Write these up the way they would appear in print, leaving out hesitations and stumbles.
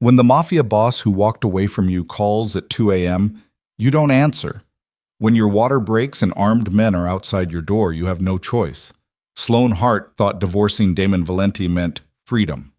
When the Mafia boss who walked away from you calls at 2 a.m., you don't answer. When your water breaks and armed men are outside your door, you have no choice. Sloane Hart thought divorcing Damon Valenti meant freedom.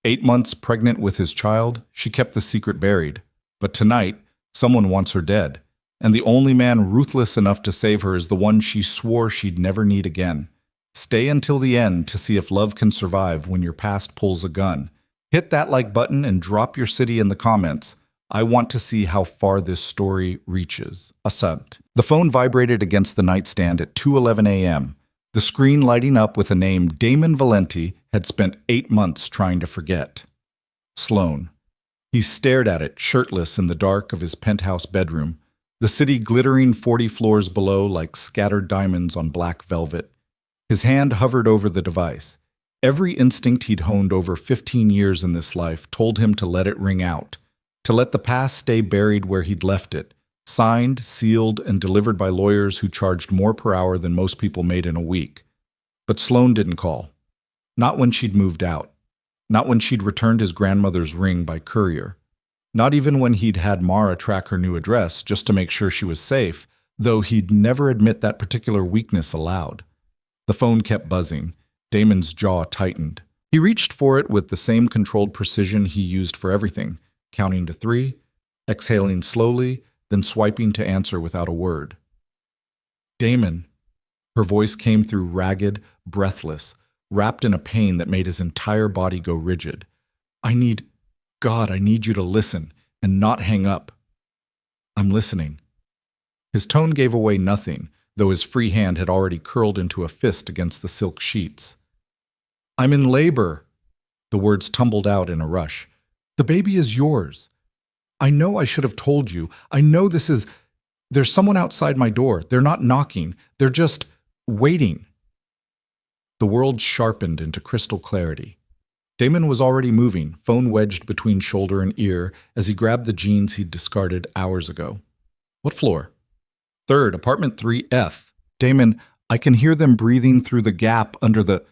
8 months pregnant with his child, she kept the secret buried. But tonight, someone wants her dead. And the only man ruthless enough to save her is the one she swore she'd never need again. Stay until the end to see if love can survive when your past pulls a gun. Hit that like button and drop your city in the comments. I want to see how far this story reaches. Asant. The phone vibrated against the nightstand at 2:11 a.m. The screen lighting up with a name Damon Valenti had spent 8 months trying to forget. Sloane. He stared at it, shirtless in the dark of his penthouse bedroom, the city glittering 40 floors below like scattered diamonds on black velvet. His hand hovered over the device. Every instinct he'd honed over 15 years in this life told him to let it ring out, to let the past stay buried where he'd left it, signed, sealed, and delivered by lawyers who charged more per hour than most people made in a week. But Sloane didn't call. Not when she'd moved out. Not when she'd returned his grandmother's ring by courier. Not even when he'd had Mara track her new address just to make sure she was safe, though he'd never admit that particular weakness aloud. The phone kept buzzing. Damon's jaw tightened. He reached for it with the same controlled precision he used for everything, counting to 3, exhaling slowly, then swiping to answer without a word. Damon. Her voice came through ragged, breathless, wrapped in a pain that made his entire body go rigid. I need you to listen and not hang up. I'm listening. His tone gave away nothing, though his free hand had already curled into a fist against the silk sheets. I'm in labor. The words tumbled out in a rush. The baby is yours. I know I should have told you. I know there's someone outside my door. They're not knocking. They're just waiting. The world sharpened into crystal clarity. Damon was already moving, phone wedged between shoulder and ear, as he grabbed the jeans he'd discarded hours ago. What floor? 3rd, apartment 3F. Damon, I can hear them breathing through the gap under the...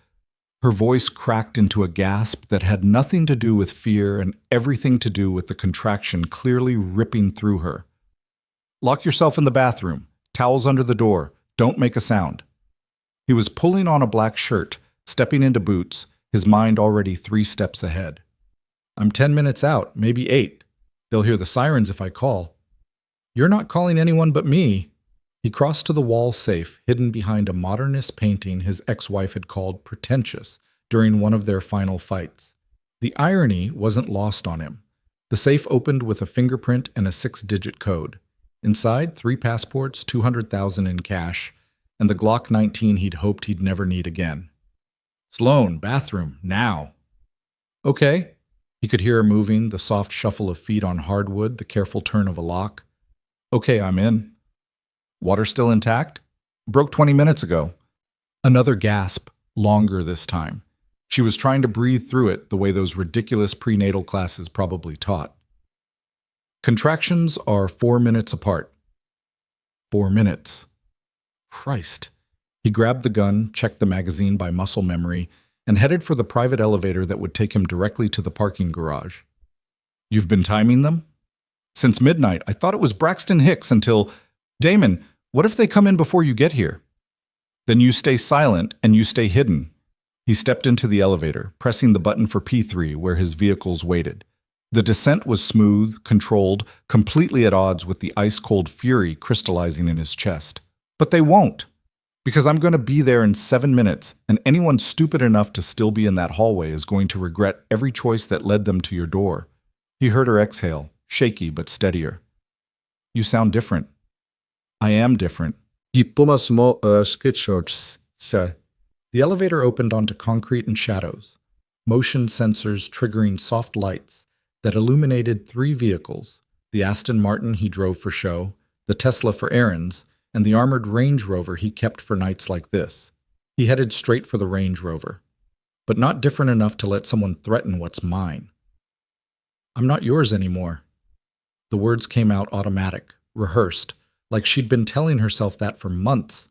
Her voice cracked into a gasp that had nothing to do with fear and everything to do with the contraction clearly ripping through her. Lock yourself in the bathroom. Towels under the door. Don't make a sound. He was pulling on a black shirt, stepping into boots, his mind already 3 steps ahead. I'm 10 minutes out, maybe 8. They'll hear the sirens if I call. You're not calling anyone but me. He crossed to the wall safe, hidden behind a modernist painting his ex-wife had called pretentious during one of their final fights. The irony wasn't lost on him. The safe opened with a fingerprint and a 6-digit code. Inside, 3 passports, $200,000 in cash, and the Glock 19 he'd hoped he'd never need again. Sloane, bathroom, now. Okay. He could hear her moving, the soft shuffle of feet on hardwood, the careful turn of a lock. Okay, I'm in. Water still intact? Broke 20 minutes ago. Another gasp, longer this time. She was trying to breathe through it the way those ridiculous prenatal classes probably taught. Contractions are 4 minutes apart. 4 minutes. Christ. He grabbed the gun, checked the magazine by muscle memory, and headed for the private elevator that would take him directly to the parking garage. You've been timing them? Since midnight. I thought it was Braxton Hicks until... Damon, what if they come in before you get here? Then you stay silent and you stay hidden. He stepped into the elevator, pressing the button for P3 where his vehicles waited. The descent was smooth, controlled, completely at odds with the ice-cold fury crystallizing in his chest. But they won't, because I'm going to be there in 7 minutes, and anyone stupid enough to still be in that hallway is going to regret every choice that led them to your door. He heard her exhale, shaky but steadier. You sound different. I am different. The elevator opened onto concrete and shadows, motion sensors triggering soft lights that illuminated 3 vehicles, the Aston Martin he drove for show, the Tesla for errands, and the armored Range Rover he kept for nights like this. He headed straight for the Range Rover, but not different enough to let someone threaten what's mine. I'm not yours anymore. The words came out automatic, rehearsed, like she'd been telling herself that for months.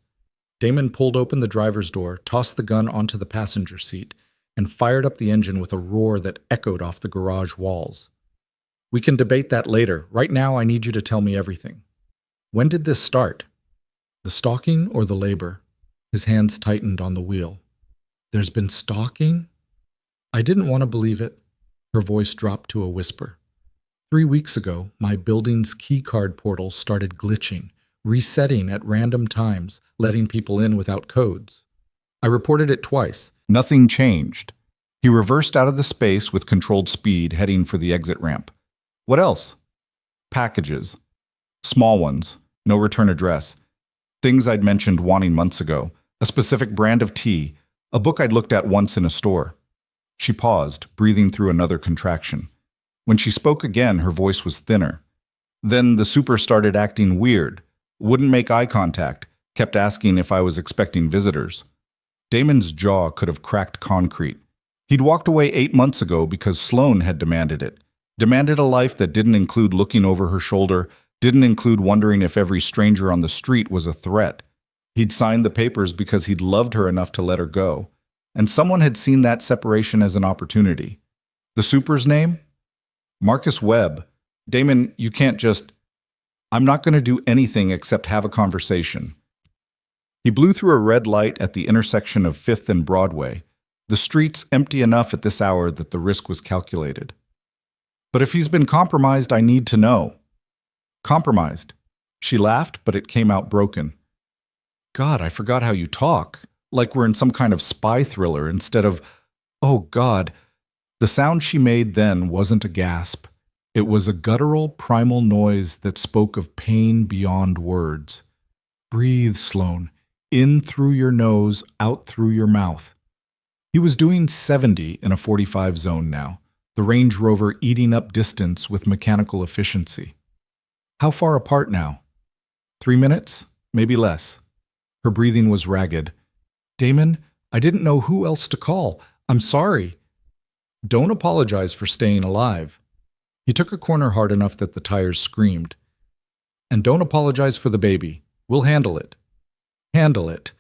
Damon pulled open the driver's door, tossed the gun onto the passenger seat, and fired up the engine with a roar that echoed off the garage walls. We can debate that later. Right now, I need you to tell me everything. When did this start? The stalking or the labor? His hands tightened on the wheel. There's been stalking? I didn't want to believe it. Her voice dropped to a whisper. 3 weeks ago, my building's keycard portal started glitching, resetting at random times, letting people in without codes. I reported it twice. Nothing changed. He reversed out of the space with controlled speed, heading for the exit ramp. What else? Packages. Small ones. No return address. Things I'd mentioned wanting months ago. A specific brand of tea. A book I'd looked at once in a store. She paused, breathing through another contraction. When she spoke again, her voice was thinner. Then the super started acting weird. Wouldn't make eye contact. Kept asking if I was expecting visitors. Damon's jaw could have cracked concrete. He'd walked away 8 months ago because Sloane had demanded it. Demanded a life that didn't include looking over her shoulder, didn't include wondering if every stranger on the street was a threat. He'd signed the papers because he'd loved her enough to let her go. And someone had seen that separation as an opportunity. The super's name? Marcus Webb. Damon, you can't just... I'm not going to do anything except have a conversation. He blew through a red light at the intersection of 5th and Broadway, the streets empty enough at this hour that the risk was calculated. But if he's been compromised, I need to know. Compromised. She laughed, but it came out broken. God, I forgot how you talk. Like we're in some kind of spy thriller instead of, oh God. The sound she made then wasn't a gasp. It was a guttural, primal noise that spoke of pain beyond words. Breathe, Sloane. In through your nose, out through your mouth. He was doing 70 in a 45 zone now, the Range Rover eating up distance with mechanical efficiency. How far apart now? 3 minutes? Maybe less. Her breathing was ragged. Damon, I didn't know who else to call. I'm sorry. Don't apologize for staying alive. He took a corner hard enough that the tires screamed. And don't apologize for the baby. We'll handle it. Handle it.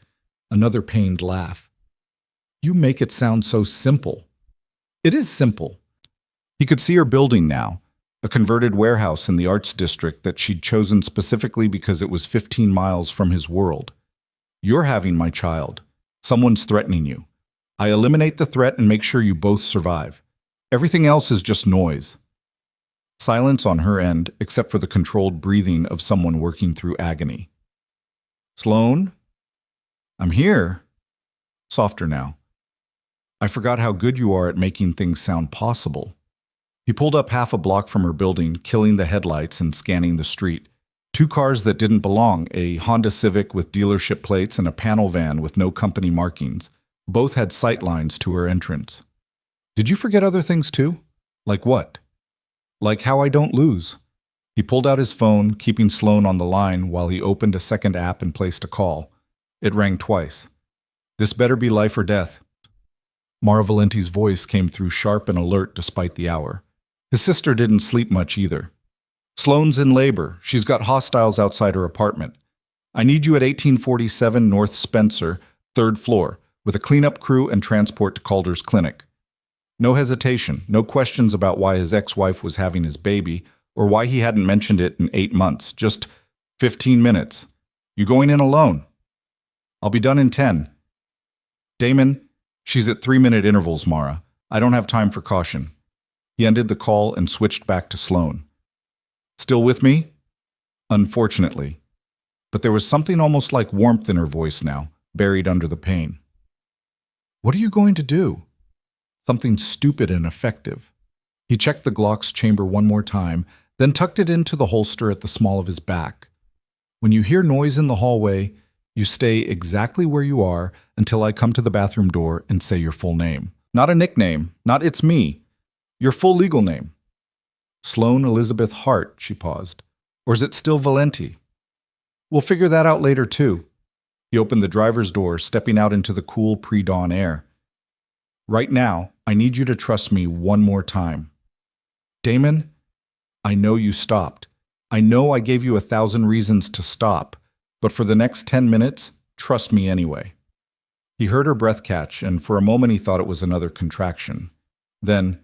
Another pained laugh. You make it sound so simple. It is simple. He could see her building now, a converted warehouse in the arts district that she'd chosen specifically because it was 15 miles from his world. You're having my child. Someone's threatening you. I eliminate the threat and make sure you both survive. Everything else is just noise. Silence on her end, except for the controlled breathing of someone working through agony. Sloane? I'm here. Softer now. I forgot how good you are at making things sound possible. He pulled up half a block from her building, killing the headlights and scanning the street. 2 cars that didn't belong, a Honda Civic with dealership plates and a panel van with no company markings. Both had sight lines to her entrance. Did you forget other things too? Like what? Like how I don't lose. He pulled out his phone, keeping Sloane on the line while he opened a second app and placed a call. It rang twice. This better be life or death. Mara Valenti's voice came through sharp and alert despite the hour. His sister didn't sleep much either. Sloane's in labor. She's got hostiles outside her apartment. I need you at 1847 North Spencer, 3rd floor, with a cleanup crew and transport to Calder's clinic. No hesitation, no questions about why his ex-wife was having his baby, or why he hadn't mentioned it in 8 months. Just 15 minutes. You going in alone? I'll be done in 10. Damon, she's at 3-minute intervals, Mara. I don't have time for caution. He ended the call and switched back to Sloane. Still with me? Unfortunately. But there was something almost like warmth in her voice now, buried under the pain. What are you going to do? Something stupid and effective. He checked the Glock's chamber one more time, then tucked it into the holster at the small of his back. When you hear noise in the hallway, you stay exactly where you are until I come to the bathroom door and say your full name. Not a nickname, not it's me. Your full legal name. Sloane Elizabeth Hart, she paused. Or is it still Valenti? We'll figure that out later, too. He opened the driver's door, stepping out into the cool pre-dawn air. Right now, I need you to trust me one more time. Damon, I know you stopped. I know I gave you 1,000 reasons to stop, but for the next 10 minutes, trust me anyway. He heard her breath catch, and for a moment he thought it was another contraction. Then,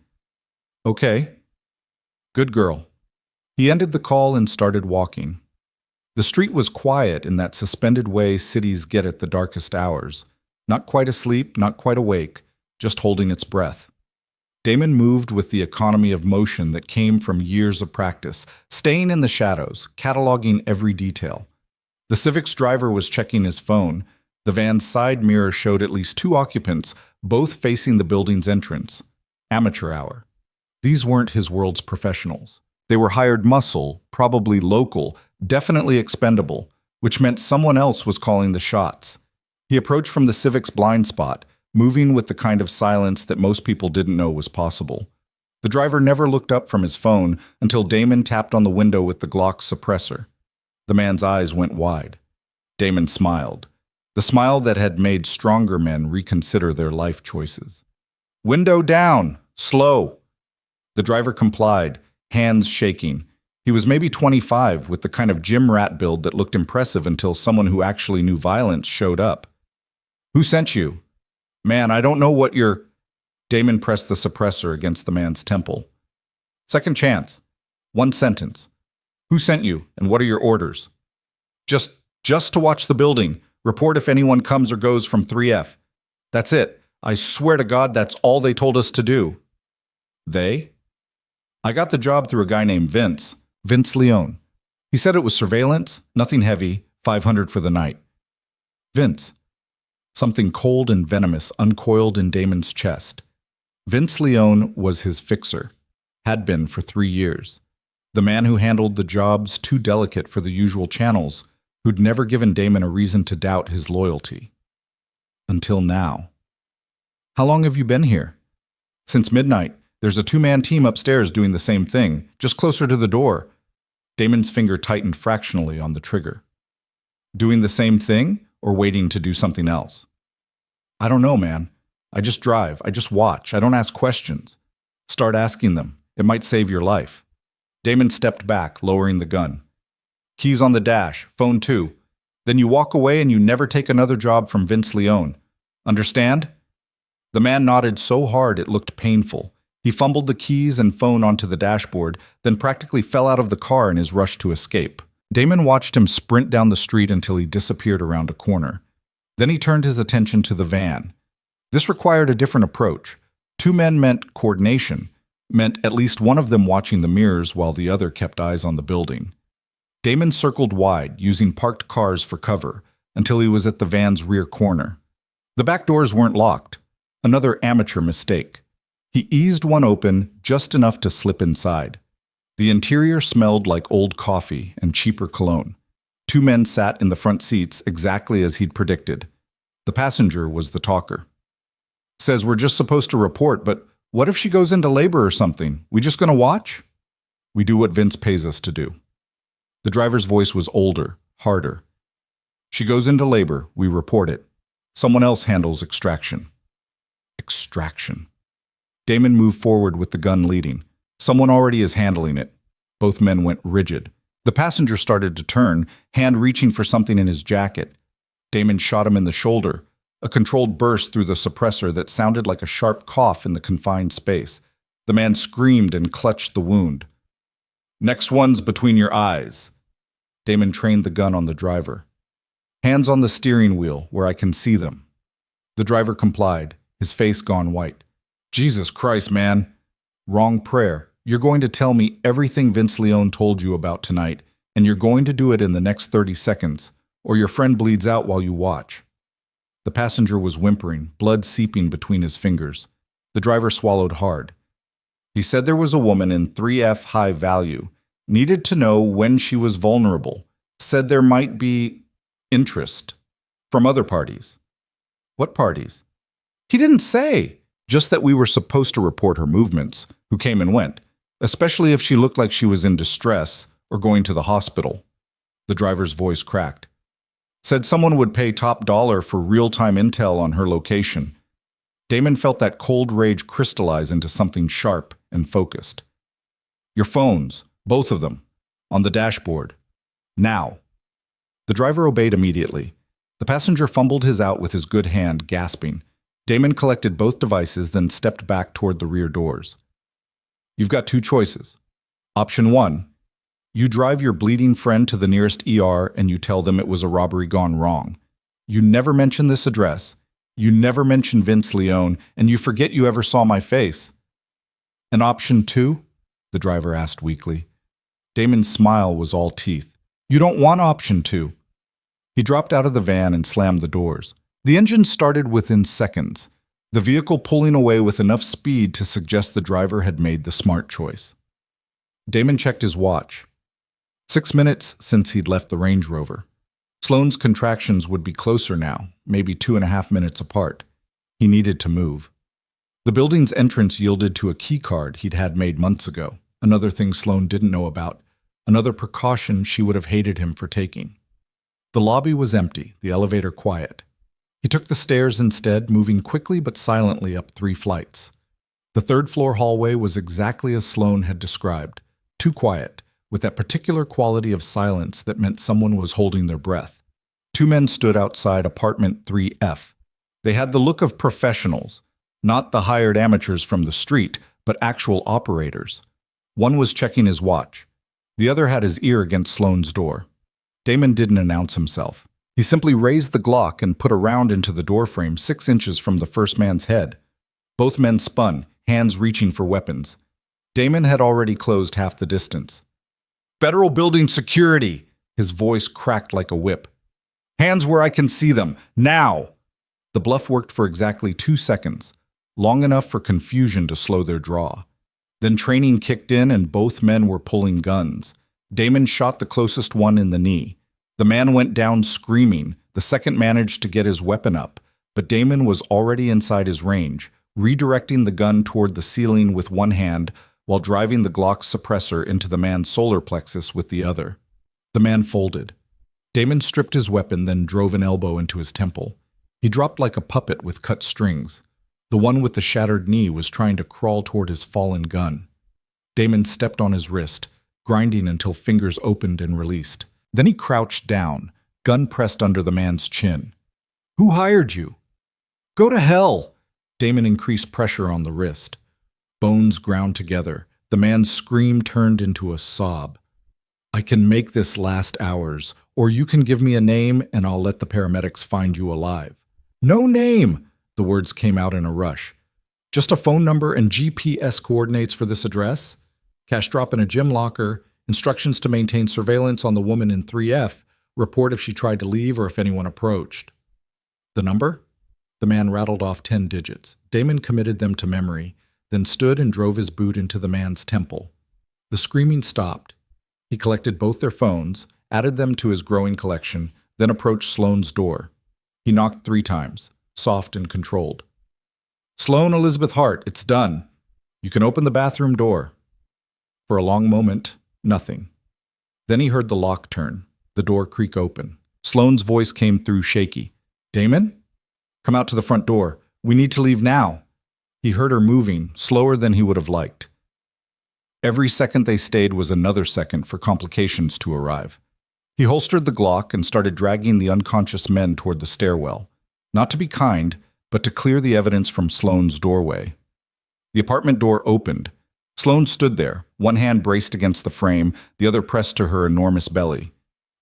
okay. Good girl. He ended the call and started walking. The street was quiet in that suspended way cities get at the darkest hours. Not quite asleep, not quite awake, just holding its breath. Damon moved with the economy of motion that came from years of practice, staying in the shadows, cataloging every detail. The Civic's driver was checking his phone. The van's side mirror showed at least 2 occupants, both facing the building's entrance. Amateur hour. These weren't his world's professionals. They were hired muscle, probably local, definitely expendable, which meant someone else was calling the shots. He approached from the Civic's blind spot, moving with the kind of silence that most people didn't know was possible. The driver never looked up from his phone until Damon tapped on the window with the Glock's suppressor. The man's eyes went wide. Damon smiled. The smile that had made stronger men reconsider their life choices. Window down! Slow! The driver complied, hands shaking. He was maybe 25, with the kind of gym rat build that looked impressive until someone who actually knew violence showed up. Who sent you? Man, I don't know what you're... Damon pressed the suppressor against the man's temple. Second chance. 1 sentence. Who sent you, and what are your orders? Just to watch the building. Report if anyone comes or goes from 3F. That's it. I swear to God, that's all they told us to do. They? I got the job through a guy named Vince Leone. He said it was surveillance, nothing heavy, 500 for the night. Vince. Something cold and venomous uncoiled in Damon's chest. Vince Leone was his fixer. Had been for 3 years. The man who handled the jobs too delicate for the usual channels, who'd never given Damon a reason to doubt his loyalty. Until now. How long have you been here? Since midnight. There's a 2-man team upstairs doing the same thing, just closer to the door. Damon's finger tightened fractionally on the trigger. Doing the same thing, or waiting to do something else? I don't know, man. I just drive. I just watch. I don't ask questions. Start asking them. It might save your life. Damon stepped back, lowering the gun. Keys on the dash, phone too. Then you walk away and you never take another job from Vince Leone. Understand? The man nodded so hard it looked painful. He fumbled the keys and phone onto the dashboard, then practically fell out of the car in his rush to escape. Damon watched him sprint down the street until he disappeared around a corner. Then he turned his attention to the van. This required a different approach. 2 men meant coordination, meant at least one of them watching the mirrors while the other kept eyes on the building. Damon circled wide, using parked cars for cover, until he was at the van's rear corner. The back doors weren't locked. Another amateur mistake. He eased one open just enough to slip inside. The interior smelled like old coffee and cheaper cologne. 2 men sat in the front seats exactly as he'd predicted. The passenger was the talker. Says we're just supposed to report, but what if she goes into labor or something? We just gonna watch? We do what Vince pays us to do. The driver's voice was older, harder. She goes into labor, we report it. Someone else handles extraction. Extraction. Damon moved forward with the gun leading. Someone already is handling it. Both men went rigid. The passenger started to turn, hand reaching for something in his jacket. Damon shot him in the shoulder. A controlled burst through the suppressor that sounded like a sharp cough in the confined space. The man screamed and clutched the wound. Next one's between your eyes. Damon trained the gun on the driver. Hands on the steering wheel, where I can see them. The driver complied, his face gone white. Jesus Christ, man. Wrong prayer. You're going to tell me everything Vince Leone told you about tonight, and you're going to do it in the next 30 seconds, or your friend bleeds out while you watch. The passenger was whimpering, blood seeping between his fingers. The driver swallowed hard. He said there was a woman in 3F high value, needed to know when she was vulnerable, said there might be interest from other parties. What parties? He didn't say, just that we were supposed to report her movements, who came and went, especially if she looked like she was in distress or going to the hospital. The driver's voice cracked. Said someone would pay top dollar for real-time intel on her location. Damon felt that cold rage crystallize into something sharp and focused. Your phones, both of them, on the dashboard. Now. The driver obeyed immediately. The passenger fumbled his out with his good hand, gasping. Damon collected both devices, then stepped back toward the rear doors. You've got 2 choices. Option 1. You drive your bleeding friend to the nearest ER and you tell them it was a robbery gone wrong. You never mention this address. You never mention Vince Leone, and you forget you ever saw my face. And option 2? The driver asked weakly. Damon's smile was all teeth. You don't want option 2. He dropped out of the van and slammed the doors. The engine started within seconds, the vehicle pulling away with enough speed to suggest the driver had made the smart choice. Damon checked his watch. 6 minutes since he'd left the Range Rover. Sloane's contractions would be closer now, maybe 2.5 minutes apart. He needed to move. The building's entrance yielded to a key card he'd had made months ago, another thing Sloane didn't know about, another precaution she would have hated him for taking. The lobby was empty, the elevator quiet. He took the stairs instead, moving quickly but silently up 3 flights. The third-floor hallway was exactly as Sloane had described, too quiet, with that particular quality of silence that meant someone was holding their breath. 2 men stood outside apartment 3F. They had the look of professionals, not the hired amateurs from the street, but actual operators. One was checking his watch. The other had his ear against Sloane's door. Damon didn't announce himself. He simply raised the Glock and put a round into the doorframe 6 inches from the first man's head. Both men spun, hands reaching for weapons. Damon had already closed half the distance. Federal building security! His voice cracked like a whip. Hands where I can see them, now! The bluff worked for exactly 2 seconds, long enough for confusion to slow their draw. Then training kicked in and both men were pulling guns. Damon shot the closest one in the knee. The man went down screaming. The second managed to get his weapon up, but Damon was already inside his range, redirecting the gun toward the ceiling with one hand while driving the Glock's suppressor into the man's solar plexus with the other. The man folded. Damon stripped his weapon, then drove an elbow into his temple. He dropped like a puppet with cut strings. The one with the shattered knee was trying to crawl toward his fallen gun. Damon stepped on his wrist, grinding until fingers opened and released. Then he crouched down, gun pressed under the man's chin. Who hired you? Go to hell! Damon increased pressure on the wrist. Bones ground together. The man's scream turned into a sob. I can make this last hours, or you can give me a name and I'll let the paramedics find you alive. No name! The words came out in a rush. Just a phone number and GPS coordinates for this address? Cash drop in a gym locker, instructions to maintain surveillance on the woman in 3F, report if she tried to leave or if anyone approached. The number? The man rattled off 10 digits. Damon committed them to memory, then stood and drove his boot into the man's temple. The screaming stopped. He collected both their phones, added them to his growing collection, then approached Sloane's door. He knocked 3 times, soft and controlled. Sloane Elizabeth Hart, it's done. You can open the bathroom door. For a long moment, nothing. Then he heard the lock turn, the door creak open. Sloane's voice came through shaky. Damon? Come out to the front door. We need to leave now. He heard her moving, slower than he would have liked. Every second they stayed was another second for complications to arrive. He holstered the Glock and started dragging the unconscious men toward the stairwell, not to be kind, but to clear the evidence from Sloane's doorway. The apartment door opened. Sloane stood there, one hand braced against the frame, the other pressed to her enormous belly.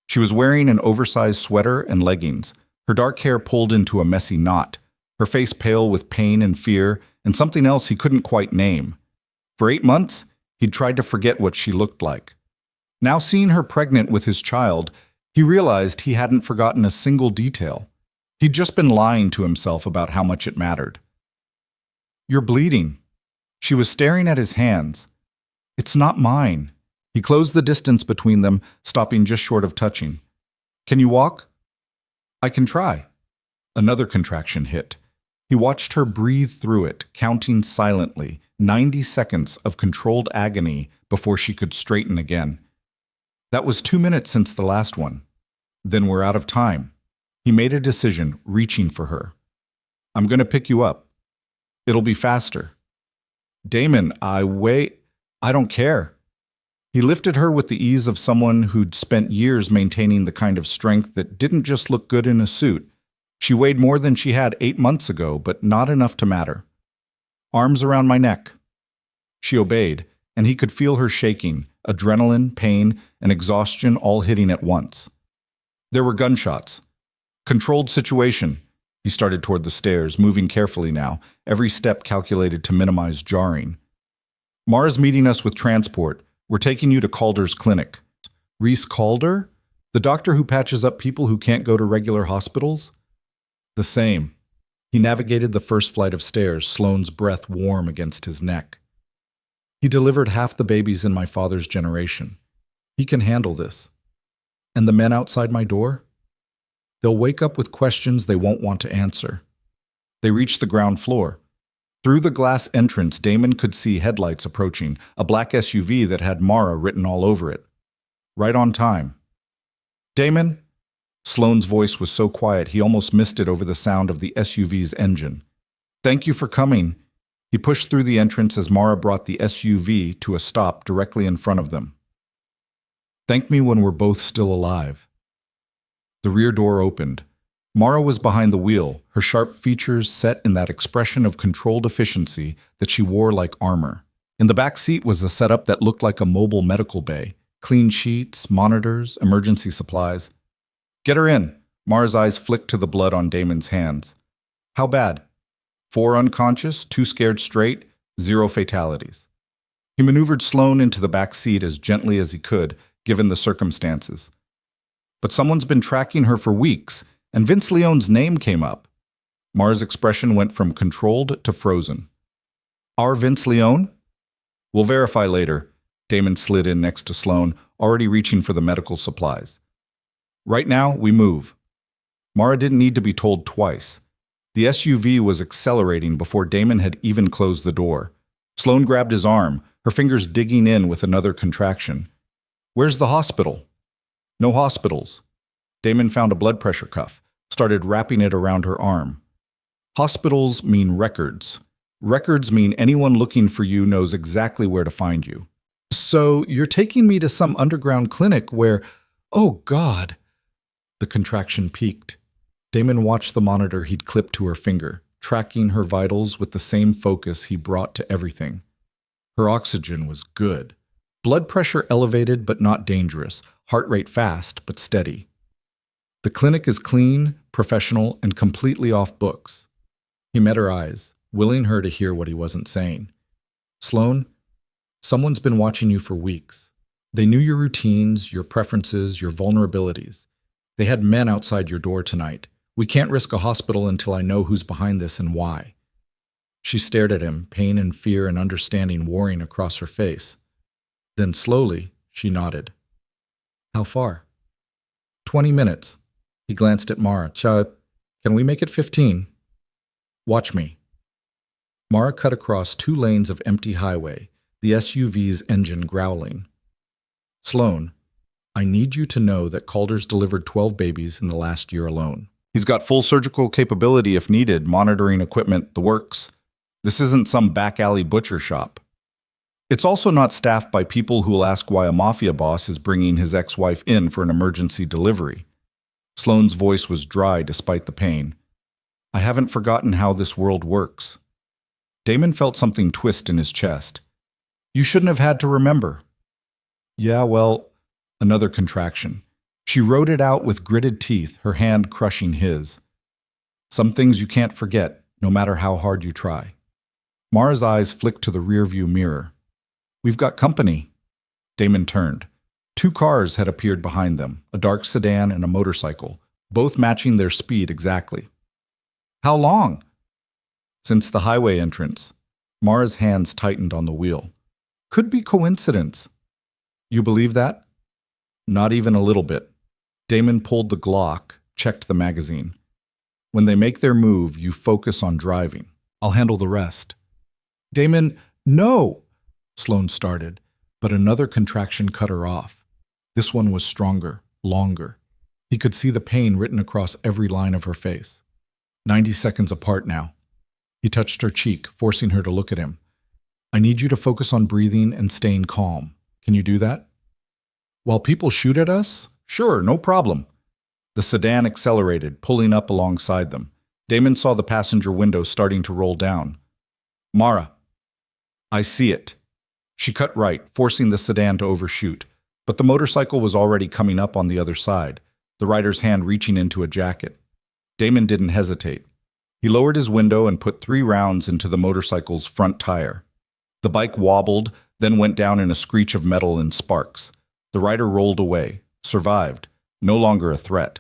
She was wearing an oversized sweater and leggings, her dark hair pulled into a messy knot, her face pale with pain and fear, and something else he couldn't quite name. For 8 months, he'd tried to forget what she looked like. Now seeing her pregnant with his child, he realized he hadn't forgotten a single detail. He'd just been lying to himself about how much it mattered. You're bleeding. She was staring at his hands. It's not mine. He closed the distance between them, stopping just short of touching. Can you walk? I can try. Another contraction hit. He watched her breathe through it, counting silently, 90 seconds of controlled agony before she could straighten again. That was 2 minutes since the last one. Then we're out of time. He made a decision, reaching for her. I'm going to pick you up. It'll be faster. Damon, I don't care. He lifted her with the ease of someone who'd spent years maintaining the kind of strength that didn't just look good in a suit. She weighed more than she had 8 months ago, but not enough to matter. Arms around my neck. She obeyed, and he could feel her shaking, adrenaline, pain, and exhaustion all hitting at once. There were gunshots. Controlled situation. He started toward the stairs, moving carefully now, every step calculated to minimize jarring. Mara's meeting us with transport. We're taking you to Calder's clinic. Reese Calder? The doctor who patches up people who can't go to regular hospitals? The same. He navigated the first flight of stairs, Sloane's breath warm against his neck. He delivered half the babies in my father's generation. He can handle this. And the men outside my door? They'll wake up with questions they won't want to answer. They reached the ground floor. Through the glass entrance, Damon could see headlights approaching, a black SUV that had Mara written all over it. Right on time. Damon? Sloane's voice was so quiet he almost missed it over the sound of the SUV's engine. Thank you for coming. He pushed through the entrance as Mara brought the SUV to a stop directly in front of them. Thank me when we're both still alive. The rear door opened. Mara was behind the wheel, her sharp features set in that expression of controlled efficiency that she wore like armor. In the back seat was a setup that looked like a mobile medical bay. Clean sheets, monitors, emergency supplies. Get her in. Mara's eyes flicked to the blood on Damon's hands. How bad? 4 unconscious, 2 scared straight, 0 fatalities. He maneuvered Sloane into the back seat as gently as he could, given the circumstances. But someone's been tracking her for weeks, and Vince Leone's name came up. Mara's expression went from controlled to frozen. Our Vince Leone? We'll verify later. Damon slid in next to Sloane, already reaching for the medical supplies. Right now, we move. Mara didn't need to be told twice. The SUV was accelerating before Damon had even closed the door. Sloane grabbed his arm, her fingers digging in with another contraction. Where's the hospital? No hospitals. Damon found a blood pressure cuff, started wrapping it around her arm. Hospitals mean records. Records mean anyone looking for you knows exactly where to find you. So you're taking me to some underground clinic where, oh God. The contraction peaked. Damon watched the monitor he'd clipped to her finger, tracking her vitals with the same focus he brought to everything. Her oxygen was good. Blood pressure elevated but not dangerous, heart rate fast but steady. The clinic is clean, professional, and completely off books. He met her eyes, willing her to hear what he wasn't saying. Sloane, someone's been watching you for weeks. They knew your routines, your preferences, your vulnerabilities. They had men outside your door tonight. We can't risk a hospital until I know who's behind this and why. She stared at him, pain and fear and understanding warring across her face. Then slowly, she nodded. How far? 20 minutes. He glanced at Mara. Can we make it 15? Watch me. Mara cut across 2 lanes of empty highway, the SUV's engine growling. Sloane, I need you to know that Calder's delivered 12 babies in the last year alone. He's got full surgical capability if needed, monitoring equipment, the works. This isn't some back alley butcher shop. It's also not staffed by people who'll ask why a Mafia boss is bringing his ex-wife in for an emergency delivery. Sloane's voice was dry despite the pain. I haven't forgotten how this world works. Damon felt something twist in his chest. You shouldn't have had to remember. Yeah, well, another contraction. She wrote it out with gritted teeth, her hand crushing his. Some things you can't forget, no matter how hard you try. Mara's eyes flicked to the rearview mirror. We've got company. Damon turned. 2 cars had appeared behind them, a dark sedan and a motorcycle, both matching their speed exactly. How long? Since the highway entrance. Mara's hands tightened on the wheel. Could be coincidence. You believe that? Not even a little bit. Damon pulled the Glock, checked the magazine. When they make their move, you focus on driving. I'll handle the rest. Damon, no! Sloane started, but another contraction cut her off. This one was stronger, longer. He could see the pain written across every line of her face. 90 seconds apart now. He touched her cheek, forcing her to look at him. I need you to focus on breathing and staying calm. Can you do that? While people shoot at us? Sure, no problem. The sedan accelerated, pulling up alongside them. Damon saw the passenger window starting to roll down. Mara. I see it. She cut right, forcing the sedan to overshoot, but the motorcycle was already coming up on the other side, the rider's hand reaching into a jacket. Damon didn't hesitate. He lowered his window and put 3 rounds into the motorcycle's front tire. The bike wobbled, then went down in a screech of metal and sparks. The rider rolled away, survived, no longer a threat.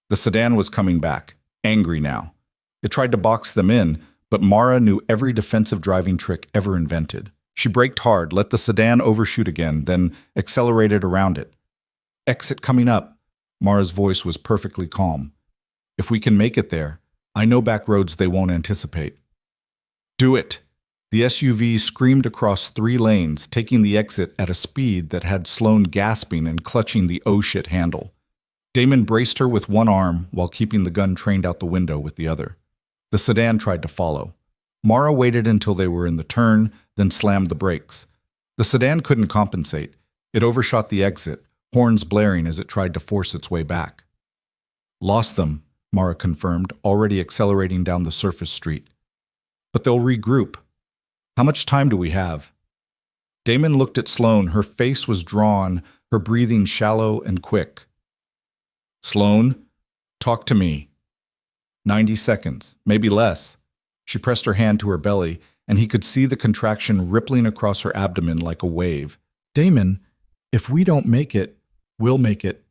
The sedan was coming back, angry now. It tried to box them in, but Mara knew every defensive driving trick ever invented. She braked hard, let the sedan overshoot again, then accelerated around it. "Exit coming up." Mara's voice was perfectly calm. "If we can make it there, I know back roads they won't anticipate." "Do it!" The SUV screamed across 3 lanes, taking the exit at a speed that had Sloane gasping and clutching the oh-shit handle. Damon braced her with one arm while keeping the gun trained out the window with the other. The sedan tried to follow. Mara waited until they were in the turn, then slammed the brakes. The sedan couldn't compensate. It overshot the exit, horns blaring as it tried to force its way back. "Lost them," Mara confirmed, already accelerating down the surface street. "But they'll regroup. How much time do we have?" Damon looked at Sloane. Her face was drawn, her breathing shallow and quick. "Sloane, talk to me." 90 seconds, maybe less. She pressed her hand to her belly, and he could see the contraction rippling across her abdomen like a wave. "Damon, if we don't make it, we'll make it."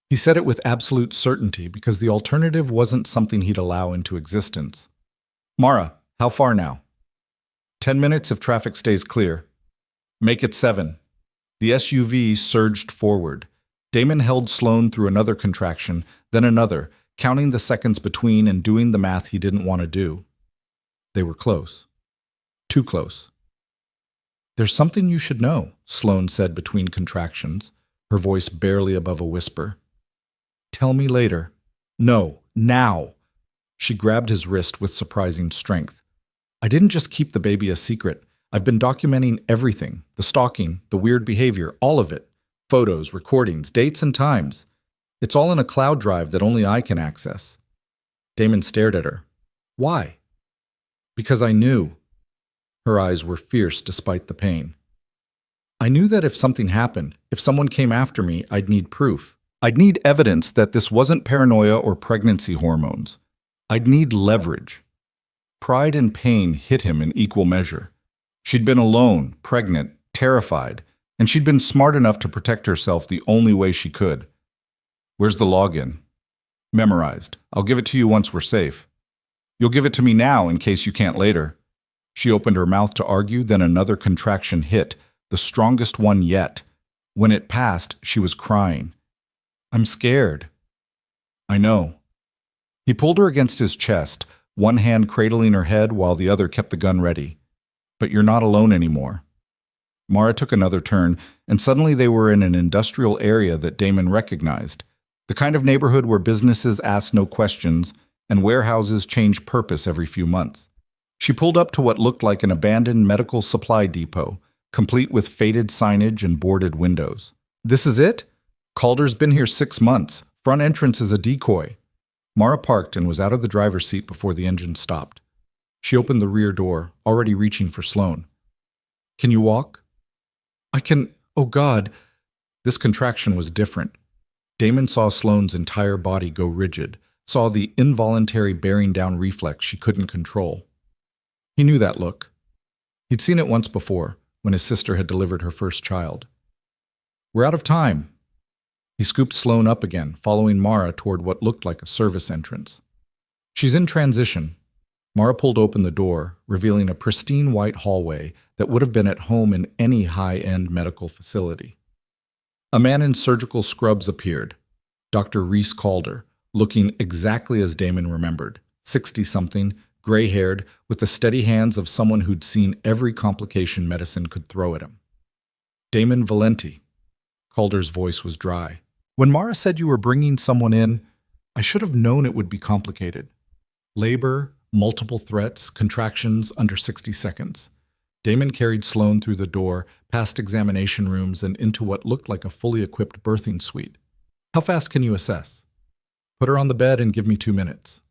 He said it with absolute certainty because the alternative wasn't something he'd allow into existence. "Mara, how far now?" 10 minutes if traffic stays clear." "Make it 7. The SUV surged forward. Damon held Sloane through another contraction, then another, counting the seconds between and doing the math he didn't want to do. They were close. Too close. "There's something you should know," Sloane said between contractions, her voice barely above a whisper. "Tell me later." "No, now." She grabbed his wrist with surprising strength. "I didn't just keep the baby a secret. I've been documenting everything, the stalking, the weird behavior, all of it. Photos, recordings, dates, and times. It's all in a cloud drive that only I can access." Damon stared at her. "Why?" "Because I knew." Her eyes were fierce despite the pain. "I knew that if something happened, if someone came after me, I'd need proof. I'd need evidence that this wasn't paranoia or pregnancy hormones. I'd need leverage." Pride and pain hit him in equal measure. She'd been alone, pregnant, terrified, and she'd been smart enough to protect herself the only way she could. "Where's the login?" "Memorized. I'll give it to you once we're safe." "You'll give it to me now in case you can't later." She opened her mouth to argue, then another contraction hit, the strongest one yet. When it passed, she was crying. "I'm scared." "I know." He pulled her against his chest, one hand cradling her head while the other kept the gun ready. "But you're not alone anymore." Mara took another turn, and suddenly they were in an industrial area that Damon recognized, the kind of neighborhood where businesses ask no questions and warehouses change purpose every few months. She pulled up to what looked like an abandoned medical supply depot, complete with faded signage and boarded windows. "This is it?" "Calder's been here 6 months. Front entrance is a decoy." Mara parked and was out of the driver's seat before the engine stopped. She opened the rear door, already reaching for Sloane. "Can you walk?" "I can. Oh God." This contraction was different. Damon saw Sloane's entire body go rigid, saw the involuntary bearing down reflex she couldn't control. He knew that look. He'd seen it once before, when his sister had delivered her first child. "We're out of time." He scooped Sloane up again, following Mara toward what looked like a service entrance. "She's in transition." Mara pulled open the door, revealing a pristine white hallway that would have been at home in any high-end medical facility. A man in surgical scrubs appeared, Dr. Reese Calder, looking exactly as Damon remembered, 60-something, gray-haired, with the steady hands of someone who'd seen every complication medicine could throw at him. "Damon Valenti." Calder's voice was dry. "When Mara said you were bringing someone in, I should have known it would be complicated. Labor, multiple threats, contractions under 60 seconds. Damon carried Sloane through the door, past examination rooms, and into what looked like a fully equipped birthing suite. "How fast can you assess?" "Put her on the bed and give me 2 minutes."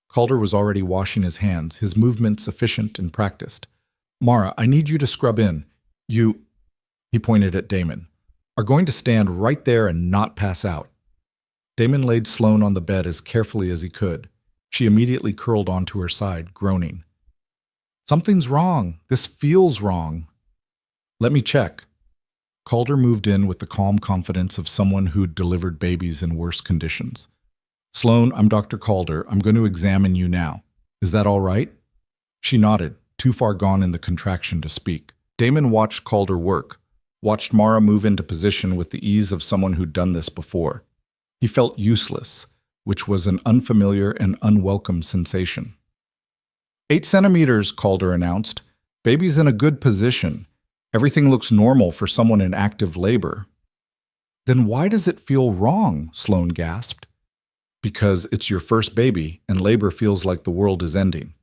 Calder was already washing his hands, his movements efficient and practiced. "Mara, I need you to scrub in. You..." he pointed at Damon, are going to stand right there and not pass out. Damon laid Sloane on the bed as carefully as he could. She immediately curled onto her side, groaning. Something's wrong. This feels wrong. Let me check. Calder moved in with the calm confidence of someone who'd delivered babies in worse conditions. Sloane, I'm Dr. Calder. I'm going to examine you now. Is that all right? She nodded, too far gone in the contraction to speak. Damon watched Calder work, watched Mara move into position with the ease of someone who'd done this before. He felt useless, which was an unfamiliar and unwelcome sensation. 8 centimeters, Calder announced. Baby's in a good position. Everything looks normal for someone in active labor. Then why does it feel wrong? Sloane gasped. Because it's your first baby, and labor feels like the world is ending.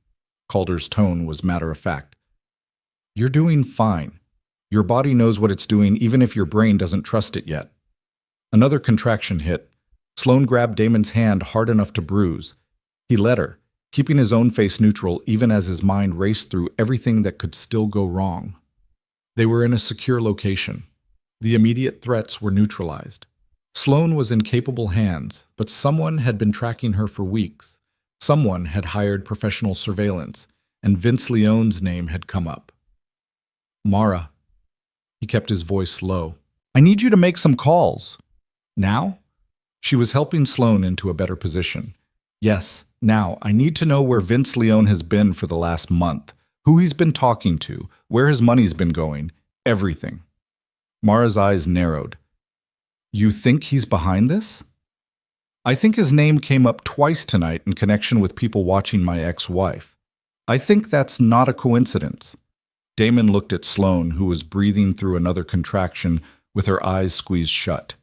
Calder's tone was matter-of-fact. You're doing fine. Your body knows what it's doing even if your brain doesn't trust it yet. Another contraction hit. Sloane grabbed Damon's hand hard enough to bruise. He let her, keeping his own face neutral even as his mind raced through everything that could still go wrong. They were in a secure location. The immediate threats were neutralized. Sloane was in capable hands, but someone had been tracking her for weeks. Someone had hired professional surveillance, and Vince Leone's name had come up. Mara. He kept his voice low. I need you to make some calls. Now? She was helping Sloane into a better position. Yes, now, I need to know where Vince Leone has been for the last month, who he's been talking to, where his money's been going, everything. Mara's eyes narrowed. You think he's behind this? I think his name came up twice tonight in connection with people watching my ex-wife. I think that's not a coincidence. Damon looked at Sloane, who was breathing through another contraction with her eyes squeezed shut.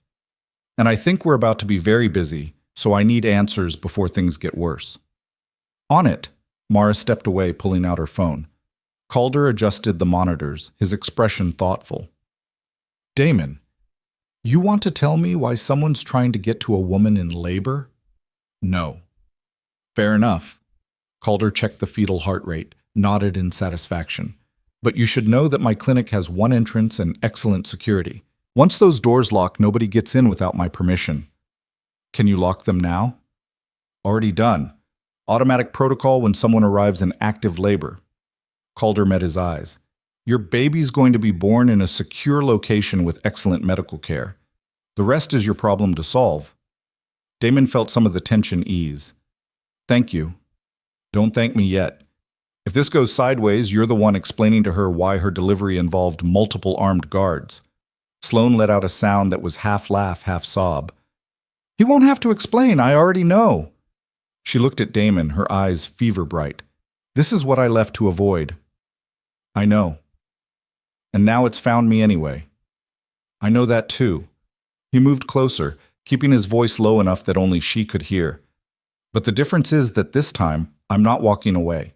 And I think we're about to be very busy, so I need answers before things get worse. On it. Mara stepped away, pulling out her phone. Calder adjusted the monitors, his expression thoughtful. Damon, you want to tell me why someone's trying to get to a woman in labor? No. Fair enough. Calder checked the fetal heart rate, nodded in satisfaction. But you should know that my clinic has one entrance and excellent security. Once those doors lock, nobody gets in without my permission. Can you lock them now? Already done. Automatic protocol when someone arrives in active labor. Calder met his eyes. Your baby's going to be born in a secure location with excellent medical care. The rest is your problem to solve. Damon felt some of the tension ease. Thank you. Don't thank me yet. If this goes sideways, you're the one explaining to her why her delivery involved multiple armed guards. Sloane let out a sound that was half laugh, half sob. He won't have to explain, I already know. She looked at Damon, her eyes fever bright. This is what I left to avoid. I know. And now it's found me anyway. I know that too. He moved closer, keeping his voice low enough that only she could hear. But the difference is that this time, I'm not walking away.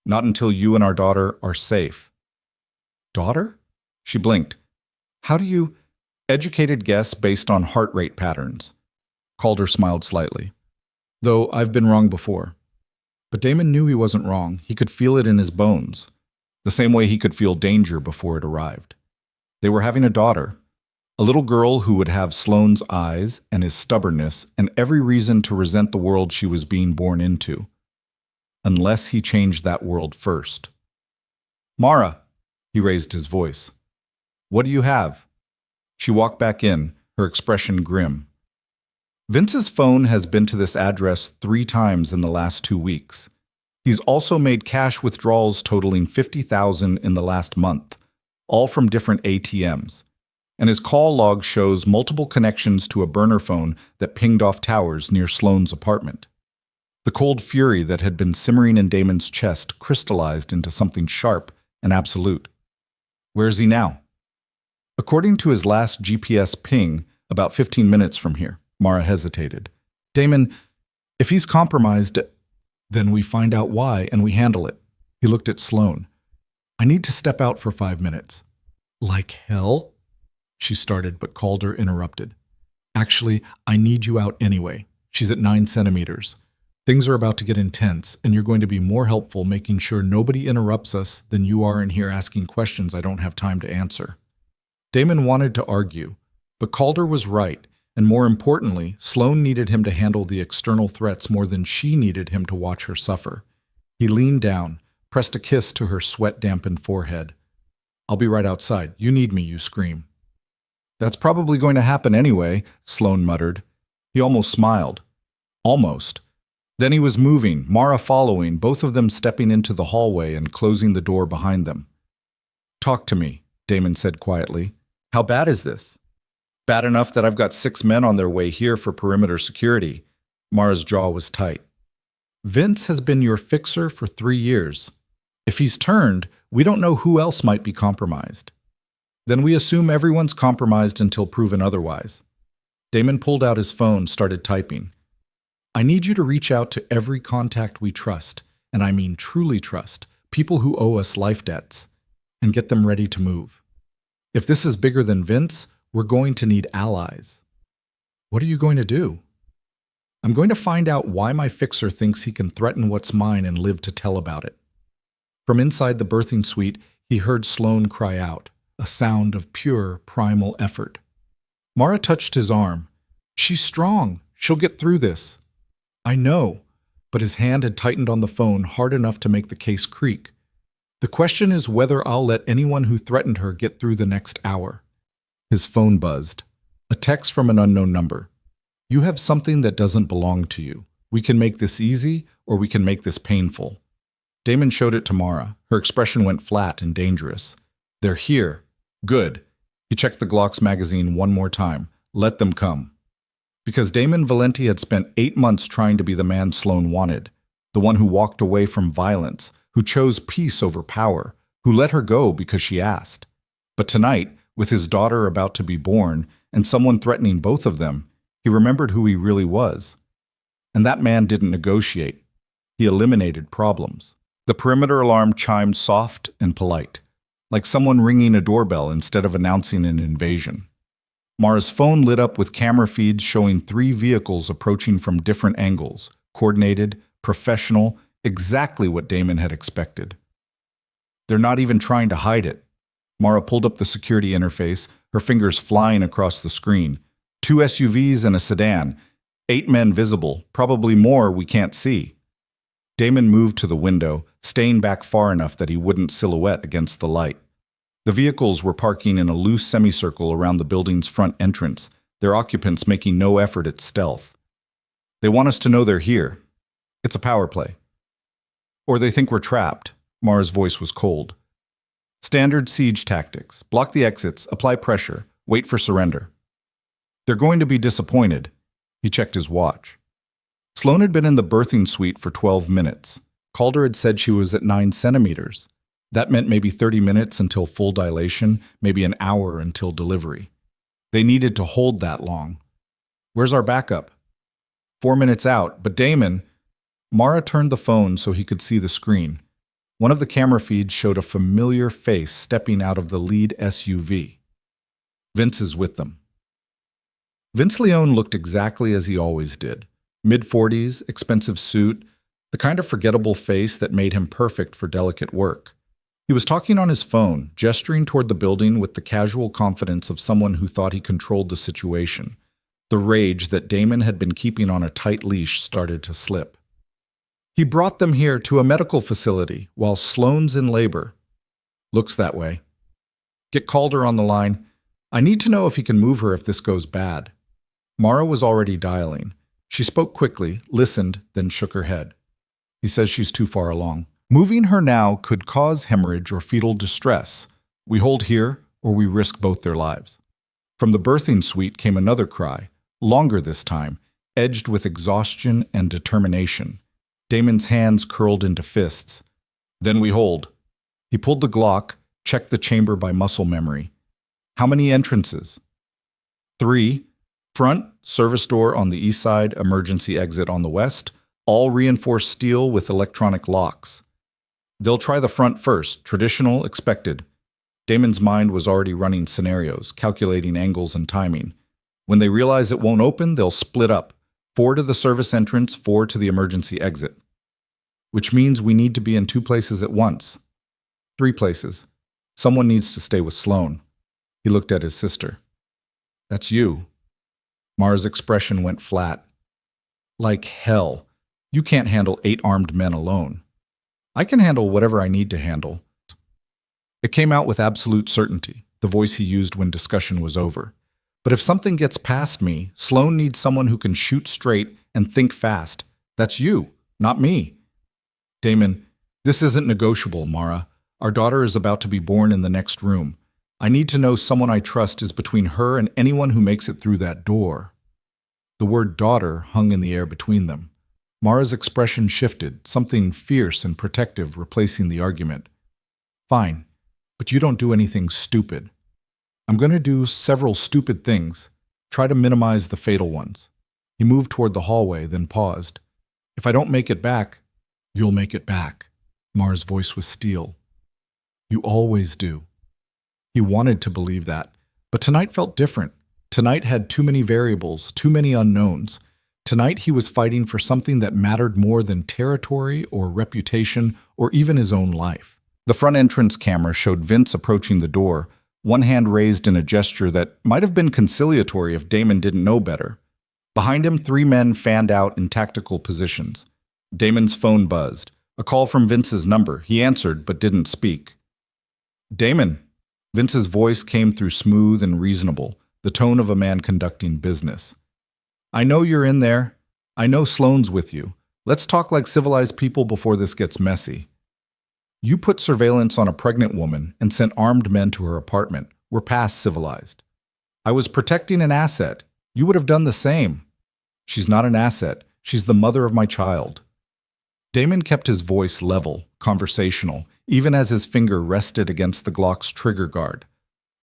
Not until you and our daughter are safe. Daughter? She blinked. How do you... Educated guess based on heart rate patterns. Calder smiled slightly. Though I've been wrong before. But Damon knew he wasn't wrong. He could feel it in his bones. The same way he could feel danger before it arrived. They were having a daughter. A little girl who would have Sloane's eyes and his stubbornness and every reason to resent the world she was being born into. Unless he changed that world first. Mara, he raised his voice. What do you have? She walked back in, her expression grim. Vince's phone has been to this address 3 times in the last 2 weeks. He's also made cash withdrawals totaling $50,000 in the last month, all from different ATMs. And his call log shows multiple connections to a burner phone that pinged off towers near Sloane's apartment. The cold fury that had been simmering in Damon's chest crystallized into something sharp and absolute. Where's he now? According to his last GPS ping, about 15 minutes from here. Mara hesitated. Damon, if he's compromised, then we find out why and we handle it. He looked at Sloane. I need to step out for 5 minutes. Like hell? She started, but Calder interrupted. Actually, I need you out anyway. She's at 9 centimeters. Things are about to get intense, and you're going to be more helpful making sure nobody interrupts us than you are in here asking questions I don't have time to answer. Damon wanted to argue, but Calder was right, and more importantly, Sloane needed him to handle the external threats more than she needed him to watch her suffer. He leaned down, pressed a kiss to her sweat-dampened forehead. "I'll be right outside. You need me, you scream." "That's probably going to happen anyway," Sloane muttered. He almost smiled. Almost. Then he was moving, Mara following, both of them stepping into the hallway and closing the door behind them. "Talk to me," Damon said quietly. "How bad is this?" "Bad enough that I've got 6 men on their way here for perimeter security." Mara's jaw was tight. "Vince has been your fixer for 3 years. If he's turned, we don't know who else might be compromised. Then we assume everyone's compromised until proven otherwise." Damon pulled out his phone, started typing. "I need you to reach out to every contact we trust, and I mean truly trust, people who owe us life debts, and get them ready to move. If this is bigger than Vince, we're going to need allies." "What are you going to do?" "I'm going to find out why my fixer thinks he can threaten what's mine and live to tell about it." From inside the birthing suite, he heard Sloane cry out, a sound of pure, primal effort. Mara touched his arm. "She's strong. She'll get through this." "I know," but his hand had tightened on the phone hard enough to make the case creak. "The question is whether I'll let anyone who threatened her get through the next hour." His phone buzzed. A text from an unknown number. "You have something that doesn't belong to you. We can make this easy, or we can make this painful." Damon showed it to Mara. Her expression went flat and dangerous. "They're here." "Good." He checked the Glock's magazine one more time. "Let them come." Because Damon Valenti had spent 8 months trying to be the man Sloane wanted, the one who walked away from violence, who chose peace over power, who let her go because she asked. But tonight, with his daughter about to be born and someone threatening both of them, he remembered who he really was. And that man didn't negotiate. He eliminated problems. The perimeter alarm chimed soft and polite, like someone ringing a doorbell instead of announcing an invasion. Mara's phone lit up with camera feeds showing 3 vehicles approaching from different angles, coordinated, professional, exactly what Damon had expected. "They're not even trying to hide it." Mara pulled up the security interface, her fingers flying across the screen. 2 SUVs and a sedan. 8 men visible, probably more we can't see. Damon moved to the window, staying back far enough that he wouldn't silhouette against the light. The vehicles were parking in a loose semicircle around the building's front entrance, their occupants making no effort at stealth. "They want us to know they're here. It's a power play." "Or they think we're trapped." Mara's voice was cold. "Standard siege tactics. Block the exits, apply pressure, wait for surrender." "They're going to be disappointed." He checked his watch. Sloane had been in the birthing suite for 12 minutes. Calder had said she was at 9 centimeters. That meant maybe 30 minutes until full dilation, maybe an hour until delivery. They needed to hold that long. "Where's our backup?" 4 minutes out, but Damon... Mara turned the phone so he could see the screen. One of the camera feeds showed a familiar face stepping out of the lead SUV. Vince is with them. Vince Leone looked exactly as he always did. Mid-40s, expensive suit, the kind of forgettable face that made him perfect for delicate work. He was talking on his phone, gesturing toward the building with the casual confidence of someone who thought he controlled the situation. The rage that Damon had been keeping on a tight leash started to slip. "He brought them here to a medical facility while Sloane's in labor." "Looks that way." "Get Calder on the line. I need to know if he can move her if this goes bad." Mara was already dialing. She spoke quickly, listened, then shook her head. "He says she's too far along. Moving her now could cause hemorrhage or fetal distress. We hold here, or we risk both their lives." From the birthing suite came another cry, longer this time, edged with exhaustion and determination. Damon's hands curled into fists. "Then we hold." He pulled the Glock, checked the chamber by muscle memory. "How many entrances?" 3. Front, service door on the east side, emergency exit on the west, all reinforced steel with electronic locks. "They'll try the front first, traditional, expected." Damon's mind was already running scenarios, calculating angles and timing. When they realize it won't open, they'll split up. 4 to the service entrance, 4 to the emergency exit. Which means we need to be in 2 places at once. 3 places. Someone needs to stay with Sloane. He looked at his sister. That's you. Mara's expression went flat. Like hell. You can't handle 8 armed men alone. I can handle whatever I need to handle. It came out with absolute certainty, the voice he used when discussion was over. But if something gets past me, Sloane needs someone who can shoot straight and think fast. That's you, not me. Damon, this isn't negotiable, Mara. Our daughter is about to be born in the next room. I need to know someone I trust is between her and anyone who makes it through that door. The word daughter hung in the air between them. Mara's expression shifted, something fierce and protective replacing the argument. Fine, but you don't do anything stupid. I'm going to do several stupid things. Try to minimize the fatal ones. He moved toward the hallway, then paused. If I don't make it back, you'll make it back. Mara's voice was steel. You always do. He wanted to believe that, but tonight felt different. Tonight had too many variables, too many unknowns. Tonight he was fighting for something that mattered more than territory or reputation or even his own life. The front entrance camera showed Vince approaching the door, one hand raised in a gesture that might have been conciliatory if Damon didn't know better. Behind him, 3 men fanned out in tactical positions. Damon's phone buzzed. A call from Vince's number. He answered but didn't speak. Damon. Vince's voice came through smooth and reasonable, the tone of a man conducting business. I know you're in there. I know Sloane's with you. Let's talk like civilized people before this gets messy. You put surveillance on a pregnant woman and sent armed men to her apartment. We're past civilized. I was protecting an asset. You would have done the same. She's not an asset. She's the mother of my child. Damon kept his voice level, conversational, even as his finger rested against the Glock's trigger guard.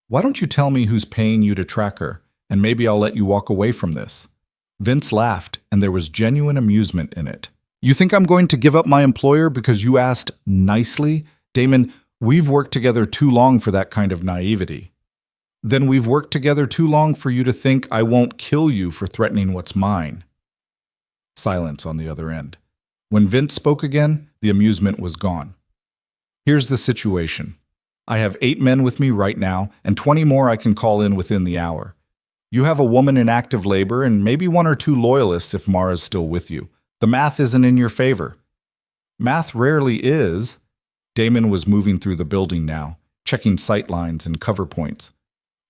Why don't you tell me who's paying you to track her, and maybe I'll let you walk away from this? Vince laughed, and there was genuine amusement in it. You think I'm going to give up my employer because you asked nicely? Damon, we've worked together too long for that kind of naivety. Then we've worked together too long for you to think I won't kill you for threatening what's mine. Silence on the other end. When Vince spoke again, the amusement was gone. Here's the situation. I have 8 men with me right now, and 20 more I can call in within the hour. You have a woman in active labor and maybe 1 or 2 loyalists if Mara's still with you. The math isn't in your favor. Math rarely is. Damon was moving through the building now, checking sight lines and cover points.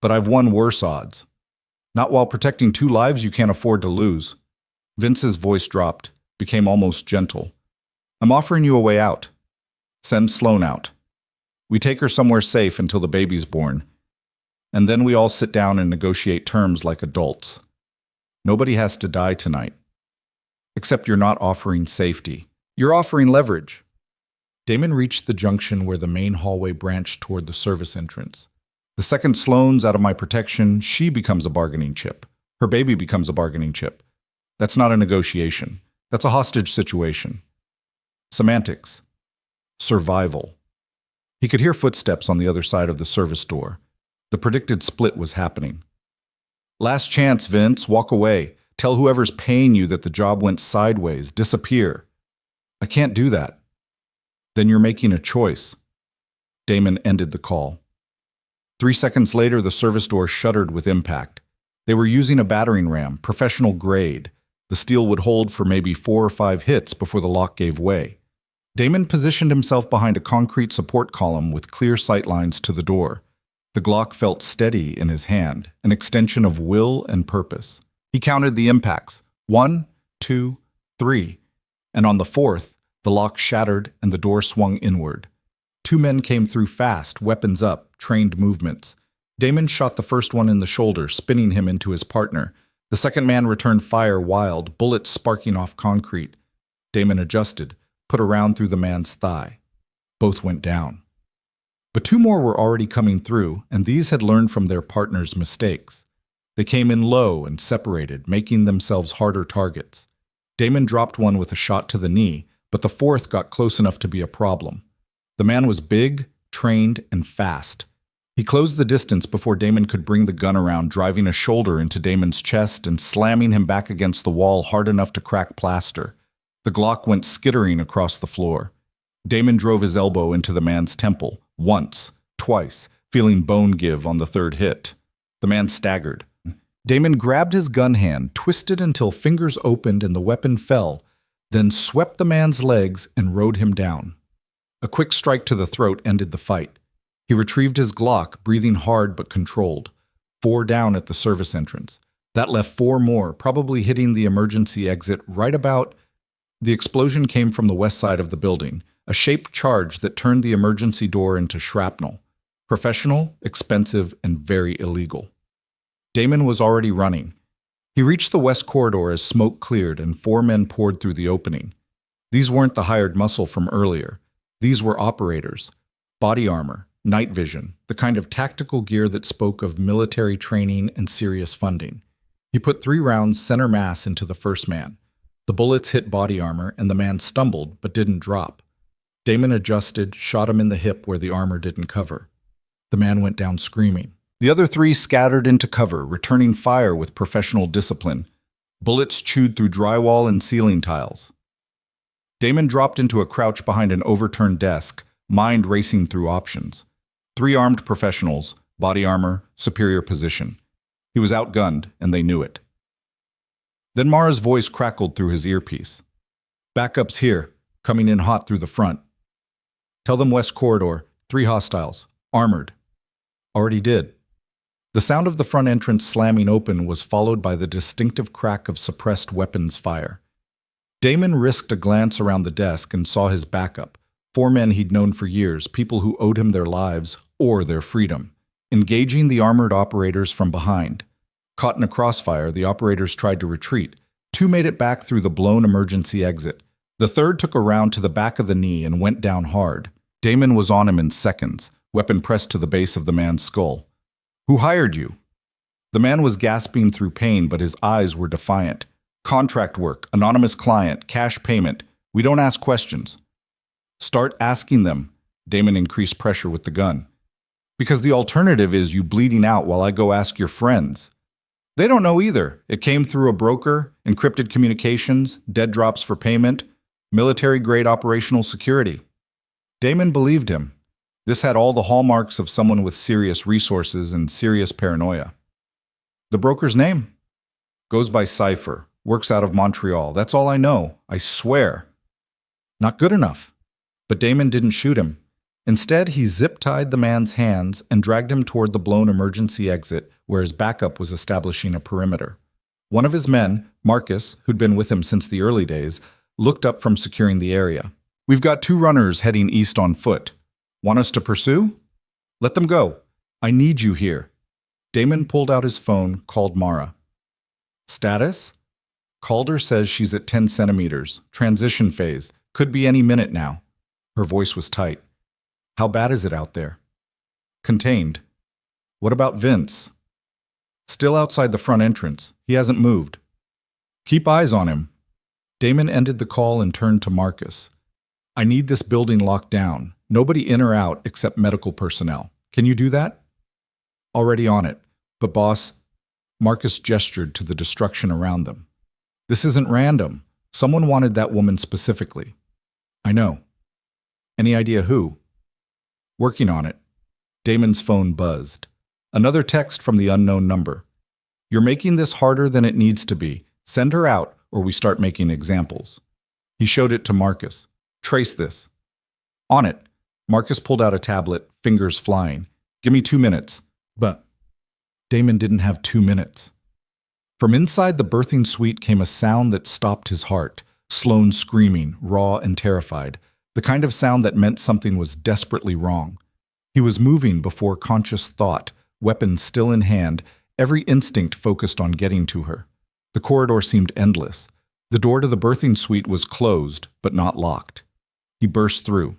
But I've won worse odds. Not while protecting 2 lives you can't afford to lose. Vince's voice dropped, became almost gentle. I'm offering you a way out. Send Sloane out. We take her somewhere safe until the baby's born. And then we all sit down and negotiate terms like adults. Nobody has to die tonight. Except you're not offering safety. You're offering leverage. Damon reached the junction where the main hallway branched toward the service entrance. The second Sloane's out of my protection, she becomes a bargaining chip. Her baby becomes a bargaining chip. That's not a negotiation. That's a hostage situation. Semantics. Survival. He could hear footsteps on the other side of the service door. The predicted split was happening. Last chance, Vince. Walk away. Tell whoever's paying you that the job went sideways. Disappear. I can't do that. Then you're making a choice. Damon ended the call. 3 seconds later, the service door shuddered with impact. They were using a battering ram, professional grade. The steel would hold for maybe 4 or 5 hits before the lock gave way. Damon positioned himself behind a concrete support column with clear sight lines to the door. The Glock felt steady in his hand, an extension of will and purpose. He counted the impacts. 1, 2, 3. And on the 4th, the lock shattered and the door swung inward. 2 men came through fast, weapons up, trained movements. Damon shot the first one in the shoulder, spinning him into his partner. The second man returned fire wild, bullets sparking off concrete. Damon adjusted, put a round through the man's thigh. Both went down. But 2 more were already coming through, and these had learned from their partner's mistakes. They came in low and separated, making themselves harder targets. Damon dropped one with a shot to the knee, but the 4th got close enough to be a problem. The man was big, trained, and fast. He closed the distance before Damon could bring the gun around, driving a shoulder into Damon's chest and slamming him back against the wall hard enough to crack plaster. The Glock went skittering across the floor. Damon drove his elbow into the man's temple, once, twice, feeling bone give on the third hit. The man staggered. Damon grabbed his gun hand, twisted until fingers opened and the weapon fell, then swept the man's legs and rode him down. A quick strike to the throat ended the fight. He retrieved his Glock, breathing hard but controlled. 4 down at the service entrance. That left 4 more, probably hitting the emergency exit right about... The explosion came from the west side of the building, a shaped charge that turned the emergency door into shrapnel. Professional, expensive, and very illegal. Damon was already running. He reached the west corridor as smoke cleared and 4 men poured through the opening. These weren't the hired muscle from earlier. These were operators. Body armor, night vision, the kind of tactical gear that spoke of military training and serious funding. He put 3 rounds center mass into the first man. The bullets hit body armor and the man stumbled but didn't drop. Damon adjusted, shot him in the hip where the armor didn't cover. The man went down screaming. The other 3 scattered into cover, returning fire with professional discipline. Bullets chewed through drywall and ceiling tiles. Damon dropped into a crouch behind an overturned desk, mind racing through options. 3 armed professionals, body armor, superior position. He was outgunned, and they knew it. Then Mara's voice crackled through his earpiece. "Backup's here, coming in hot through the front. Tell them west corridor, 3 hostiles, armored." Already did. The sound of the front entrance slamming open was followed by the distinctive crack of suppressed weapons fire. Damon risked a glance around the desk and saw his backup, 4 men he'd known for years, people who owed him their lives or their freedom, engaging the armored operators from behind. Caught in a crossfire, the operators tried to retreat. 2 made it back through the blown emergency exit. The third took a round to the back of the knee and went down hard. Damon was on him in seconds, weapon pressed to the base of the man's skull. "Who hired you?" The man was gasping through pain, but his eyes were defiant. "Contract work, anonymous client, cash payment. We don't ask questions." "Start asking them." Damon increased pressure with the gun. "Because the alternative is you bleeding out while I go ask your friends." "They don't know either. It came through a broker, encrypted communications, dead drops for payment, military-grade operational security." Damon believed him. This had all the hallmarks of someone with serious resources and serious paranoia. "The broker's name?" "Goes by Cypher. Works out of Montreal. That's all I know. I swear." Not good enough. But Damon didn't shoot him. Instead, he zip-tied the man's hands and dragged him toward the blown emergency exit where his backup was establishing a perimeter. One of his men, Marcus, who'd been with him since the early days, looked up from securing the area. "We've got 2 runners heading east on foot. Want us to pursue?" "Let them go. I need you here." Damon pulled out his phone, called Mara. "Status?" "Calder says she's at 10 centimeters. Transition phase. Could be any minute now." Her voice was tight. "How bad is it out there?" "Contained." "What about Vince?" "Still outside the front entrance. He hasn't moved." "Keep eyes on him." Damon ended the call and turned to Marcus. "I need this building locked down. Nobody in or out except medical personnel. Can you do that?" "Already on it. But boss..." Marcus gestured to the destruction around them. "This isn't random. Someone wanted that woman specifically." "I know." "Any idea who?" "Working on it." Damon's phone buzzed. Another text from the unknown number. "You're making this harder than it needs to be. Send her out, or we start making examples." He showed it to Marcus. "Trace this." "On it." Marcus pulled out a tablet, fingers flying. "Give me 2 minutes." But Damon didn't have 2 minutes. From inside the birthing suite came a sound that stopped his heart. Sloane screaming, raw and terrified. The kind of sound that meant something was desperately wrong. He was moving before conscious thought, weapon still in hand, every instinct focused on getting to her. The corridor seemed endless. The door to the birthing suite was closed, but not locked. He burst through.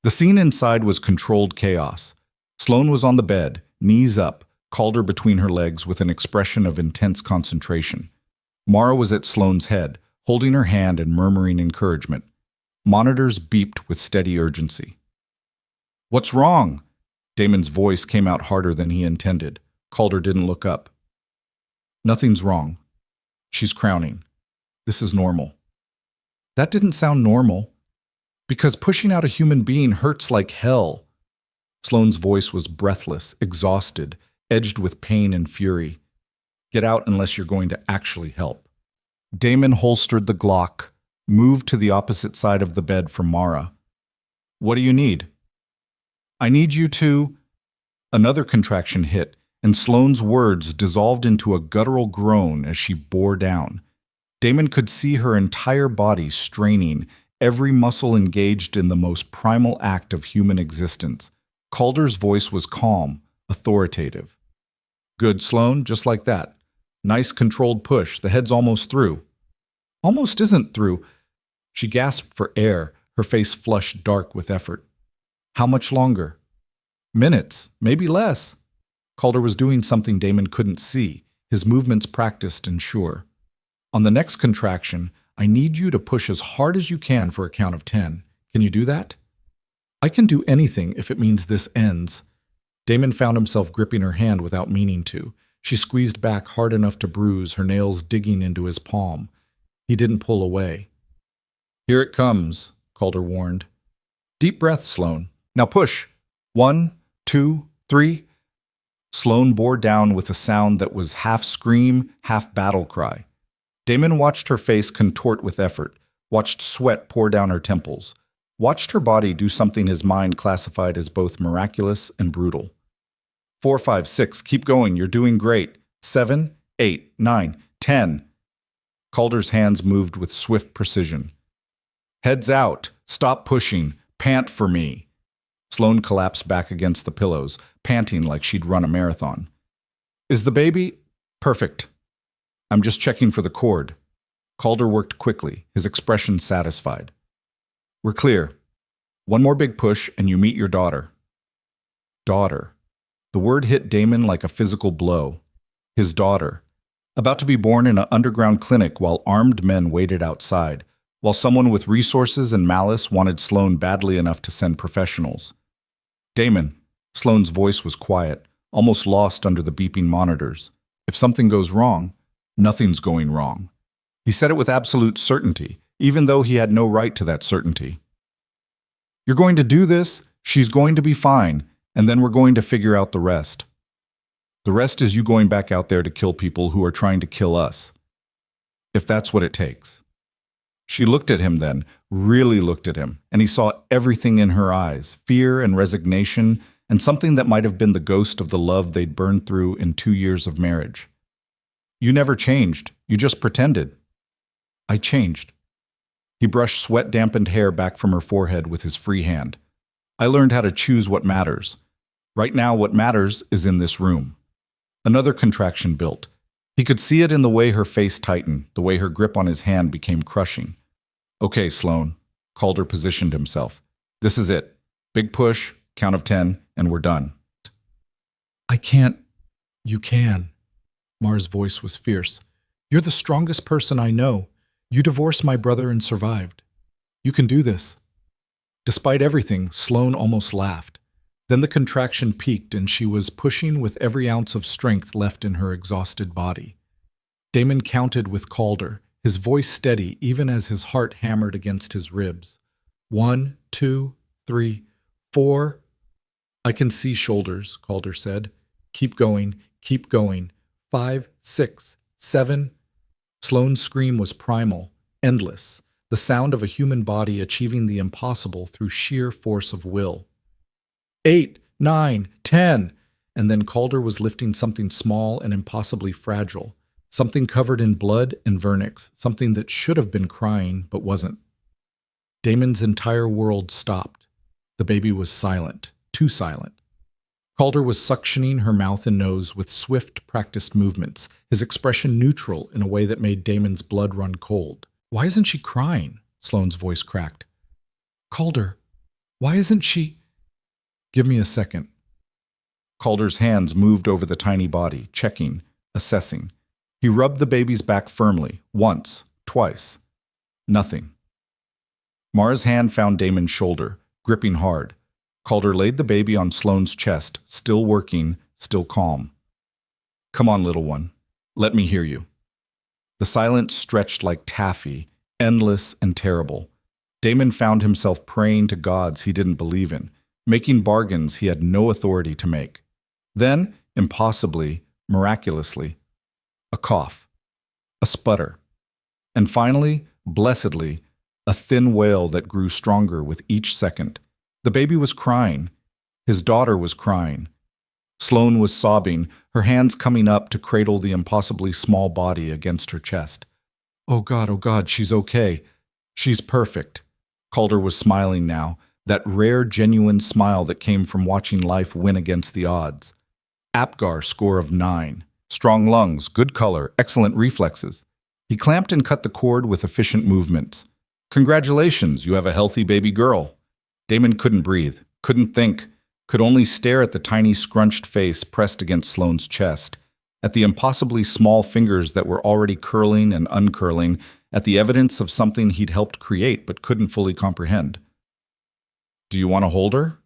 The scene inside was controlled chaos. Sloane was on the bed, knees up, Calder between her legs with an expression of intense concentration. Mara was at Sloane's head, holding her hand and murmuring encouragement. Monitors beeped with steady urgency. "What's wrong?" Damon's voice came out harder than he intended. Calder didn't look up. "Nothing's wrong. She's crowning. This is normal." That didn't sound normal. Because pushing out a human being hurts like hell. Sloane's voice was breathless, exhausted, edged with pain and fury. Get out unless you're going to actually help. Damon holstered the Glock, moved to the opposite side of the bed from Mara. What do you need? I need you to... Another contraction hit, and Sloane's words dissolved into a guttural groan as she bore down. Damon could see her entire body straining, every muscle engaged in the most primal act of human existence. Calder's voice was calm, authoritative. Good, Sloane, just like that. Nice controlled push, the head's almost through. Almost isn't through. She gasped for air, her face flushed dark with effort. How much longer? Minutes, maybe less. Calder was doing something Damon couldn't see, his movements practiced and sure. On the next contraction, I need you to push as hard as you can for a count of 10. Can you do that? I can do anything if it means this ends. Damon found himself gripping her hand without meaning to. She squeezed back hard enough to bruise, her nails digging into his palm. He didn't pull away. Here it comes, Calder warned. Deep breath, Sloane. Now push. 1, 2, 3. Sloane bore down with a sound that was half scream, half battle cry. Damon watched her face contort with effort, watched sweat pour down her temples, watched her body do something his mind classified as both miraculous and brutal. 4, 5, 6, keep going, you're doing great. 7, 8, 9, 10. Calder's hands moved with swift precision. Heads out, stop pushing, pant for me. Sloane collapsed back against the pillows, panting like she'd run a marathon. Is the baby? Perfect. I'm just checking for the cord. Calder worked quickly, his expression satisfied. We're clear. One more big push and you meet your daughter. Daughter. The word hit Damon like a physical blow. His daughter. About to be born in an underground clinic while armed men waited outside, while someone with resources and malice wanted Sloane badly enough to send professionals. Damon. Sloane's voice was quiet, almost lost under the beeping monitors. If something goes wrong, nothing's going wrong. He said it with absolute certainty, even though he had no right to that certainty. You're going to do this, she's going to be fine, and then we're going to figure out the rest. The rest is you going back out there to kill people who are trying to kill us. If that's what it takes. She looked at him then, really looked at him, and he saw everything in her eyes, fear and resignation, and something that might have been the ghost of the love they'd burned through in 2 years of marriage. You never changed, you just pretended. I changed. He brushed sweat-dampened hair back from her forehead with his free hand. I learned how to choose what matters. Right now, what matters is in this room. Another contraction built. He could see it in the way her face tightened, the way her grip on his hand became crushing. Okay, Sloane. Calder positioned himself. This is it. Big push, count of 10, and we're done. I can't. You can. Mara's voice was fierce. You're the strongest person I know. You divorced my brother and survived. You can do this. Despite everything, Sloane almost laughed. Then the contraction peaked and she was pushing with every ounce of strength left in her exhausted body. Damon counted with Calder, his voice steady even as his heart hammered against his ribs. 1, 2, 3, 4. I can see shoulders, Calder said. Keep going, keep going. 5, 6, 7. Sloane's scream was primal, endless, the sound of a human body achieving the impossible through sheer force of will. 8, 9, 10, and then Calder was lifting something small and impossibly fragile, something covered in blood and vernix, something that should have been crying but wasn't. Damon's entire world stopped. The baby was silent, too silent. Calder was suctioning her mouth and nose with swift, practiced movements, his expression neutral in a way that made Damon's blood run cold. Why isn't she crying? Sloane's voice cracked. Calder, why isn't she... Give me a second. Calder's hands moved over the tiny body, checking, assessing. He rubbed the baby's back firmly, once, twice. Nothing. Mara's hand found Damon's shoulder, gripping hard. Calder laid the baby on Sloane's chest, still working, still calm. Come on, little one. Let me hear you. The silence stretched like taffy, endless and terrible. Damon found himself praying to gods he didn't believe in, making bargains he had no authority to make. Then, impossibly, miraculously, a cough, a sputter, and finally, blessedly, a thin wail that grew stronger with each second. The baby was crying. His daughter was crying. Sloane was sobbing, her hands coming up to cradle the impossibly small body against her chest. Oh God, she's okay. She's perfect. Calder was smiling now, that rare, genuine smile that came from watching life win against the odds. Apgar score of 9. Strong lungs, good color, excellent reflexes. He clamped and cut the cord with efficient movements. Congratulations, you have a healthy baby girl. Damon couldn't breathe, couldn't think, could only stare at the tiny scrunched face pressed against Sloane's chest, at the impossibly small fingers that were already curling and uncurling, at the evidence of something he'd helped create but couldn't fully comprehend. Do you want to hold her?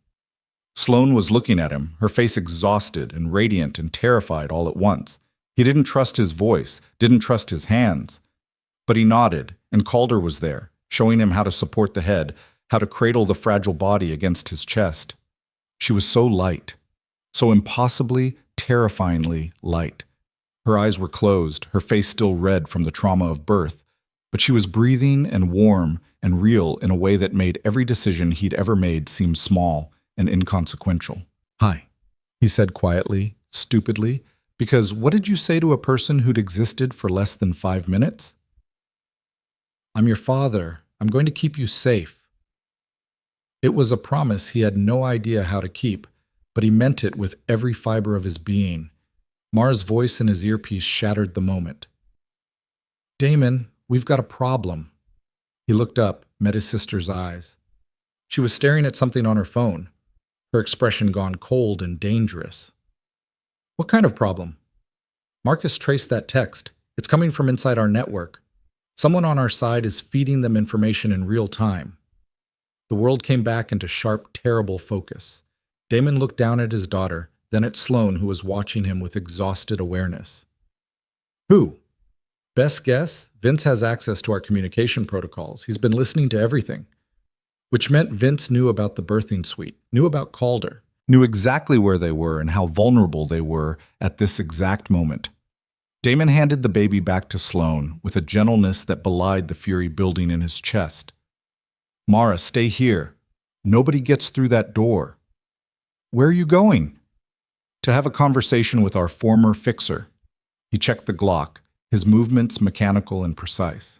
Sloane was looking at him, her face exhausted and radiant and terrified all at once. He didn't trust his voice, didn't trust his hands. But he nodded, and Calder was there, showing him how to support the head, how to cradle the fragile body against his chest. She was so light, so impossibly, terrifyingly light. Her eyes were closed, her face still red from the trauma of birth, but she was breathing and warm and real in a way that made every decision he'd ever made seem small and inconsequential. Hi, he said quietly, stupidly, because what did you say to a person who'd existed for less than 5 minutes? I'm your father. I'm going to keep you safe. It was a promise he had no idea how to keep, but he meant it with every fiber of his being. Mara's voice in his earpiece shattered the moment. Damon, we've got a problem. He looked up, met his sister's eyes. She was staring at something on her phone, her expression gone cold and dangerous. What kind of problem? Marcus traced that text. It's coming from inside our network. Someone on our side is feeding them information in real time. The world came back into sharp, terrible focus. Damon looked down at his daughter, then at Sloane, who was watching him with exhausted awareness. Who? Best guess, Vince has access to our communication protocols. He's been listening to everything. Which meant Vince knew about the birthing suite, knew about Calder, knew exactly where they were and how vulnerable they were at this exact moment. Damon handed the baby back to Sloane with a gentleness that belied the fury building in his chest. Mara, stay here. Nobody gets through that door. Where are you going? To have a conversation with our former fixer. He checked the Glock, his movements mechanical and precise.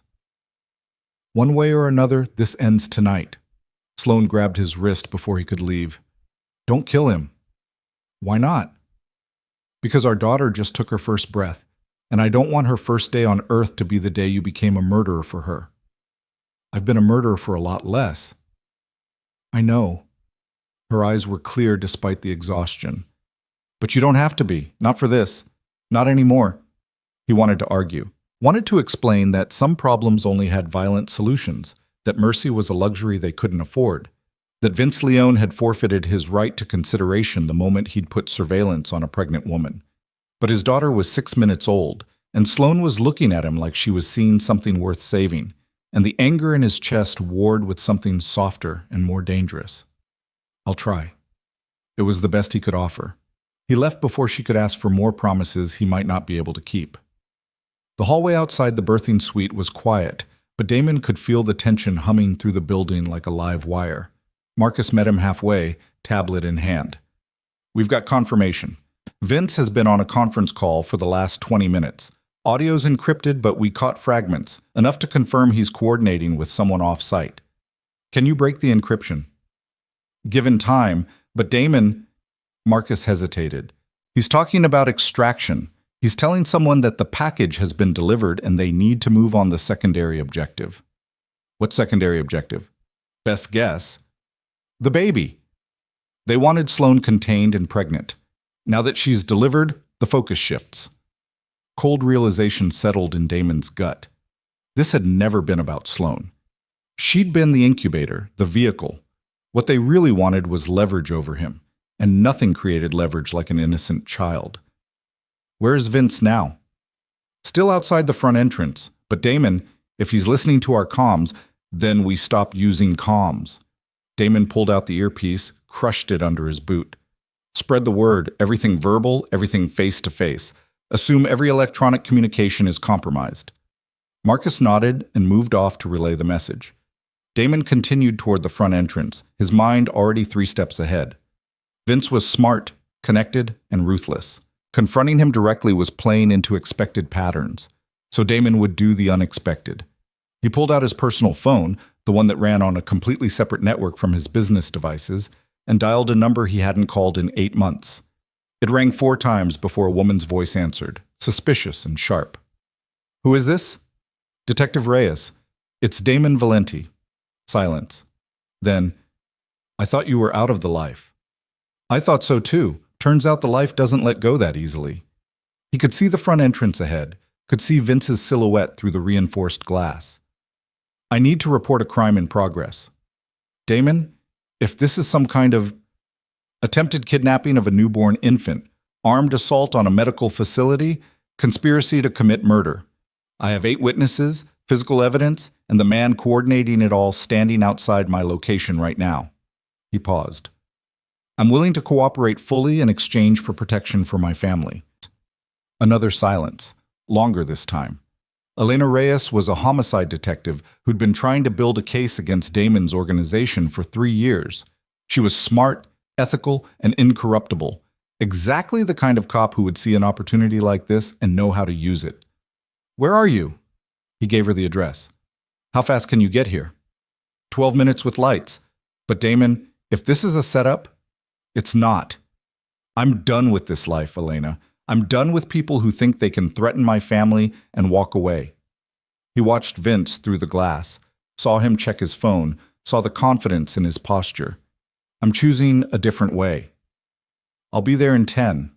One way or another, this ends tonight. Sloane grabbed his wrist before he could leave. Don't kill him. Why not? Because our daughter just took her first breath, and I don't want her first day on Earth to be the day you became a murderer for her. I've been a murderer for a lot less. I know. Her eyes were clear despite the exhaustion. But you don't have to be. Not for this. Not anymore. He wanted to argue. Wanted to explain that some problems only had violent solutions, that mercy was a luxury they couldn't afford, that Vince Leone had forfeited his right to consideration the moment he'd put surveillance on a pregnant woman. But his daughter was 6 minutes old, and Sloane was looking at him like she was seeing something worth saving, and the anger in his chest warred with something softer and more dangerous. I'll try. It was the best he could offer. He left before she could ask for more promises he might not be able to keep. The hallway outside the birthing suite was quiet, but Damon could feel the tension humming through the building like a live wire. Marcus met him halfway, tablet in hand. We've got confirmation. Vince has been on a conference call for the last 20 minutes. Audio's encrypted, but we caught fragments, enough to confirm he's coordinating with someone off-site. Can you break the encryption? Given time, but Damon... Marcus hesitated. He's talking about extraction. He's telling someone that the package has been delivered and they need to move on the secondary objective. What secondary objective? Best guess. The baby. They wanted Sloane contained and pregnant. Now that she's delivered, the focus shifts. Cold realization settled in Damon's gut. This had never been about Sloane. She'd been the incubator, the vehicle. What they really wanted was leverage over him, and nothing created leverage like an innocent child. Where's Vince now? Still outside the front entrance, but Damon, if he's listening to our comms, then we stop using comms. Damon pulled out the earpiece, crushed it under his boot. Spread the word, everything verbal, everything face-to-face. Assume every electronic communication is compromised. Marcus nodded and moved off to relay the message. Damon continued toward the front entrance, his mind already 3 steps ahead. Vince was smart, connected, and ruthless. Confronting him directly was playing into expected patterns, so Damon would do the unexpected. He pulled out his personal phone, the one that ran on a completely separate network from his business devices, and dialed a number he hadn't called in 8 months. It rang 4 times before a woman's voice answered, suspicious and sharp. "Who is this?" "Detective Reyes. It's Damon Valenti." Silence. Then, "I thought you were out of the life." "I thought so too. Turns out the life doesn't let go that easily." He could see the front entrance ahead, could see Vince's silhouette through the reinforced glass. "I need to report a crime in progress." "Damon, if this is some kind of attempted kidnapping of a newborn infant, armed assault on a medical facility, conspiracy to commit murder. I have 8 witnesses, physical evidence, and the man coordinating it all standing outside my location right now." He paused. "I'm willing to cooperate fully in exchange for protection for my family." Another silence, longer this time. Elena Reyes was a homicide detective who'd been trying to build a case against Damon's organization for 3 years. She was smart, ethical, and incorruptible. Exactly the kind of cop who would see an opportunity like this and know how to use it. "Where are you?" He gave her the address. "How fast can you get here?" 12 minutes with lights. But Damon, if this is a setup, it's not. I'm done with this life, Elena. I'm done with people who think they can threaten my family and walk away. He watched Vince through the glass, saw him check his phone, saw the confidence in his posture. "I'm choosing a different way." "I'll be there in 10.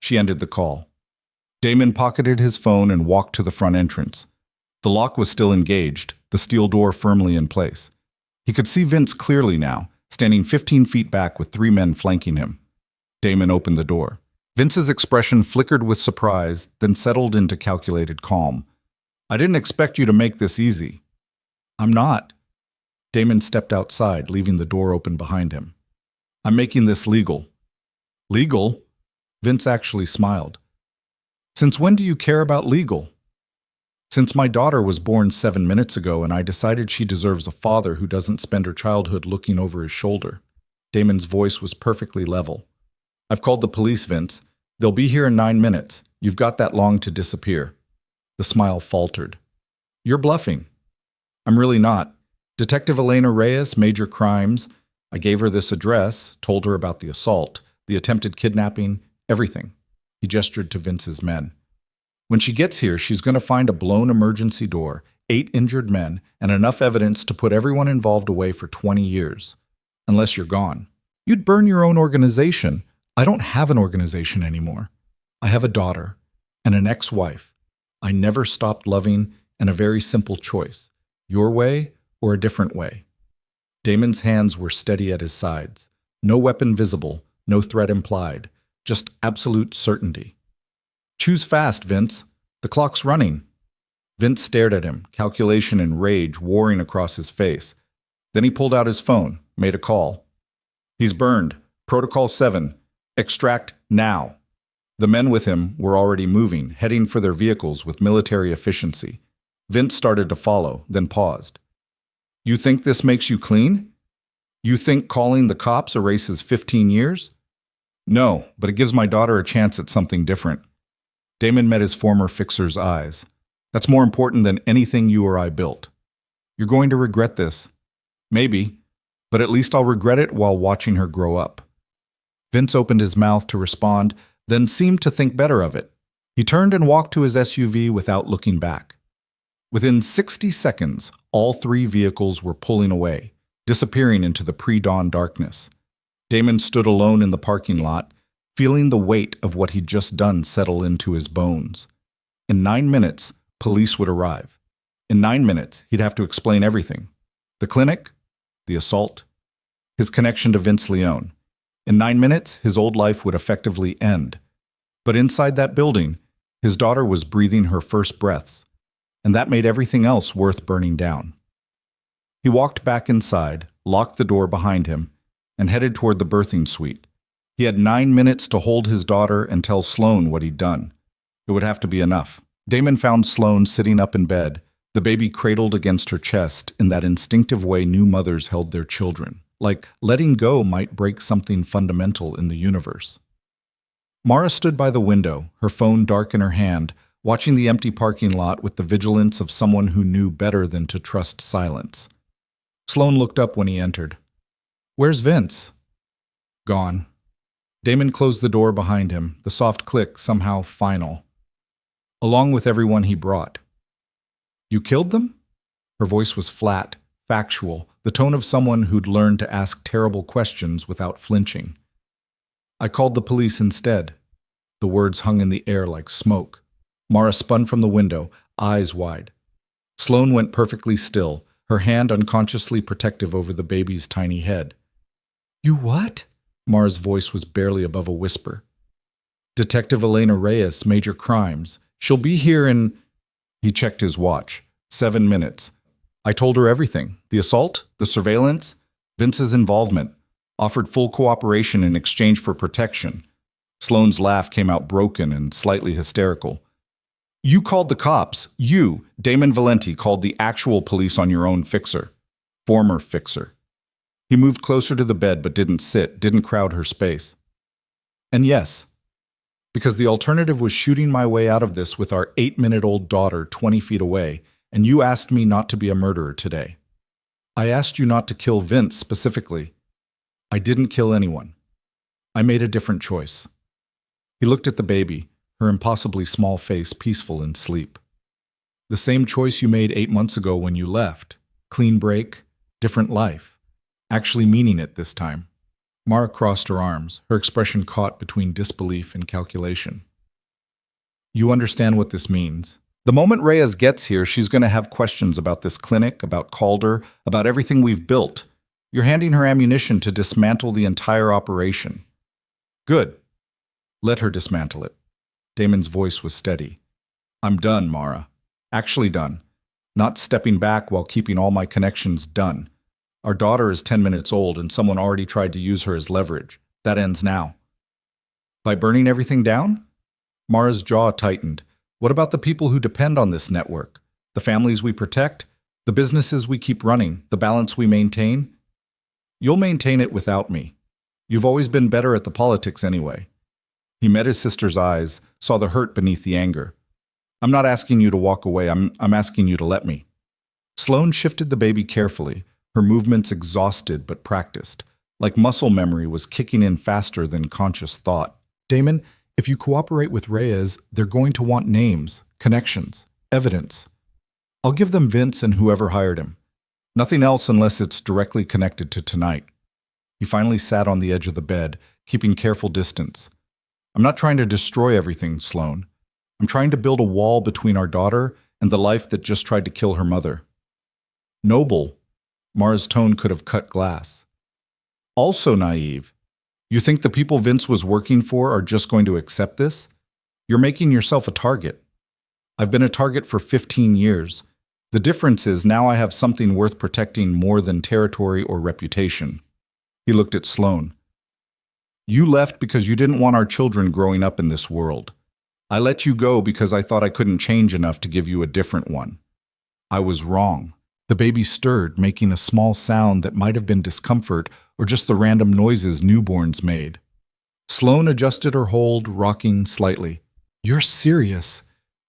She ended the call. Damon pocketed his phone and walked to the front entrance. The lock was still engaged, the steel door firmly in place. He could see Vince clearly now, standing 15 feet back with 3 men flanking him. Damon opened the door. Vince's expression flickered with surprise, then settled into calculated calm. "I didn't expect you to make this easy." "I'm not." Damon stepped outside, leaving the door open behind him. "I'm making this legal." "Legal?" Vince actually smiled. "Since when do you care about legal?" "Since my daughter was born 7 minutes ago and I decided she deserves a father who doesn't spend her childhood looking over his shoulder." Damon's voice was perfectly level. "I've called the police, Vince. They'll be here in 9 minutes. You've got that long to disappear." The smile faltered. "You're bluffing." "I'm really not. Detective Elena Reyes, Major Crimes. I gave her this address, told her about the assault, the attempted kidnapping, everything." He gestured to Vince's men. "When she gets here, she's going to find a blown emergency door, 8 injured men, and enough evidence to put everyone involved away for 20 years. Unless you're gone. You'd burn your own organization. I don't have an organization anymore. I have a daughter and an ex-wife. I never stopped loving, and a very simple choice. Your way or a different way." Damon's hands were steady at his sides. No weapon visible, no threat implied, just absolute certainty. "Choose fast, Vince. The clock's running." Vince stared at him, calculation and rage warring across his face. Then he pulled out his phone, made a call. "He's burned. Protocol 7. Extract now." The men with him were already moving, heading for their vehicles with military efficiency. Vince started to follow, then paused. "You think this makes you clean? You think calling the cops erases 15 years? "No, but it gives my daughter a chance at something different." Damon met his former fixer's eyes. "That's more important than anything you or I built. You're going to regret this. Maybe, but at least I'll regret it while watching her grow up." Vince opened his mouth to respond, then seemed to think better of it. He turned and walked to his SUV without looking back. Within 60 seconds, all 3 vehicles were pulling away, disappearing into the pre-dawn darkness. Damon stood alone in the parking lot, feeling the weight of what he'd just done settle into his bones. In 9 minutes, police would arrive. In 9 minutes, he'd have to explain everything. The clinic, the assault, his connection to Vince Leone. In 9 minutes, his old life would effectively end. But inside that building, his daughter was breathing her first breaths, and that made everything else worth burning down. He walked back inside, locked the door behind him, and headed toward the birthing suite. He had 9 minutes to hold his daughter and tell Sloane what he'd done. It would have to be enough. Damon found Sloane sitting up in bed, the baby cradled against her chest in that instinctive way new mothers held their children, like letting go might break something fundamental in the universe. Mara stood by the window, her phone dark in her hand, watching the empty parking lot with the vigilance of someone who knew better than to trust silence. Sloane looked up when he entered. "Where's Vince?" "Gone." Damon closed the door behind him, the soft click somehow final. "Along with everyone he brought." "You killed them?" Her voice was flat, factual, the tone of someone who'd learned to ask terrible questions without flinching. "I called the police instead." The words hung in the air like smoke. Mara spun from the window, eyes wide. Sloane went perfectly still, her hand unconsciously protective over the baby's tiny head. "You what?" Mara's voice was barely above a whisper. "Detective Elena Reyes, Major Crimes. She'll be here in—" He checked his watch. 7 minutes. "I told her everything. The assault, the surveillance, Vince's involvement. Offered full cooperation in exchange for protection." Sloane's laugh came out broken and slightly hysterical. "You called the cops. You, Damon Valenti, called the actual police on your own fixer. Former fixer." He moved closer to the bed but didn't sit, didn't crowd her space. "And yes, because the alternative was shooting my way out of this with our 8-minute-old daughter 20 feet away, and you asked me not to be a murderer today. I asked you not to kill Vince specifically. I didn't kill anyone. I made a different choice." He looked at the baby, her impossibly small face peaceful in sleep. "The same choice you made 8 months ago when you left. Clean break, different life. Actually meaning it this time." Mara crossed her arms, her expression caught between disbelief and calculation. "You understand what this means. The moment Reyes gets here, she's going to have questions about this clinic, about Calder, about everything we've built. You're handing her ammunition to dismantle the entire operation." "Good. Let her dismantle it." Damon's voice was steady. "I'm done, Mara. Actually done. Not stepping back while keeping all my connections done. Our daughter is 10 minutes old and someone already tried to use her as leverage. That ends now." "By burning everything down?" Mara's jaw tightened. "What about the people who depend on this network? The families we protect? The businesses we keep running? The balance we maintain?" "You'll maintain it without me. You've always been better at the politics anyway." He met his sister's eyes, saw the hurt beneath the anger. "I'm not asking you to walk away. I'm asking you to let me." Sloane shifted the baby carefully, her movements exhausted but practiced, like muscle memory was kicking in faster than conscious thought. "Damon, if you cooperate with Reyes, they're going to want names, connections, evidence. I'll give them Vince and whoever hired him. Nothing else unless it's directly connected to tonight." He finally sat on the edge of the bed, keeping careful distance. "I'm not trying to destroy everything, Sloane. I'm trying to build a wall between our daughter and the life that just tried to kill her mother." "Noble." Mara's tone could have cut glass. "Also naive. You think the people Vince was working for are just going to accept this? You're making yourself a target. I've been a target for 15 years. The difference is now I have something worth protecting more than territory or reputation." He looked at Sloane. "You left because you didn't want our children growing up in this world. I let you go because I thought I couldn't change enough to give you a different one. I was wrong." The baby stirred, making a small sound that might have been discomfort or just the random noises newborns made. Sloane adjusted her hold, rocking slightly. "You're serious?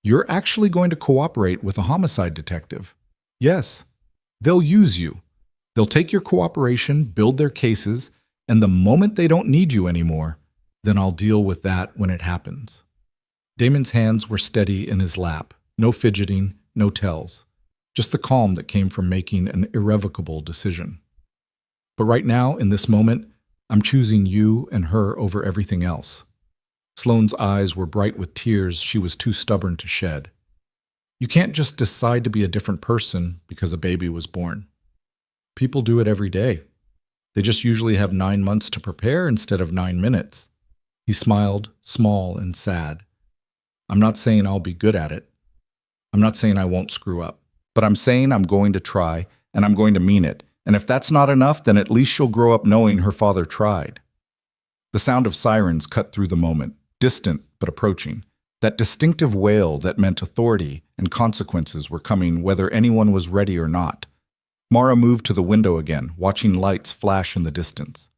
You're actually going to cooperate with a homicide detective?" "Yes. They'll use you. They'll take your cooperation, build their cases, and the moment they don't need you anymore, then I'll deal with that when it happens." Damon's hands were steady in his lap, no fidgeting, no tells. Just the calm that came from making an irrevocable decision. "But right now, in this moment, I'm choosing you and her over everything else." Sloane's eyes were bright with tears she was too stubborn to shed. "You can't just decide to be a different person because a baby was born. People do it every day. They just usually have 9 months to prepare instead of 9 minutes." He smiled, small and sad. "I'm not saying I'll be good at it. I'm not saying I won't screw up. But I'm saying I'm going to try, and I'm going to mean it, And if that's not enough, then at least she'll grow up knowing her father tried. The sound of sirens cut through the moment, distant but approaching. That distinctive wail that meant authority and consequences were coming whether anyone was ready or not. Mara moved to the window again, watching lights flash in the distance.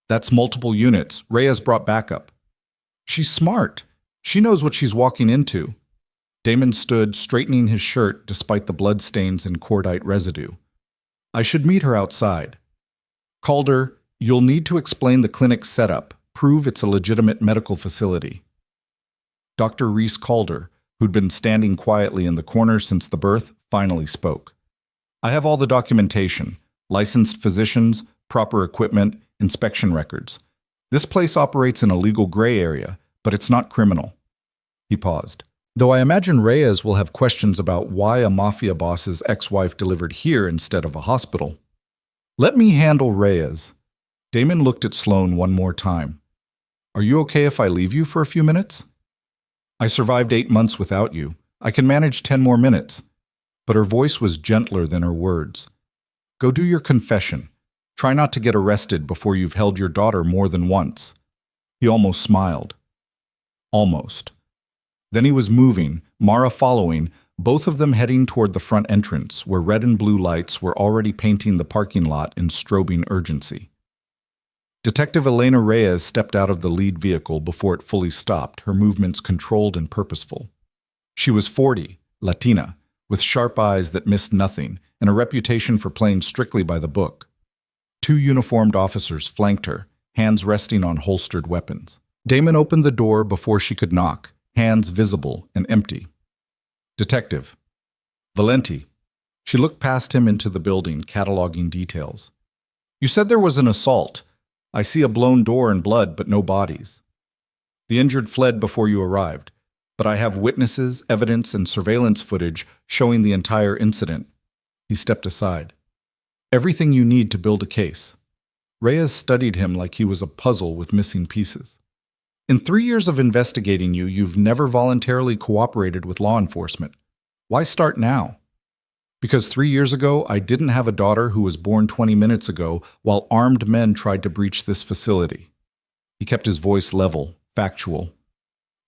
That's multiple units. Reyes brought backup. She's smart. She knows what she's walking into. Damon stood, straightening his shirt despite the bloodstains and cordite residue. I should meet her outside. Calder, you'll need to explain the clinic's setup, prove it's a legitimate medical facility. Dr. Reese Calder, who'd been standing quietly in the corner since the birth, finally spoke. I have all the documentation, licensed physicians, proper equipment, inspection records. This place operates in a legal gray area, but it's not criminal. He paused. Though I imagine Reyes will have questions about why a Mafia boss's ex-wife delivered here instead of a hospital. Let me handle Reyes. Damon looked at Sloane one more time. Are you okay if I leave you for a few minutes? I survived 8 months without you. I can manage 10 more minutes. But her voice was gentler than her words. Go do your confession. Try not to get arrested before you've held your daughter more than once. He almost smiled. Almost. Then he was moving, Mara following, both of them heading toward the front entrance, where red and blue lights were already painting the parking lot in strobing urgency. Detective Elena Reyes stepped out of the lead vehicle before it fully stopped, her movements controlled and purposeful. She was 40, Latina, with sharp eyes that missed nothing, and a reputation for playing strictly by the book. 2 uniformed officers flanked her, hands resting on holstered weapons. Damon opened the door before she could knock, hands visible and empty. Detective. Valenti. She looked past him into the building, cataloging details. You said there was an assault. I see a blown door and blood, but no bodies. The injured fled before you arrived, but I have witnesses, evidence, and surveillance footage showing the entire incident. He stepped aside. Everything you need to build a case. Reyes studied him like he was a puzzle with missing pieces. In 3 years of investigating you, you've never voluntarily cooperated with law enforcement. Why start now? Because 3 years ago, I didn't have a daughter who was born 20 minutes ago while armed men tried to breach this facility. He kept his voice level, factual.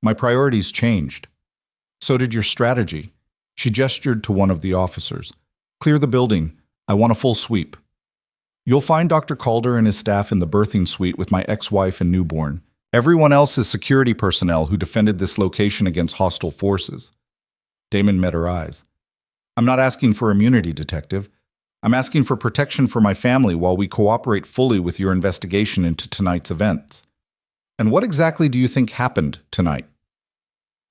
My priorities changed. So did your strategy. She gestured to one of the officers. Clear the building. I want a full sweep. You'll find Dr. Calder and his staff in the birthing suite with my ex-wife and newborn. Everyone else is security personnel who defended this location against hostile forces. Damon met her eyes. I'm not asking for immunity, Detective. I'm asking for protection for my family while we cooperate fully with your investigation into tonight's events. And what exactly do you think happened tonight?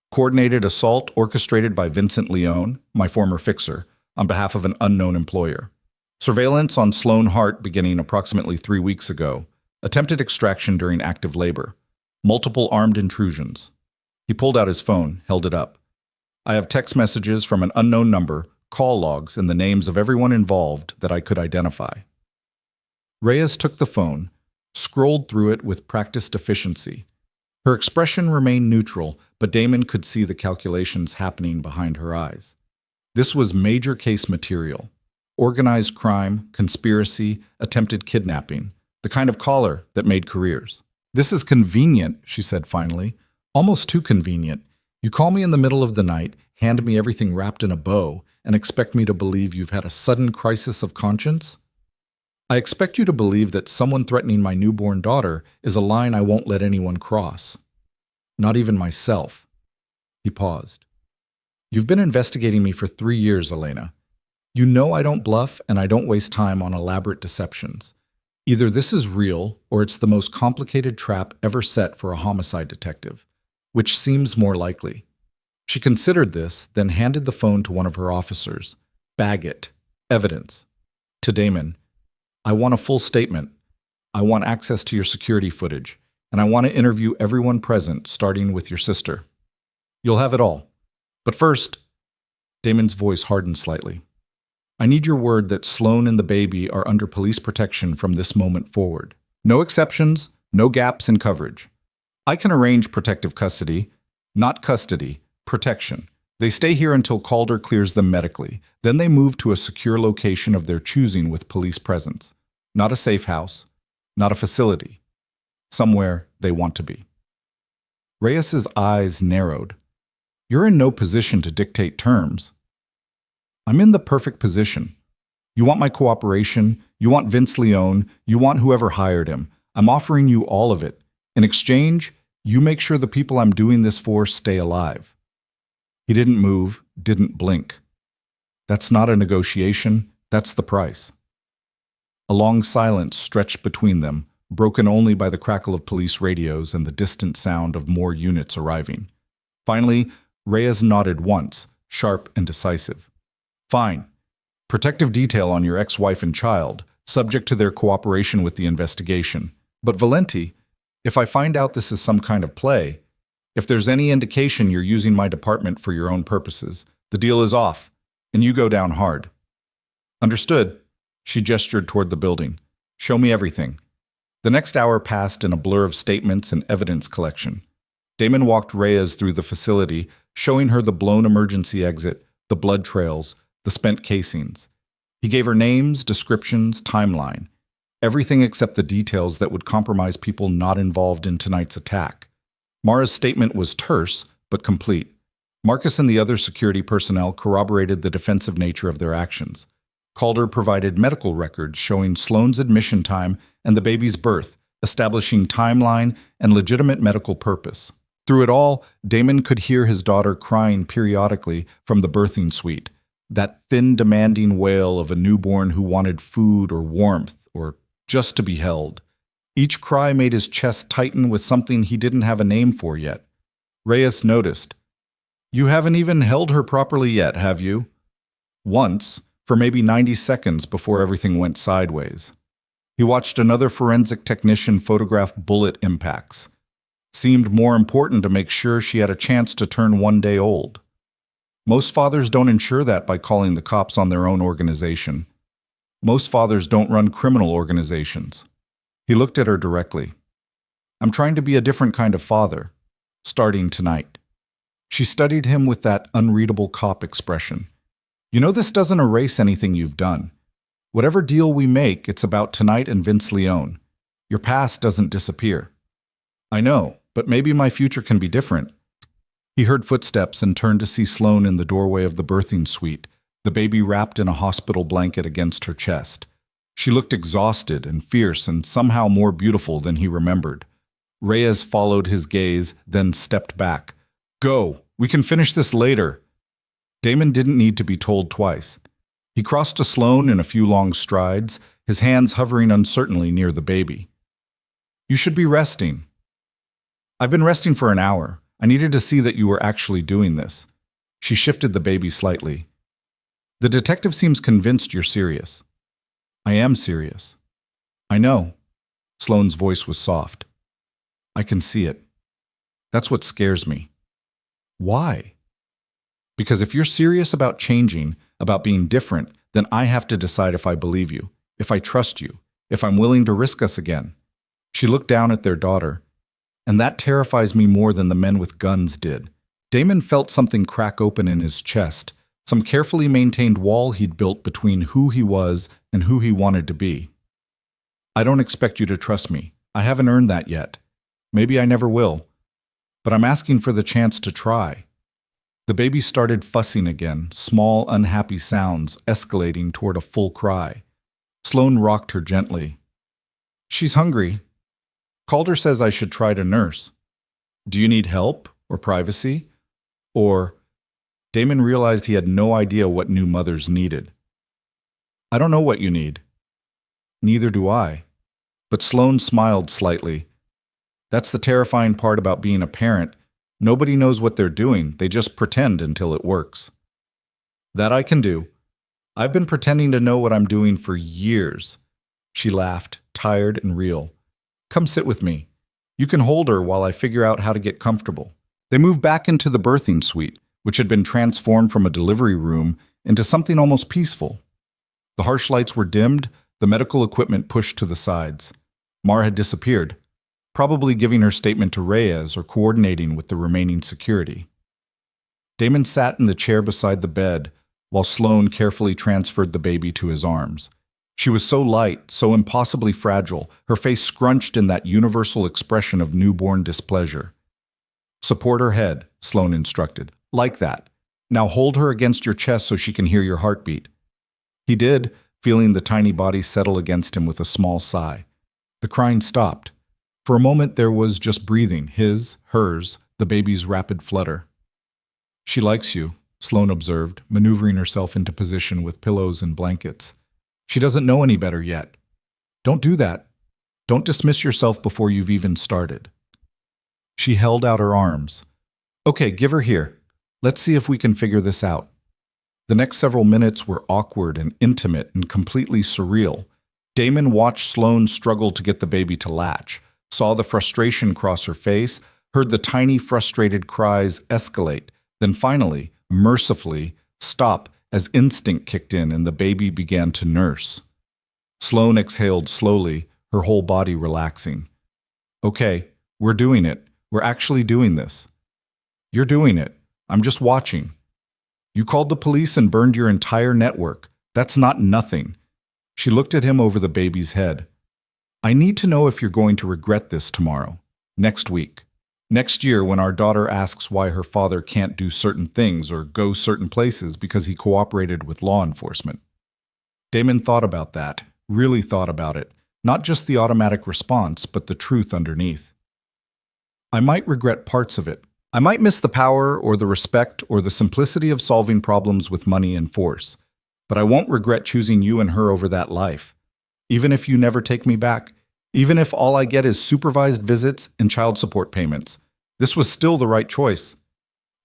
Coordinated assault orchestrated by Vincent Leone, my former fixer, on behalf of an unknown employer. Surveillance on Sloane Hart beginning approximately 3 weeks ago. Attempted extraction during active labor. Multiple armed intrusions. He pulled out his phone, held it up. I have text messages from an unknown number, call logs, and the names of everyone involved that I could identify. Reyes took the phone, scrolled through it with practiced efficiency. Her expression remained neutral, but Damon could see the calculations happening behind her eyes. This was major case material. Organized crime, conspiracy, attempted kidnapping. The kind of caller that made careers. This is convenient, she said finally. Almost too convenient. You call me in the middle of the night, hand me everything wrapped in a bow, and expect me to believe you've had a sudden crisis of conscience? I expect you to believe that someone threatening my newborn daughter is a line I won't let anyone cross. Not even myself. He paused. You've been investigating me for 3 years, Elena. You know I don't bluff and I don't waste time on elaborate deceptions. Either this is real, or it's the most complicated trap ever set for a homicide detective, which seems more likely. She considered this, then handed the phone to one of her officers. Bag it. Evidence. To Damon. I want a full statement. I want access to your security footage, and I want to interview everyone present, starting with your sister. You'll have it all. But first, Damon's voice hardened slightly. I need your word that Sloane and the baby are under police protection from this moment forward. No exceptions, no gaps in coverage. I can arrange protective custody, not custody, protection. They stay here until Calder clears them medically. Then they move to a secure location of their choosing with police presence. Not a safe house, not a facility. Somewhere they want to be. Reyes's eyes narrowed. You're in no position to dictate terms. I'm in the perfect position. You want my cooperation, you want Vince Leone, you want whoever hired him. I'm offering you all of it. In exchange, you make sure the people I'm doing this for stay alive. He didn't move, didn't blink. That's not a negotiation, that's the price. A long silence stretched between them, broken only by the crackle of police radios and the distant sound of more units arriving. Finally, Reyes nodded once, sharp and decisive. Fine. Protective detail on your ex-wife and child, subject to their cooperation with the investigation. But Valenti, if I find out this is some kind of play, if there's any indication you're using my department for your own purposes, the deal is off, and you go down hard. Understood? She gestured toward the building. Show me everything. The next hour passed in a blur of statements and evidence collection. Damon walked Reyes through the facility, showing her the blown emergency exit, the blood trails, the spent casings. He gave her names, descriptions, timeline. Everything except the details that would compromise people not involved in tonight's attack. Mara's statement was terse, but complete. Marcus and the other security personnel corroborated the defensive nature of their actions. Calder provided medical records showing Sloane's admission time and the baby's birth, establishing timeline and legitimate medical purpose. Through it all, Damon could hear his daughter crying periodically from the birthing suite, that thin, demanding wail of a newborn who wanted food or warmth or just to be held. Each cry made his chest tighten with something he didn't have a name for yet. Reyes noticed. You haven't even held her properly yet, have you? Once, for maybe 90 seconds before everything went sideways. He watched another forensic technician photograph bullet impacts. Seemed more important to make sure she had a chance to turn 1 day old. Most fathers don't ensure that by calling the cops on their own organization. Most fathers don't run criminal organizations. He looked at her directly. I'm trying to be a different kind of father, starting tonight. She studied him with that unreadable cop expression. You know, this doesn't erase anything you've done. Whatever deal we make, it's about tonight and Vince Leone. Your past doesn't disappear. I know, but maybe my future can be different. He heard footsteps and turned to see Sloane in the doorway of the birthing suite, the baby wrapped in a hospital blanket against her chest. She looked exhausted and fierce and somehow more beautiful than he remembered. Reyes followed his gaze, then stepped back. Go! We can finish this later. Damon didn't need to be told twice. He crossed to Sloane in a few long strides, his hands hovering uncertainly near the baby. You should be resting. I've been resting for an hour. I needed to see that you were actually doing this. She shifted the baby slightly. The detective seems convinced you're serious. I am serious. I know. Sloane's voice was soft. I can see it. That's what scares me. Why? Because if you're serious about changing, about being different, then I have to decide if I believe you, if I trust you, if I'm willing to risk us again. She looked down at their daughter. And that terrifies me more than the men with guns did. Damon felt something crack open in his chest, some carefully maintained wall he'd built between who he was and who he wanted to be. I don't expect you to trust me. I haven't earned that yet. Maybe I never will. But I'm asking for the chance to try. The baby started fussing again, small, unhappy sounds escalating toward a full cry. Sloane rocked her gently. She's hungry. Calder says I should try to nurse. Do you need help or privacy? Or Damon realized he had no idea what new mothers needed. I don't know what you need. Neither do I. But Sloane smiled slightly. That's the terrifying part about being a parent. Nobody knows what they're doing. They just pretend until it works. That I can do. I've been pretending to know what I'm doing for years. She laughed, tired and real. Come sit with me. You can hold her while I figure out how to get comfortable. They moved back into the birthing suite, which had been transformed from a delivery room into something almost peaceful. The harsh lights were dimmed, the medical equipment pushed to the sides. Mara had disappeared, probably giving her statement to Reyes or coordinating with the remaining security. Damon sat in the chair beside the bed while Sloane carefully transferred the baby to his arms. She was so light, so impossibly fragile, her face scrunched in that universal expression of newborn displeasure. "Support her head," Sloane instructed. "Like that. Now hold her against your chest so she can hear your heartbeat." He did, feeling the tiny body settle against him with a small sigh. The crying stopped. For a moment there was just breathing, his, hers, the baby's rapid flutter. "She likes you," Sloane observed, maneuvering herself into position with pillows and blankets. "She doesn't know any better yet. Don't do that. Don't dismiss yourself before you've even started." She held out her arms. "Okay, give her here. Let's see if we can figure this out." The next several minutes were awkward and intimate and completely surreal. Damon watched Sloane struggle to get the baby to latch, saw the frustration cross her face, heard the tiny frustrated cries escalate, then finally, mercifully, stop as instinct kicked in and the baby began to nurse. Sloane exhaled slowly, her whole body relaxing. "Okay, we're doing it. We're actually doing this." "You're doing it. I'm just watching. You called the police and burned your entire network. That's not nothing." She looked at him over the baby's head. "I need to know if you're going to regret this tomorrow, next week, next year when our daughter asks why her father can't do certain things or go certain places because he cooperated with law enforcement." Damon thought about that, really thought about it, not just the automatic response, but the truth underneath. "I might regret parts of it. I might miss the power or the respect or the simplicity of solving problems with money and force. But I won't regret choosing you and her over that life. Even if you never take me back, even if all I get is supervised visits and child support payments, this was still the right choice."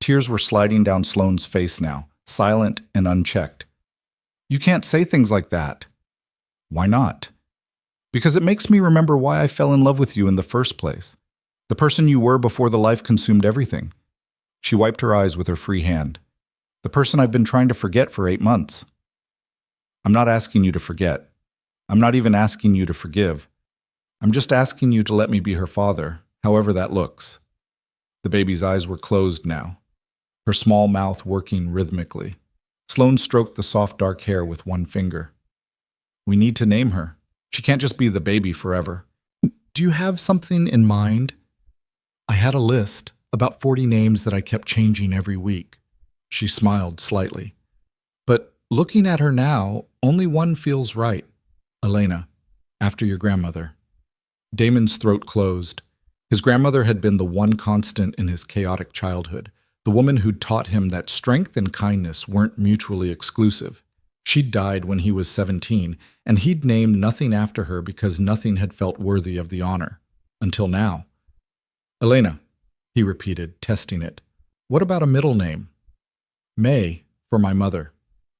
Tears were sliding down Sloane's face now, silent and unchecked. "You can't say things like that." "Why not?" "Because it makes me remember why I fell in love with you in the first place. The person you were before the life consumed everything." She wiped her eyes with her free hand. "The person I've been trying to forget for 8 months. I'm not asking you to forget. I'm not even asking you to forgive. I'm just asking you to let me be her father, however that looks." The baby's eyes were closed now, her small mouth working rhythmically. Sloane stroked the soft dark hair with one finger. "We need to name her. She can't just be the baby forever." "Do you have something in mind?" "I had a list, about 40 names that I kept changing every week." She smiled slightly. "But looking at her now, only one feels right. Elena, after your grandmother." Damon's throat closed. His grandmother had been the one constant in his chaotic childhood, the woman who'd taught him that strength and kindness weren't mutually exclusive. She'd died when he was 17, and he'd named nothing after her because nothing had felt worthy of the honor. Until now. "Elena," he repeated, testing it. "What about a middle name?" "May, for my mother."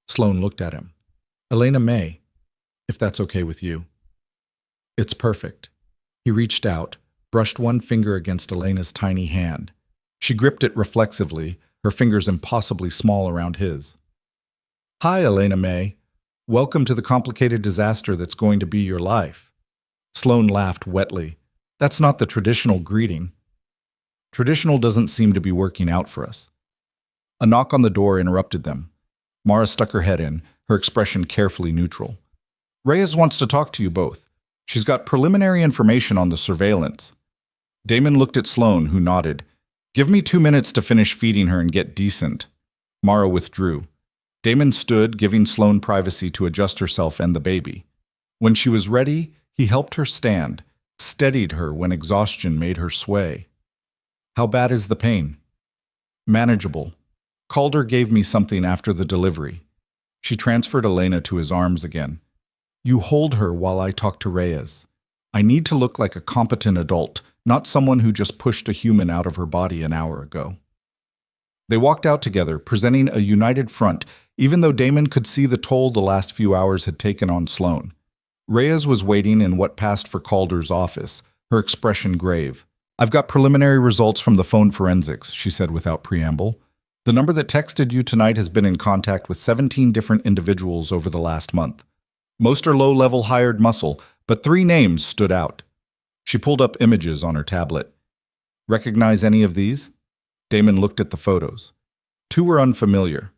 Sloane looked at him. "Elena May, if that's okay with you." "It's perfect." He reached out, brushed one finger against Elena's tiny hand. She gripped it reflexively, her fingers impossibly small around his. "Hi, Elena May. Welcome to the complicated disaster that's going to be your life." Sloane laughed wetly. "That's not the traditional greeting." "Traditional doesn't seem to be working out for us." A knock on the door interrupted them. Mara stuck her head in, her expression carefully neutral. "Reyes wants to talk to you both. She's got preliminary information on the surveillance." Damon looked at Sloane, who nodded. "Give me 2 minutes to finish feeding her and get decent." Mara withdrew. Damon stood, giving Sloane privacy to adjust herself and the baby. When she was ready, he helped her stand, steadied her when exhaustion made her sway. "How bad is the pain?" "Manageable. Calder gave me something after the delivery." She transferred Elena to his arms again. "You hold her while I talk to Reyes. I need to look like a competent adult, not someone who just pushed a human out of her body an hour ago." They walked out together, presenting a united front, even though Damon could see the toll the last few hours had taken on Sloane. Reyes was waiting in what passed for Calder's office, her expression grave. "I've got preliminary results from the phone forensics," she said without preamble. "The number that texted you tonight has been in contact with 17 different individuals over the last month. Most are low-level hired muscle, but 3 names stood out." She pulled up images on her tablet. "Recognize any of these?" Damon looked at the photos. Two were unfamiliar,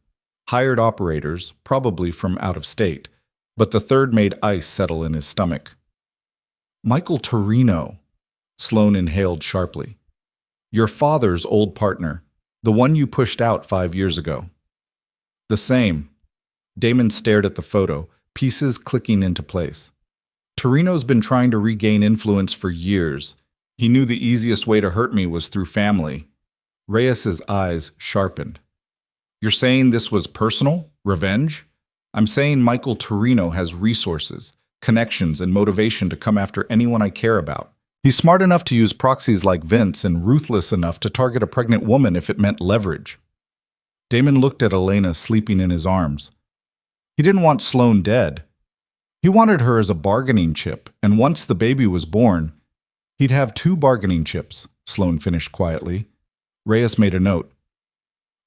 hired operators, probably from out of state, but the third made ice settle in his stomach. Michael Torino, Sloane inhaled sharply. Your father's old partner, the one you pushed out 5 years ago. The same. Damon stared at the photo, pieces clicking into place. Torino's been trying to regain influence for years. He knew the easiest way to hurt me was through family. Reyes's eyes sharpened. You're saying this was personal? Revenge? I'm saying Michael Torino has resources, connections, and motivation to come after anyone I care about. He's smart enough to use proxies like Vince and ruthless enough to target a pregnant woman if it meant leverage. Damon looked at Elena sleeping in his arms. He didn't want Sloane dead. He wanted her as a bargaining chip, and once the baby was born, he'd have 2 bargaining chips, Sloane finished quietly. Reyes made a note.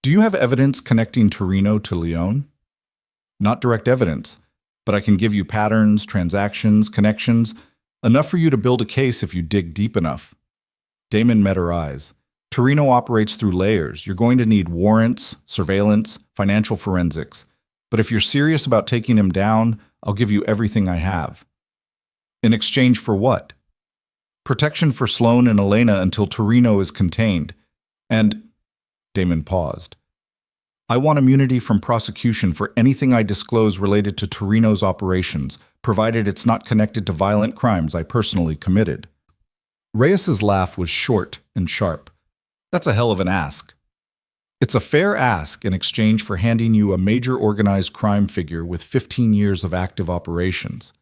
Do you have evidence connecting Torino to Leone? Not direct evidence, but I can give you patterns, transactions, connections, enough for you to build a case if you dig deep enough. Damon met her eyes. Torino operates through layers. You're going to need warrants, surveillance, financial forensics. But if you're serious about taking him down, I'll give you everything I have. In exchange for what? Protection for Sloane and Elena until Torino is contained. And Damon paused. I want immunity from prosecution for anything I disclose related to Torino's operations, provided it's not connected to violent crimes I personally committed. Reyes's laugh was short and sharp. That's a hell of an ask. It's a fair ask in exchange for handing you a major organized crime figure with 15 years of active operations.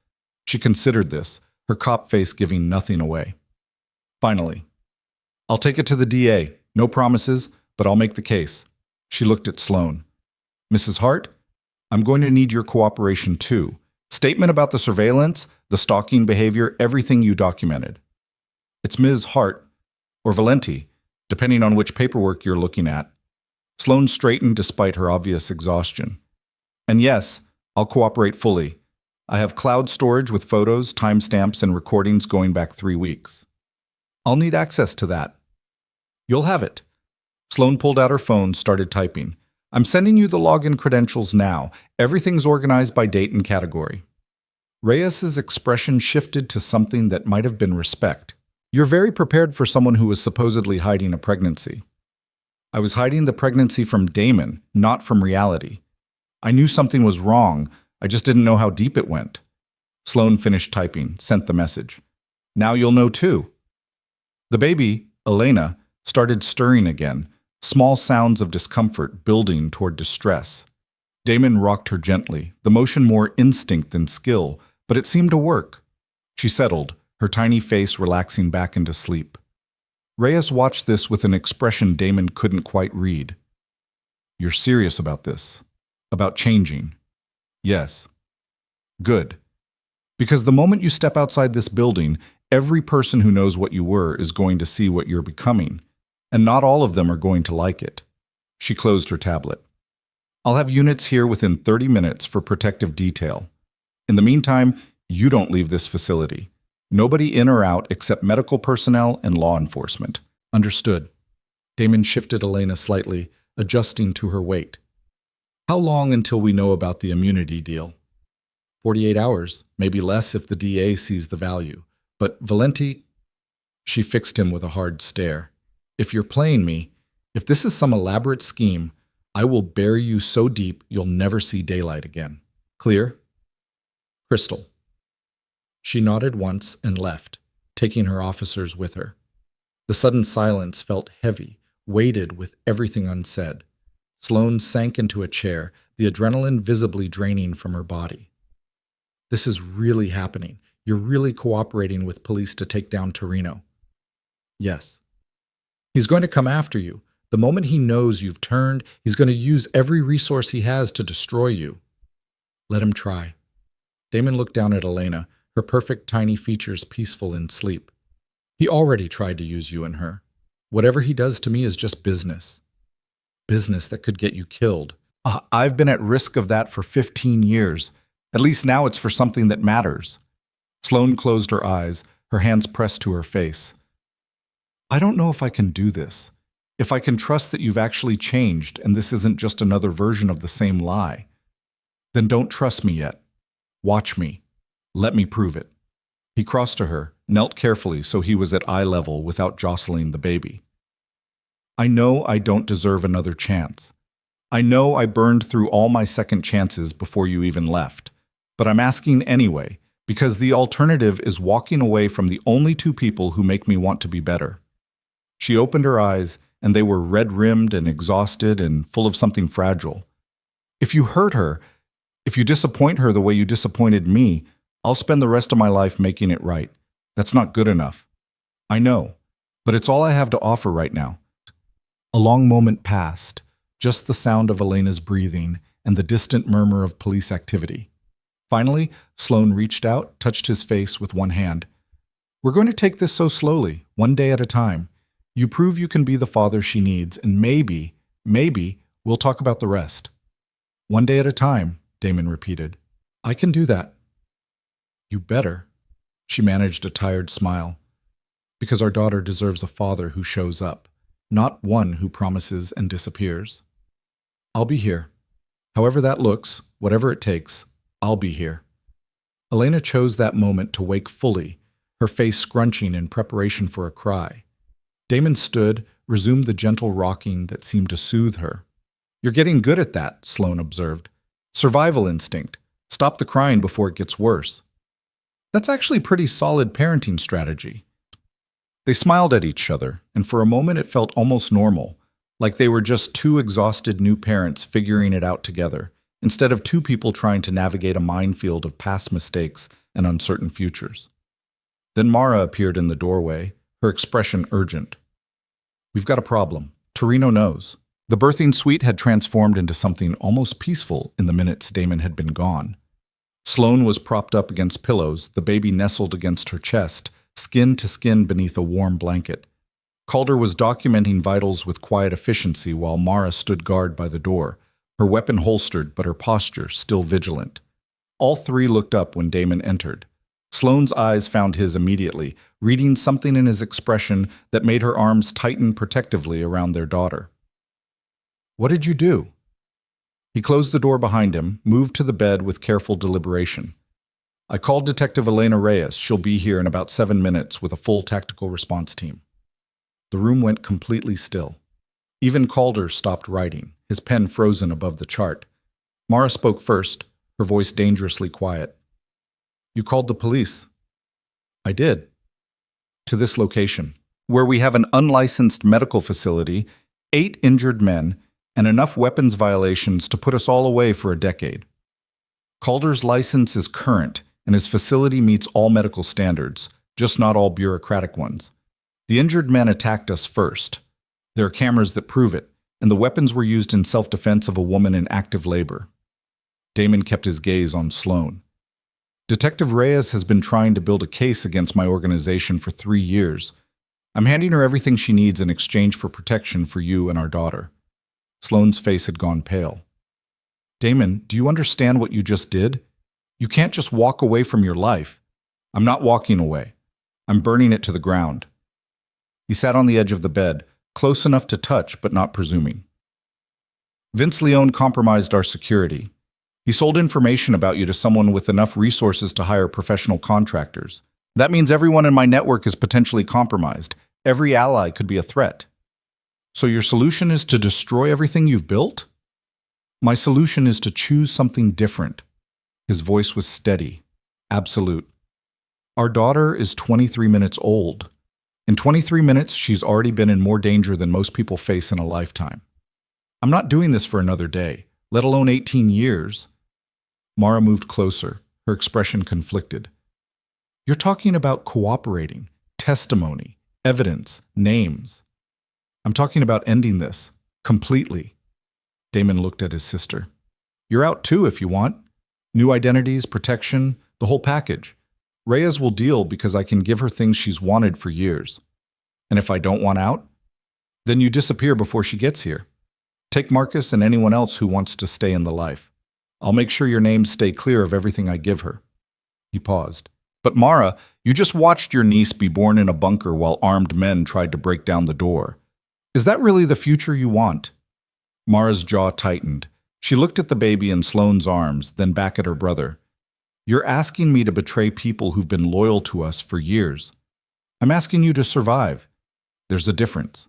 She considered this, her cop face giving nothing away. Finally, I'll take it to the DA. No promises, but I'll make the case. She looked at Sloane. Mrs. Hart, I'm going to need your cooperation too. Statement about the surveillance, the stalking behavior, everything you documented. It's Ms. Hart, or Valenti, depending on which paperwork you're looking at. Sloane straightened despite her obvious exhaustion. And yes, I'll cooperate fully. I have cloud storage with photos, timestamps, and recordings going back 3 weeks. I'll need access to that. You'll have it. Sloane pulled out her phone, started typing. I'm sending you the login credentials now. Everything's organized by date and category. Reyes's expression shifted to something that might have been respect. You're very prepared for someone who was supposedly hiding a pregnancy. I was hiding the pregnancy from Damon, not from reality. I knew something was wrong. I just didn't know how deep it went. Sloane finished typing, sent the message. Now you'll know too. The baby, Elena, started stirring again, small sounds of discomfort building toward distress. Damon rocked her gently, the motion more instinct than skill, but it seemed to work. She settled, her tiny face relaxing back into sleep. Reyes watched this with an expression Damon couldn't quite read. You're serious about this? About changing? Yes. Good. Because the moment you step outside this building, every person who knows what you were is going to see what you're becoming, and not all of them are going to like it. She closed her tablet. I'll have units here within 30 minutes for protective detail. In the meantime, you don't leave this facility. Nobody in or out except medical personnel and law enforcement. Understood. Damon shifted Elena slightly, adjusting to her weight. How long until we know about the immunity deal? 48 hours, maybe less if the DA sees the value. But Valenti, she fixed him with a hard stare. If you're playing me, if this is some elaborate scheme, I will bury you so deep you'll never see daylight again. Clear? Crystal. She nodded once and left, taking her officers with her. The sudden silence felt heavy, weighted with everything unsaid. Sloane sank into a chair, the adrenaline visibly draining from her body. This is really happening. You're really cooperating with police to take down Torino. Yes. He's going to come after you. The moment he knows you've turned, he's going to use every resource he has to destroy you. Let him try. Damon looked down at Elena, her perfect tiny features peaceful in sleep. He already tried to use you and her. Whatever he does to me is just business. Business that could get you killed. I've been at risk of that for 15 years. At least now it's for something that matters. Sloane closed her eyes, her hands pressed to her face. I don't know if I can do this. If I can trust that you've actually changed and this isn't just another version of the same lie, then don't trust me yet. Watch me. Let me prove it. He crossed to her, knelt carefully so he was at eye level without jostling the baby. I know I don't deserve another chance. I know I burned through all my second chances before you even left. But I'm asking anyway, because the alternative is walking away from the only two people who make me want to be better. She opened her eyes, and they were red-rimmed and exhausted and full of something fragile. If you hurt her, if you disappoint her the way you disappointed me, I'll spend the rest of my life making it right. That's not good enough. I know, but it's all I have to offer right now. A long moment passed, just the sound of Elena's breathing and the distant murmur of police activity. Finally, Sloane reached out, touched his face with one hand. We're going to take this so slowly, one day at a time. You prove you can be the father she needs, and maybe we'll talk about the rest. One day at a time, Damon repeated. I can do that. You better. She managed a tired smile. Because our daughter deserves a father who shows up, not one who promises and disappears. I'll be here. However that looks, whatever it takes, I'll be here. Elena chose that moment to wake fully, her face scrunching in preparation for a cry. Damon stood, resumed the gentle rocking that seemed to soothe her. You're getting good at that, Sloane observed. Survival instinct. Stop the crying before it gets worse. That's actually pretty solid parenting strategy. They smiled at each other, and for a moment it felt almost normal, like they were just two exhausted new parents figuring it out together, instead of two people trying to navigate a minefield of past mistakes and uncertain futures. Then Mara appeared in the doorway, her expression urgent. We've got a problem. Torino knows. The birthing suite had transformed into something almost peaceful in the minutes Damon had been gone. Sloane was propped up against pillows, the baby nestled against her chest, skin to skin beneath a warm blanket. Calder was documenting vitals with quiet efficiency while Mara stood guard by the door, her weapon holstered but her posture still vigilant. All three looked up when Damon entered. Sloane's eyes found his immediately, reading something in his expression that made her arms tighten protectively around their daughter. What did you do? He closed the door behind him, moved to the bed with careful deliberation. I called Detective Elena Reyes. She'll be here in about 7 minutes with a full tactical response team. The room went completely still. Even Calder stopped writing, his pen frozen above the chart. Mara spoke first, her voice dangerously quiet. You called the police. I did. To this location, where we have an unlicensed medical facility, 8 injured men, and enough weapons violations to put us all away for a decade. Calder's license is current, and his facility meets all medical standards, just not all bureaucratic ones. The injured men attacked us first. There are cameras that prove it, and the weapons were used in self-defense of a woman in active labor. Damon kept his gaze on Sloane. Detective Reyes has been trying to build a case against my organization for 3 years. I'm handing her everything she needs in exchange for protection for you and our daughter. Sloane's face had gone pale. Damon, do you understand what you just did? You can't just walk away from your life. I'm not walking away. I'm burning it to the ground. He sat on the edge of the bed, close enough to touch but not presuming. Vince Leone compromised our security. He sold information about you to someone with enough resources to hire professional contractors. That means everyone in my network is potentially compromised. Every ally could be a threat. So your solution is to destroy everything you've built? My solution is to choose something different. His voice was steady, absolute. Our daughter is 23 minutes old. In 23 minutes, she's already been in more danger than most people face in a lifetime. I'm not doing this for another day, let alone 18 years. Mara moved closer, her expression conflicted. You're talking about cooperating, testimony, evidence, names. I'm talking about ending this, completely. Damon looked at his sister. You're out too if you want. New identities, protection, the whole package. Reyes will deal because I can give her things she's wanted for years. And if I don't want out, then you disappear before she gets here. Take Marcus and anyone else who wants to stay in the life. I'll make sure your names stay clear of everything I give her. He paused. But Mara, you just watched your niece be born in a bunker while armed men tried to break down the door. Is that really the future you want? Mara's jaw tightened. She looked at the baby in Sloane's arms, then back at her brother. You're asking me to betray people who've been loyal to us for years. I'm asking you to survive. There's a difference.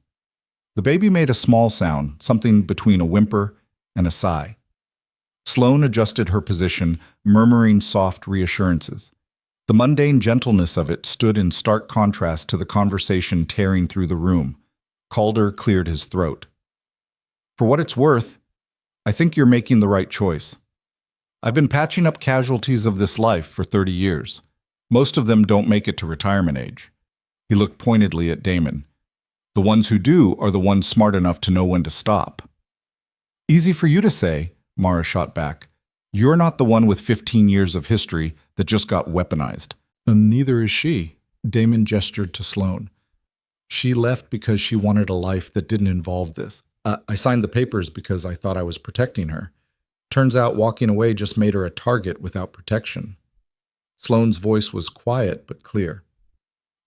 The baby made a small sound, something between a whimper and a sigh. Sloane adjusted her position, murmuring soft reassurances. The mundane gentleness of it stood in stark contrast to the conversation tearing through the room. Calder cleared his throat. For what it's worth, I think you're making the right choice. I've been patching up casualties of this life for 30 years. Most of them don't make it to retirement age. He looked pointedly at Damon. The ones who do are the ones smart enough to know when to stop. Easy for you to say, Mara shot back. You're not the one with 15 years of history that just got weaponized. And neither is she, Damon gestured to Sloane. She left because she wanted a life that didn't involve this. I signed the papers because I thought I was protecting her. Turns out walking away just made her a target without protection. Sloane's voice was quiet but clear.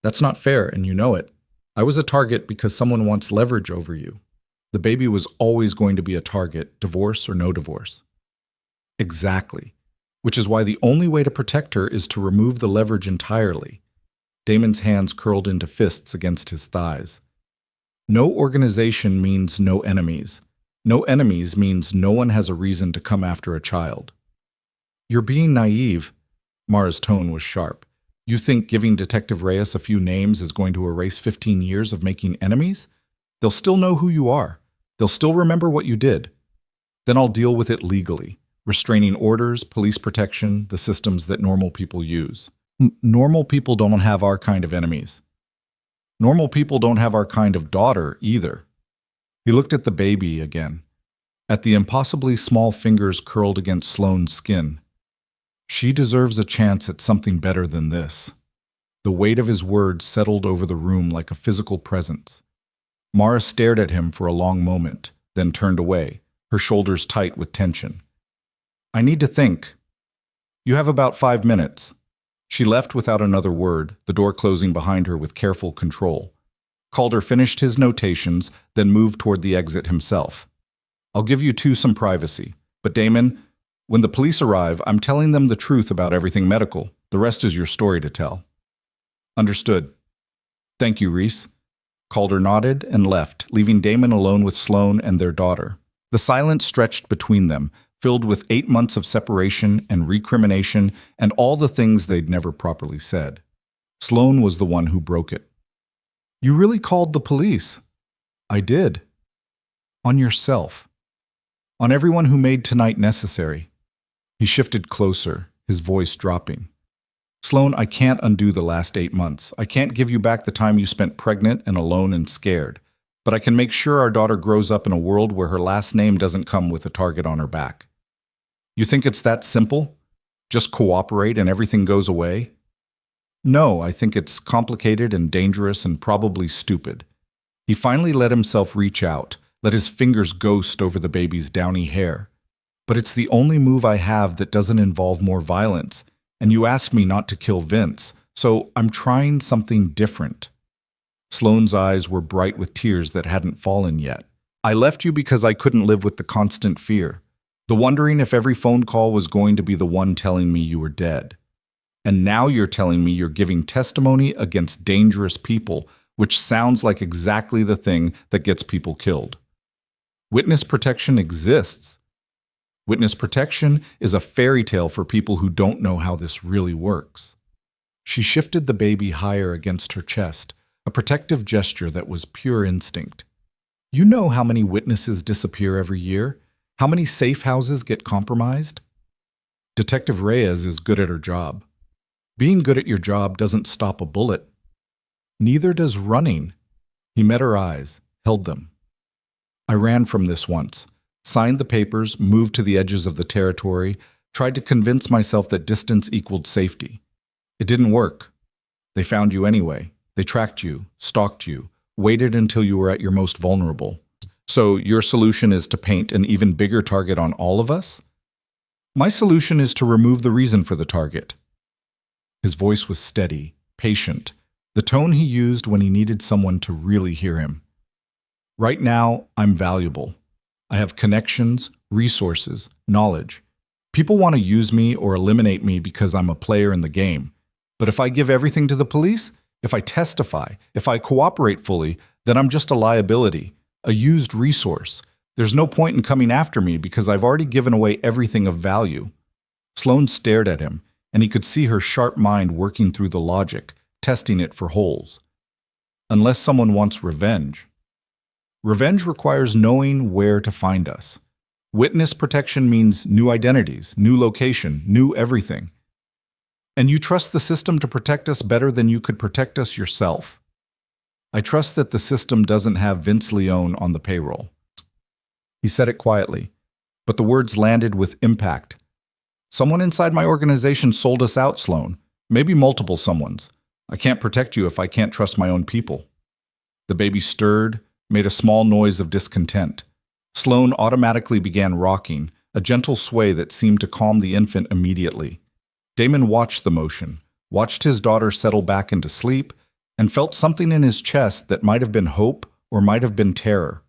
That's not fair, and you know it. I was a target because someone wants leverage over you. The baby was always going to be a target, divorce or no divorce. Exactly. Which is why the only way to protect her is to remove the leverage entirely. Damon's hands curled into fists against his thighs. No organization means no enemies. No enemies means no one has a reason to come after a child. You're being naive. Mara's tone was sharp. You think giving Detective Reyes a few names is going to erase 15 years of making enemies? They'll still know who you are. They'll still remember what you did. Then I'll deal with it legally. Restraining orders, police protection, the systems that normal people use. Normal people don't have our kind of enemies. Normal people don't have our kind of daughter either. He looked at the baby again, at the impossibly small fingers curled against Sloane's skin. She deserves a chance at something better than this. The weight of his words settled over the room like a physical presence. Mara stared at him for a long moment, then turned away, her shoulders tight with tension. I need to think. You have about 5 minutes. She left without another word, the door closing behind her with careful control. Calder finished his notations, then moved toward the exit himself. I'll give you two some privacy, but Damon, when the police arrive, I'm telling them the truth about everything medical. The rest is your story to tell. Understood. Thank you, Reese. Calder nodded and left, leaving Damon alone with Sloane and their daughter. The silence stretched between them, filled with 8 months of separation and recrimination and all the things they'd never properly said. Sloane was the one who broke it. You really called the police? I did. On yourself. On everyone who made tonight necessary. He shifted closer, his voice dropping. Sloane, I can't undo the last 8 months. I can't give you back the time you spent pregnant and alone and scared. But I can make sure our daughter grows up in a world where her last name doesn't come with a target on her back. You think it's that simple? Just cooperate and everything goes away? No, I think it's complicated and dangerous and probably stupid. He finally let himself reach out, let his fingers ghost over the baby's downy hair. But it's the only move I have that doesn't involve more violence, and you asked me not to kill Vince, so I'm trying something different. Sloane's eyes were bright with tears that hadn't fallen yet. I left you because I couldn't live with the constant fear. The wondering if every phone call was going to be the one telling me you were dead. And now you're telling me you're giving testimony against dangerous people, which sounds like exactly the thing that gets people killed. Witness protection exists. Witness protection is a fairy tale for people who don't know how this really works. She shifted the baby higher against her chest, a protective gesture that was pure instinct. You know how many witnesses disappear every year? How many safe houses get compromised? Detective Reyes is good at her job. Being good at your job doesn't stop a bullet. Neither does running. He met her eyes, held them. I ran from this once, signed the papers, moved to the edges of the territory, tried to convince myself that distance equaled safety. It didn't work. They found you anyway. They tracked you, stalked you, waited until you were at your most vulnerable. So your solution is to paint an even bigger target on all of us? My solution is to remove the reason for the target. His voice was steady, patient, the tone he used when he needed someone to really hear him. Right now, I'm valuable. I have connections, resources, knowledge. People want to use me or eliminate me because I'm a player in the game. But if I give everything to the police, if I testify, if I cooperate fully, then I'm just a liability, a used resource. There's no point in coming after me because I've already given away everything of value. Sloane stared at him, and he could see her sharp mind working through the logic, testing it for holes. Unless someone wants revenge. Revenge requires knowing where to find us. Witness protection means new identities, new location, new everything. And you trust the system to protect us better than you could protect us yourself. I trust that the system doesn't have Vince Leone on the payroll. He said it quietly, but the words landed with impact. Someone inside my organization sold us out, Sloane. Maybe multiple someones. I can't protect you if I can't trust my own people. The baby stirred, made a small noise of discontent. Sloane automatically began rocking, a gentle sway that seemed to calm the infant immediately. Damon watched the motion, watched his daughter settle back into sleep, and felt something in his chest that might have been hope or might have been terror.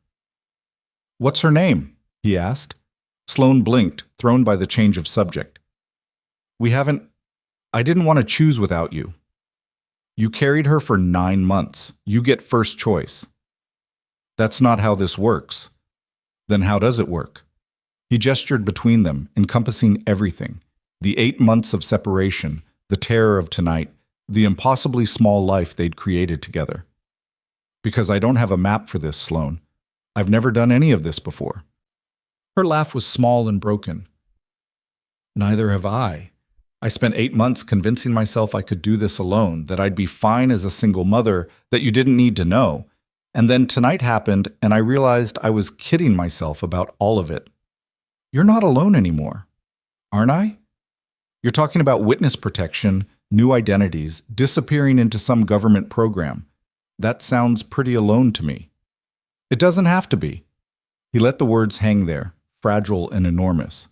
"What's her name?" he asked. Sloane blinked, thrown by the change of subject. I didn't want to choose without you. You carried her for 9 months. You get first choice." "That's not how this works." "Then how does it work?" He gestured between them, encompassing everything. The 8 months of separation, the terror of tonight, the impossibly small life they'd created together. "Because I don't have a map for this, Sloane. I've never done any of this before." Her laugh was small and broken. "Neither have I. I spent 8 months convincing myself I could do this alone, that I'd be fine as a single mother, that you didn't need to know. And then tonight happened, and I realized I was kidding myself about all of it. You're not alone anymore, aren't I? You're talking about witness protection, new identities, disappearing into some government program. That sounds pretty alone to me." "It doesn't have to be." He let the words hang there, fragile and enormous.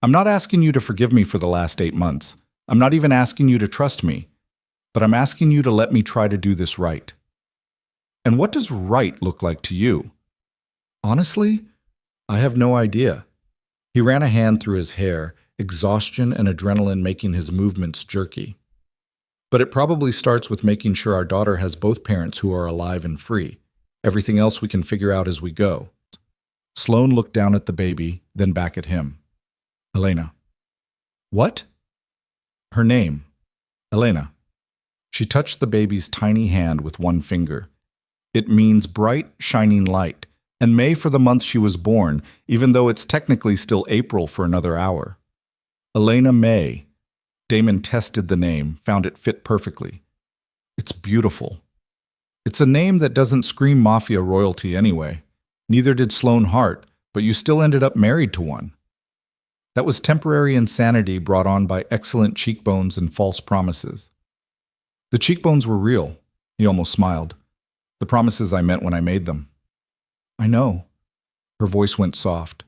"I'm not asking you to forgive me for the last 8 months. I'm not even asking you to trust me. But I'm asking you to let me try to do this right." "And what does right look like to you?" "Honestly, I have no idea." He ran a hand through his hair, exhaustion and adrenaline making his movements jerky. "But it probably starts with making sure our daughter has both parents who are alive and free. Everything else we can figure out as we go." Sloane looked down at the baby, then back at him. "Elena." "What?" "Her name. Elena." She touched the baby's tiny hand with one finger. "It means bright, shining light, and May for the month she was born, even though it's technically still April for another hour. Elena May." Damon tested the name, found it fit perfectly. "It's beautiful. It's a name that doesn't scream Mafia royalty anyway. Neither did Sloane Hart, but you still ended up married to one." That was temporary insanity brought on by excellent cheekbones and false promises. "The cheekbones were real," he almost smiled. "The promises I meant when I made them." "I know." Her voice went soft.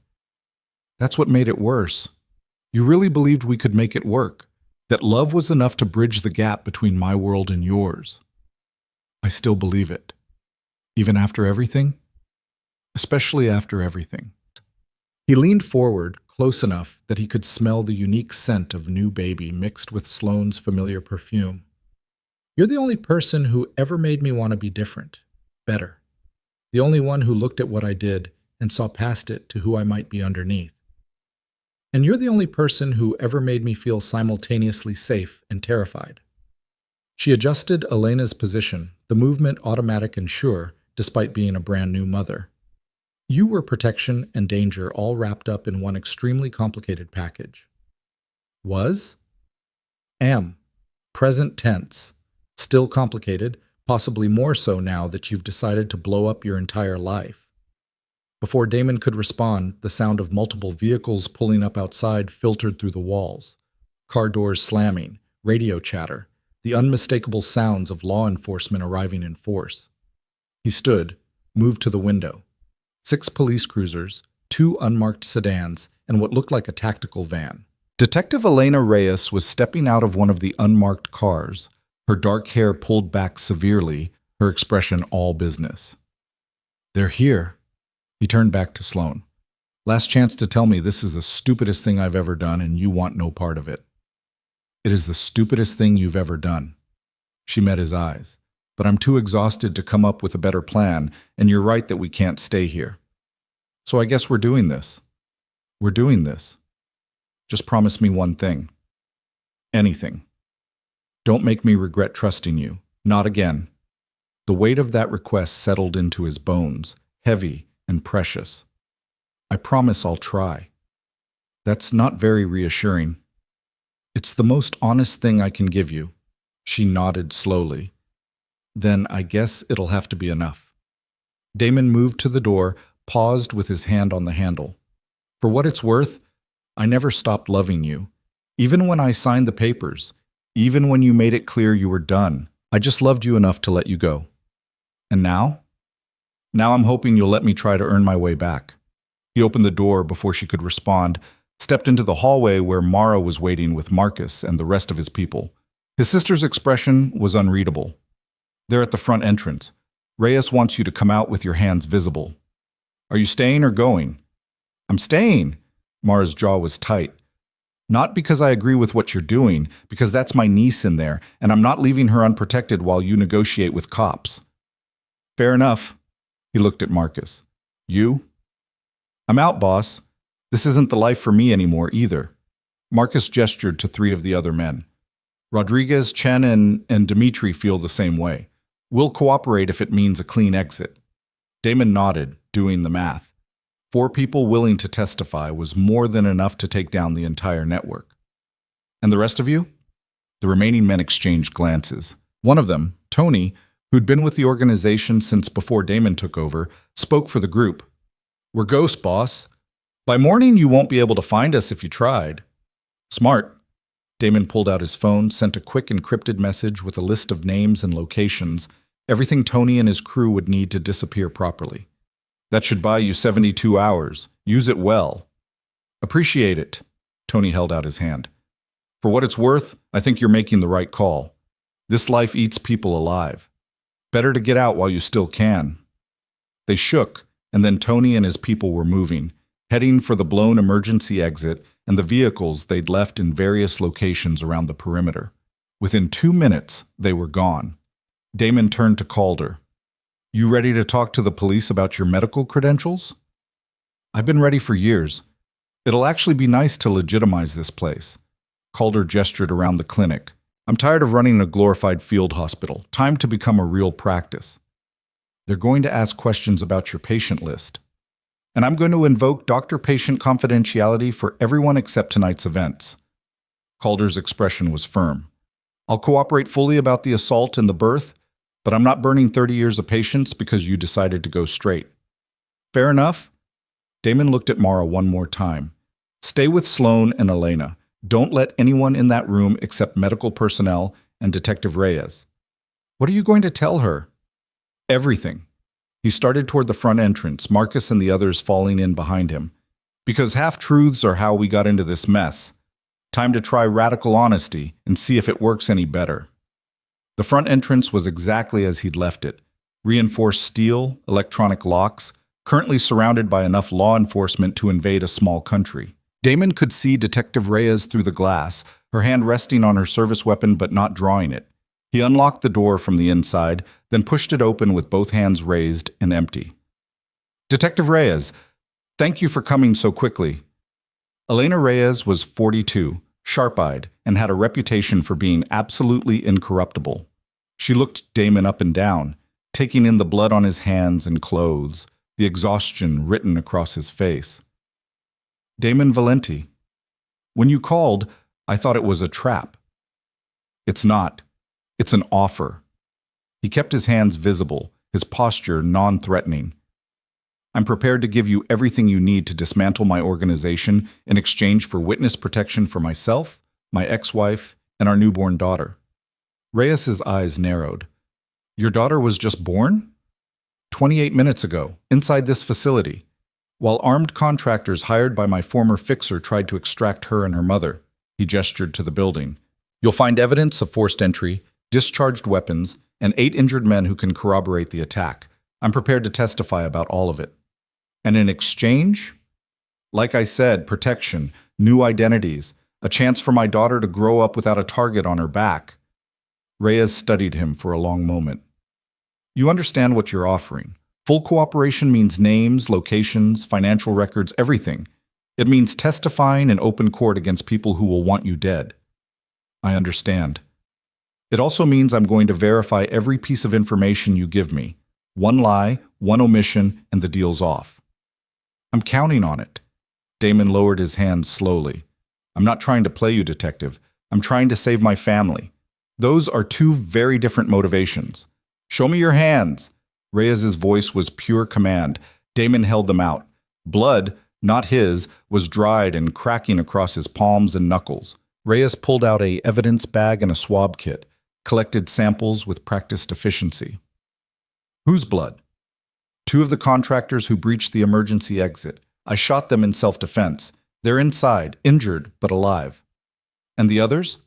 "That's what made it worse. You really believed we could make it work, that love was enough to bridge the gap between my world and yours." "I still believe it. Even after everything?" "Especially after everything." He leaned forward, close enough that he could smell the unique scent of new baby mixed with Sloane's familiar perfume. "You're the only person who ever made me want to be different, better. The only one who looked at what I did and saw past it to who I might be underneath. And you're the only person who ever made me feel simultaneously safe and terrified." She adjusted Elena's position, the movement automatic and sure, despite being a brand new mother. "You were protection and danger all wrapped up in one extremely complicated package." "Was?" "Am. Present tense. Still complicated, possibly more so now that you've decided to blow up your entire life." Before Damon could respond, the sound of multiple vehicles pulling up outside filtered through the walls. Car doors slamming, radio chatter, the unmistakable sounds of law enforcement arriving in force. He stood, moved to the window. 6 police cruisers, 2 unmarked sedans, and what looked like a tactical van. Detective Elena Reyes was stepping out of one of the unmarked cars, her dark hair pulled back severely, her expression all business. They're here. He turned back to Sloane. Last chance to tell me this is the stupidest thing I've ever done and you want no part of it. It is the stupidest thing you've ever done. She met his eyes. But I'm too exhausted to come up with a better plan, and you're right that we can't stay here. So I guess we're doing this. We're doing this. Just promise me one thing. Anything. Don't make me regret trusting you. Not again. The weight of that request settled into his bones, heavy and precious. I promise I'll try. That's not very reassuring. It's the most honest thing I can give you. She nodded slowly. Then I guess it'll have to be enough. Damon moved to the door, paused with his hand on the handle. For what it's worth, I never stopped loving you. Even when I signed the papers, even when you made it clear you were done, I just loved you enough to let you go. And now? Now I'm hoping you'll let me try to earn my way back. He opened the door before she could respond, stepped into the hallway where Mara was waiting with Marcus and the rest of his people. His sister's expression was unreadable. They're at the front entrance. Reyes wants you to come out with your hands visible. Are you staying or going? I'm staying. Mara's jaw was tight. Not because I agree with what you're doing, because that's my niece in there, and I'm not leaving her unprotected while you negotiate with cops. Fair enough. He looked at Marcus. You? I'm out, boss. This isn't the life for me anymore either. Marcus gestured to 3 of the other men. Rodriguez, Chen, and Dimitri feel the same way. We'll cooperate if it means a clean exit. Damon nodded, doing the math. 4 people willing to testify was more than enough to take down the entire network. And the rest of you? The remaining men exchanged glances. One of them, Tony, who'd been with the organization since before Damon took over, spoke for the group. We're ghosts, boss. By morning, you won't be able to find us if you tried. Smart. Damon pulled out his phone, sent a quick encrypted message with a list of names and locations, everything Tony and his crew would need to disappear properly. That should buy you 72 hours. Use it well. Appreciate it. Tony held out his hand. For what it's worth, I think you're making the right call. This life eats people alive. Better to get out while you still can. They shook, and then Tony and his people were moving, heading for the blown emergency exit and the vehicles they'd left in various locations around the perimeter. Within 2 minutes, they were gone. Damon turned to Calder. You ready to talk to the police about your medical credentials? I've been ready for years. It'll actually be nice to legitimize this place. Calder gestured around the clinic. I'm tired of running a glorified field hospital. Time to become a real practice. They're going to ask questions about your patient list. And I'm going to invoke doctor-patient confidentiality for everyone except tonight's events. Calder's expression was firm. I'll cooperate fully about the assault and the birth, but I'm not burning 30 years of patience because you decided to go straight. Fair enough? Damon looked at Mara one more time. Stay with Sloane and Elena. Don't let anyone in that room except medical personnel and Detective Reyes. What are you going to tell her? Everything. He started toward the front entrance, Marcus and the others falling in behind him. Because half-truths are how we got into this mess. Time to try radical honesty and see if it works any better. The front entrance was exactly as he'd left it. Reinforced steel, electronic locks, currently surrounded by enough law enforcement to invade a small country. Damon could see Detective Reyes through the glass, her hand resting on her service weapon but not drawing it. He unlocked the door from the inside, then pushed it open with both hands raised and empty. Detective Reyes, thank you for coming so quickly. Elena Reyes was 42, sharp-eyed, and had a reputation for being absolutely incorruptible. She looked Damon up and down, taking in the blood on his hands and clothes, the exhaustion written across his face. Damon Valenti. When you called, I thought it was a trap. It's not. It's an offer. He kept his hands visible, his posture non-threatening. I'm prepared to give you everything you need to dismantle my organization in exchange for witness protection for myself, my ex-wife, and our newborn daughter. Reyes's eyes narrowed. Your daughter was just born? 28 minutes ago, inside this facility, while armed contractors hired by my former fixer tried to extract her and her mother. He gestured to the building. You'll find evidence of forced entry, discharged weapons, and 8 injured men who can corroborate the attack. I'm prepared to testify about all of it. And in exchange, like I said, protection, new identities, a chance for my daughter to grow up without a target on her back. Reyes studied him for a long moment. You understand what you're offering. Full cooperation means names, locations, financial records, everything. It means testifying in open court against people who will want you dead. I understand. It also means I'm going to verify every piece of information you give me. One lie, one omission, and the deal's off. I'm counting on it. Damon lowered his hands slowly. I'm not trying to play you, detective. I'm trying to save my family. Those are two very different motivations. Show me your hands. Reyes's voice was pure command. Damon held them out. Blood, not his, was dried and cracking across his palms and knuckles. Reyes pulled out an evidence bag and a swab kit, collected samples with practiced efficiency. Whose blood? 2 of the contractors who breached the emergency exit. I shot them in self-defense. They're inside, injured, but alive. And the others?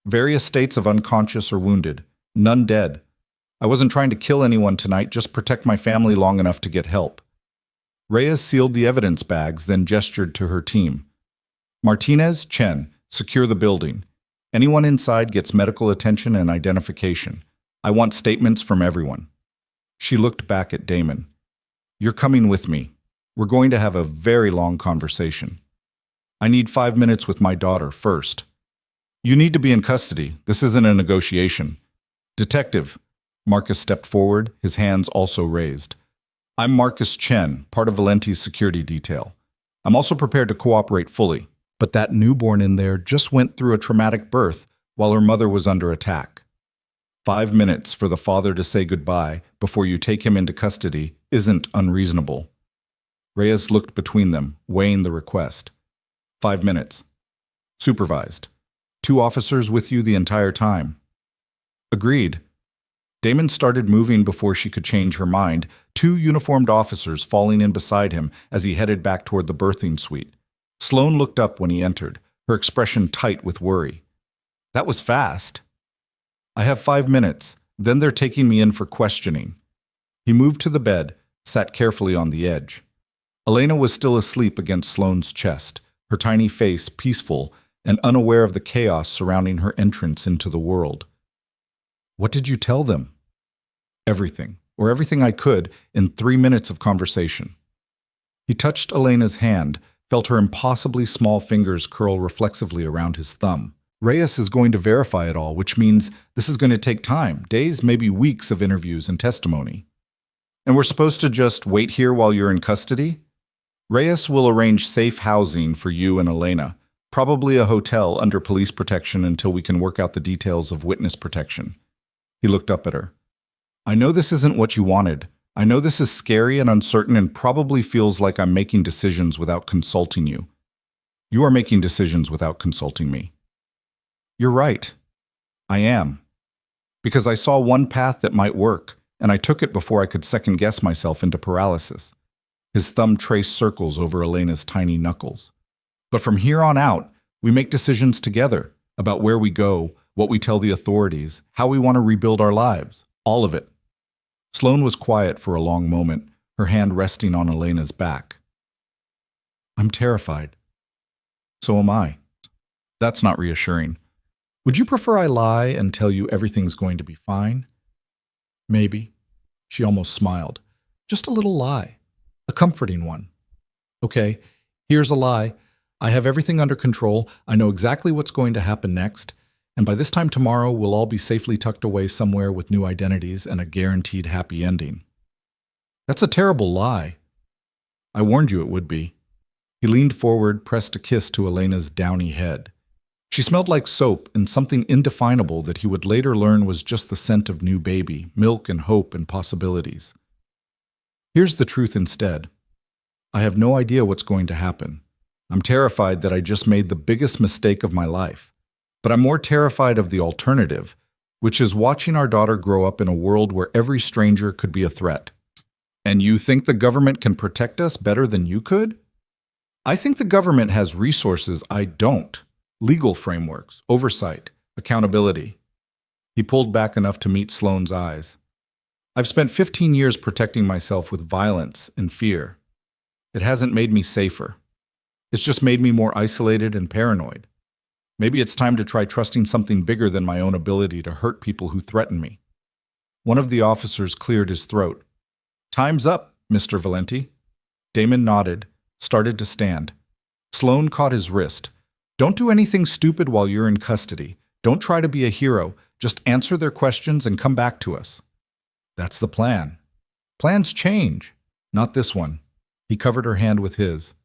Various states of unconscious or wounded. None dead. I wasn't trying to kill anyone tonight, just protect my family long enough to get help. Reyes sealed the evidence bags, then gestured to her team. Martinez, Chen, secure the building. Anyone inside gets medical attention and identification. I want statements from everyone. She looked back at Damon. You're coming with me. We're going to have a very long conversation. I need 5 minutes with my daughter first. You need to be in custody. This isn't a negotiation. Detective. Marcus stepped forward, his hands also raised. I'm Marcus Chen, part of Valenti's security detail. I'm also prepared to cooperate fully, but that newborn in there just went through a traumatic birth while her mother was under attack. 5 minutes for the father to say goodbye before you take him into custody isn't unreasonable. Reyes looked between them, weighing the request. 5 minutes. Supervised. 2 officers with you the entire time. Agreed. Damon started moving before she could change her mind, 2 uniformed officers falling in beside him as he headed back toward the birthing suite. Sloane looked up when he entered, her expression tight with worry. That was fast. I have 5 minutes, then they're taking me in for questioning. He moved to the bed, sat carefully on the edge. Elena was still asleep against Sloane's chest, her tiny face peaceful and unaware of the chaos surrounding her entrance into the world. What did you tell them? Everything, or everything I could, in 3 minutes of conversation. He touched Elena's hand, felt her impossibly small fingers curl reflexively around his thumb. Reyes is going to verify it all, which means this is going to take time, days, maybe weeks of interviews and testimony. And we're supposed to just wait here while you're in custody? Reyes will arrange safe housing for you and Elena, probably a hotel under police protection until we can work out the details of witness protection. He looked up at her. I know this isn't what you wanted. I know this is scary and uncertain and probably feels like I'm making decisions without consulting you. You are making decisions without consulting me. You're right. I am. Because I saw one path that might work, and I took it before I could second-guess myself into paralysis. His thumb traced circles over Elena's tiny knuckles. But from here on out, we make decisions together about where we go, what we tell the authorities, how we want to rebuild our lives, all of it. Sloane was quiet for a long moment, her hand resting on Elena's back. I'm terrified. So am I. That's not reassuring. Would you prefer I lie and tell you everything's going to be fine? Maybe. She almost smiled. Just a little lie. A comforting one. Okay, here's a lie. I have everything under control. I know exactly what's going to happen next. And by this time tomorrow, we'll all be safely tucked away somewhere with new identities and a guaranteed happy ending. That's a terrible lie. I warned you it would be. He leaned forward, pressed a kiss to Elena's downy head. She smelled like soap and something indefinable that he would later learn was just the scent of new baby, milk and hope and possibilities. Here's the truth instead. I have no idea what's going to happen. I'm terrified that I just made the biggest mistake of my life. But I'm more terrified of the alternative, which is watching our daughter grow up in a world where every stranger could be a threat. And you think the government can protect us better than you could? I think the government has resources I don't. Legal frameworks, oversight, accountability. He pulled back enough to meet Sloane's eyes. I've spent 15 years protecting myself with violence and fear. It hasn't made me safer. It's just made me more isolated and paranoid. Maybe it's time to try trusting something bigger than my own ability to hurt people who threaten me. One of the officers cleared his throat. Time's up, Mr. Valenti. Damon nodded, started to stand. Sloane caught his wrist. Don't do anything stupid while you're in custody. Don't try to be a hero. Just answer their questions and come back to us. That's the plan. Plans change. Not this one. He covered her hand with his.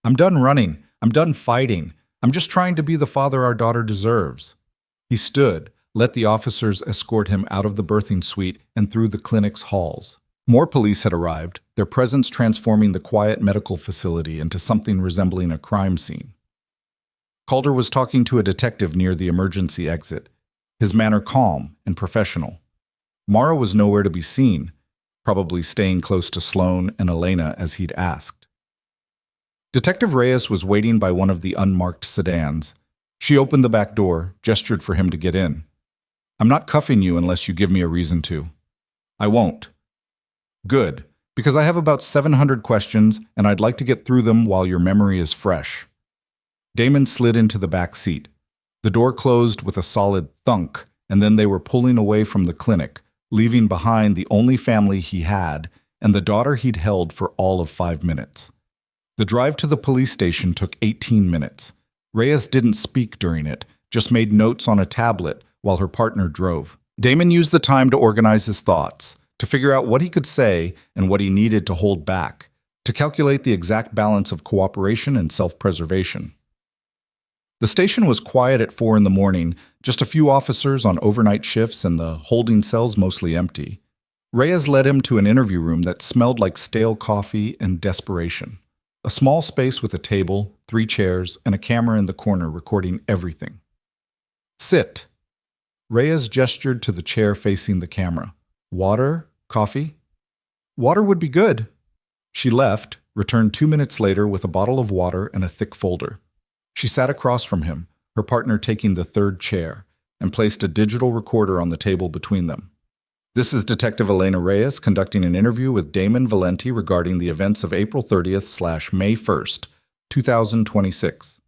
I'm done running. I'm done fighting. I'm just trying to be the father our daughter deserves. He stood, let the officers escort him out of the birthing suite and through the clinic's halls. More police had arrived, their presence transforming the quiet medical facility into something resembling a crime scene. Calder was talking to a detective near the emergency exit, his manner calm and professional. Mara was nowhere to be seen, probably staying close to Sloane and Elena as he'd asked. Detective Reyes was waiting by one of the unmarked sedans. She opened the back door, gestured for him to get in. I'm not cuffing you unless you give me a reason to. I won't. Good, because I have about 700 questions and I'd like to get through them while your memory is fresh. Damon slid into the back seat. The door closed with a solid thunk, and then they were pulling away from the clinic, leaving behind the only family he had and the daughter he'd held for all of 5 minutes. The drive to the police station took 18 minutes. Reyes didn't speak during it, just made notes on a tablet while her partner drove. Damon used the time to organize his thoughts, to figure out what he could say and what he needed to hold back, to calculate the exact balance of cooperation and self-preservation. The station was quiet at 4 in the morning, just a few officers on overnight shifts and the holding cells mostly empty. Reyes led him to an interview room that smelled like stale coffee and desperation. A small space with a table, 3 chairs, and a camera in the corner recording everything. Sit. Reyes gestured to the chair facing the camera. Water? Coffee? Water would be good. She left, returned 2 minutes later with a bottle of water and a thick folder. She sat across from him, her partner taking the 3rd chair, and placed a digital recorder on the table between them. This is Detective Elena Reyes conducting an interview with Damon Valenti regarding the events of April 30th/May 1st, 2026.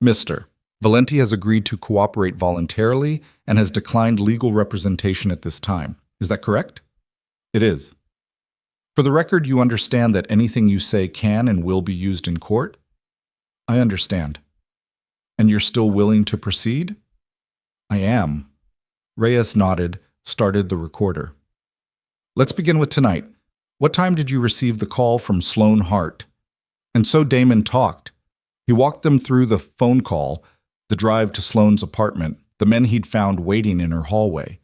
Mr. Valenti has agreed to cooperate voluntarily and has declined legal representation at this time. Is that correct? It is. For the record, you understand that anything you say can and will be used in court? I understand. And you're still willing to proceed? I am. Reyes nodded, started the recorder. Let's begin with tonight. What time did you receive the call from Sloane Hart? And so Damon talked. He walked them through the phone call, the drive to Sloane's apartment, the men he'd found waiting in her hallway.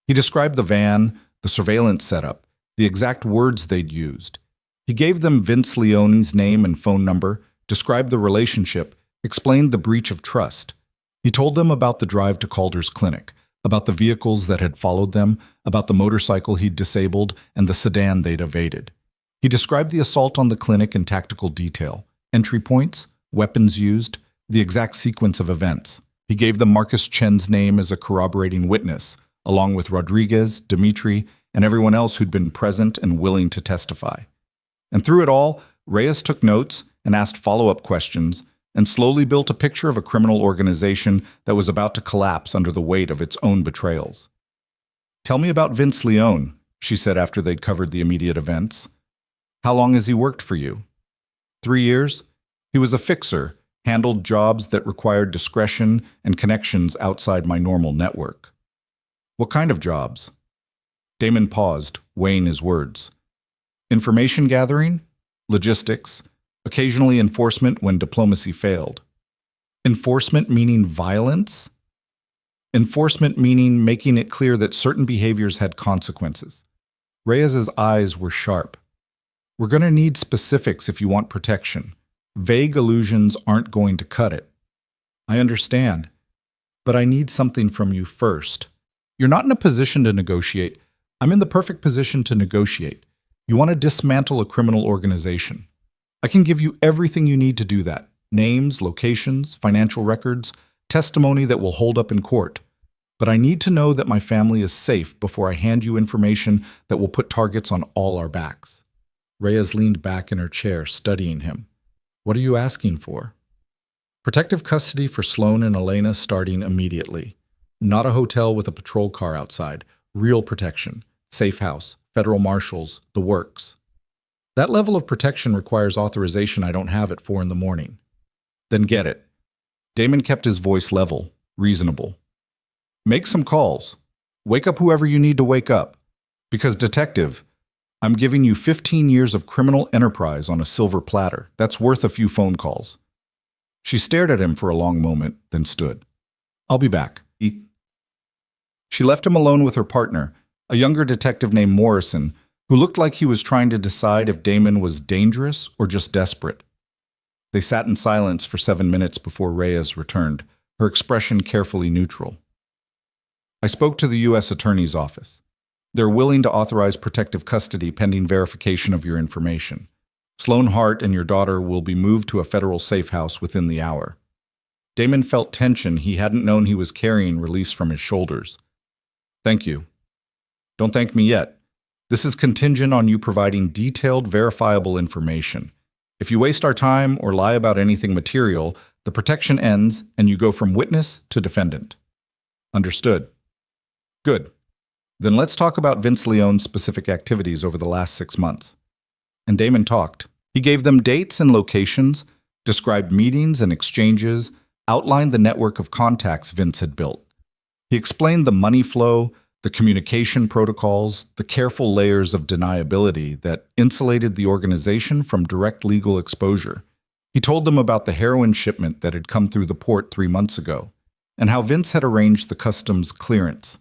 He described the van, the surveillance setup, the exact words they'd used. He gave them Vince Leone's name and phone number, described the relationship, explained the breach of trust. He told them about the drive to Calder's clinic, about the vehicles that had followed them, about the motorcycle he'd disabled, and the sedan they'd evaded. He described the assault on the clinic in tactical detail, entry points, weapons used, the exact sequence of events. He gave them Marcus Chen's name as a corroborating witness, along with Rodriguez, Dimitri, and everyone else who'd been present and willing to testify. And through it all, Reyes took notes and asked follow-up questions, and slowly built a picture of a criminal organization that was about to collapse under the weight of its own betrayals. Tell me about Vince Leone, she said after they'd covered the immediate events. How long has he worked for you? 3 years? He was a fixer, handled jobs that required discretion and connections outside my normal network. What kind of jobs? Damon paused, weighing his words. Information gathering? Logistics? Occasionally enforcement when diplomacy failed. Enforcement meaning violence? Enforcement meaning making it clear that certain behaviors had consequences. Reyes's eyes were sharp. We're going to need specifics if you want protection. Vague allusions aren't going to cut it. I understand, but I need something from you first. You're not in a position to negotiate. I'm in the perfect position to negotiate. You want to dismantle a criminal organization. I can give you everything you need to do that. Names, locations, financial records, testimony that will hold up in court. But I need to know that my family is safe before I hand you information that will put targets on all our backs. Reyes leaned back in her chair, studying him. What are you asking for? Protective custody for Sloan and Elena starting immediately. Not a hotel with a patrol car outside. Real protection. Safe house. Federal marshals. The works. That level of protection requires authorization I don't have at 4 a.m. Then get it. Damon kept his voice level, reasonable. Make some calls. Wake up whoever you need to wake up. Because, detective, I'm giving you 15 years of criminal enterprise on a silver platter. That's worth a few phone calls. She stared at him for a long moment, then stood. I'll be back. She left him alone with her partner, a younger detective named Morrison, who looked like he was trying to decide if Damon was dangerous or just desperate. They sat in silence for 7 minutes before Reyes returned, her expression carefully neutral. I spoke to the U.S. Attorney's Office. They're willing to authorize protective custody pending verification of your information. Sloan Hart and your daughter will be moved to a federal safe house within the hour. Damon felt tension he hadn't known he was carrying released from his shoulders. Thank you. Don't thank me yet. This is contingent on you providing detailed, verifiable information. If you waste our time or lie about anything material, the protection ends and you go from witness to defendant. Understood. Good. Then let's talk about Vince Leone's specific activities over the last 6 months. And Damon talked. He gave them dates and locations, described meetings and exchanges, outlined the network of contacts Vince had built. He explained the money flow, the communication protocols, the careful layers of deniability that insulated the organization from direct legal exposure. He told them about the heroin shipment that had come through the port 3 months ago, and how Vince had arranged the customs clearance.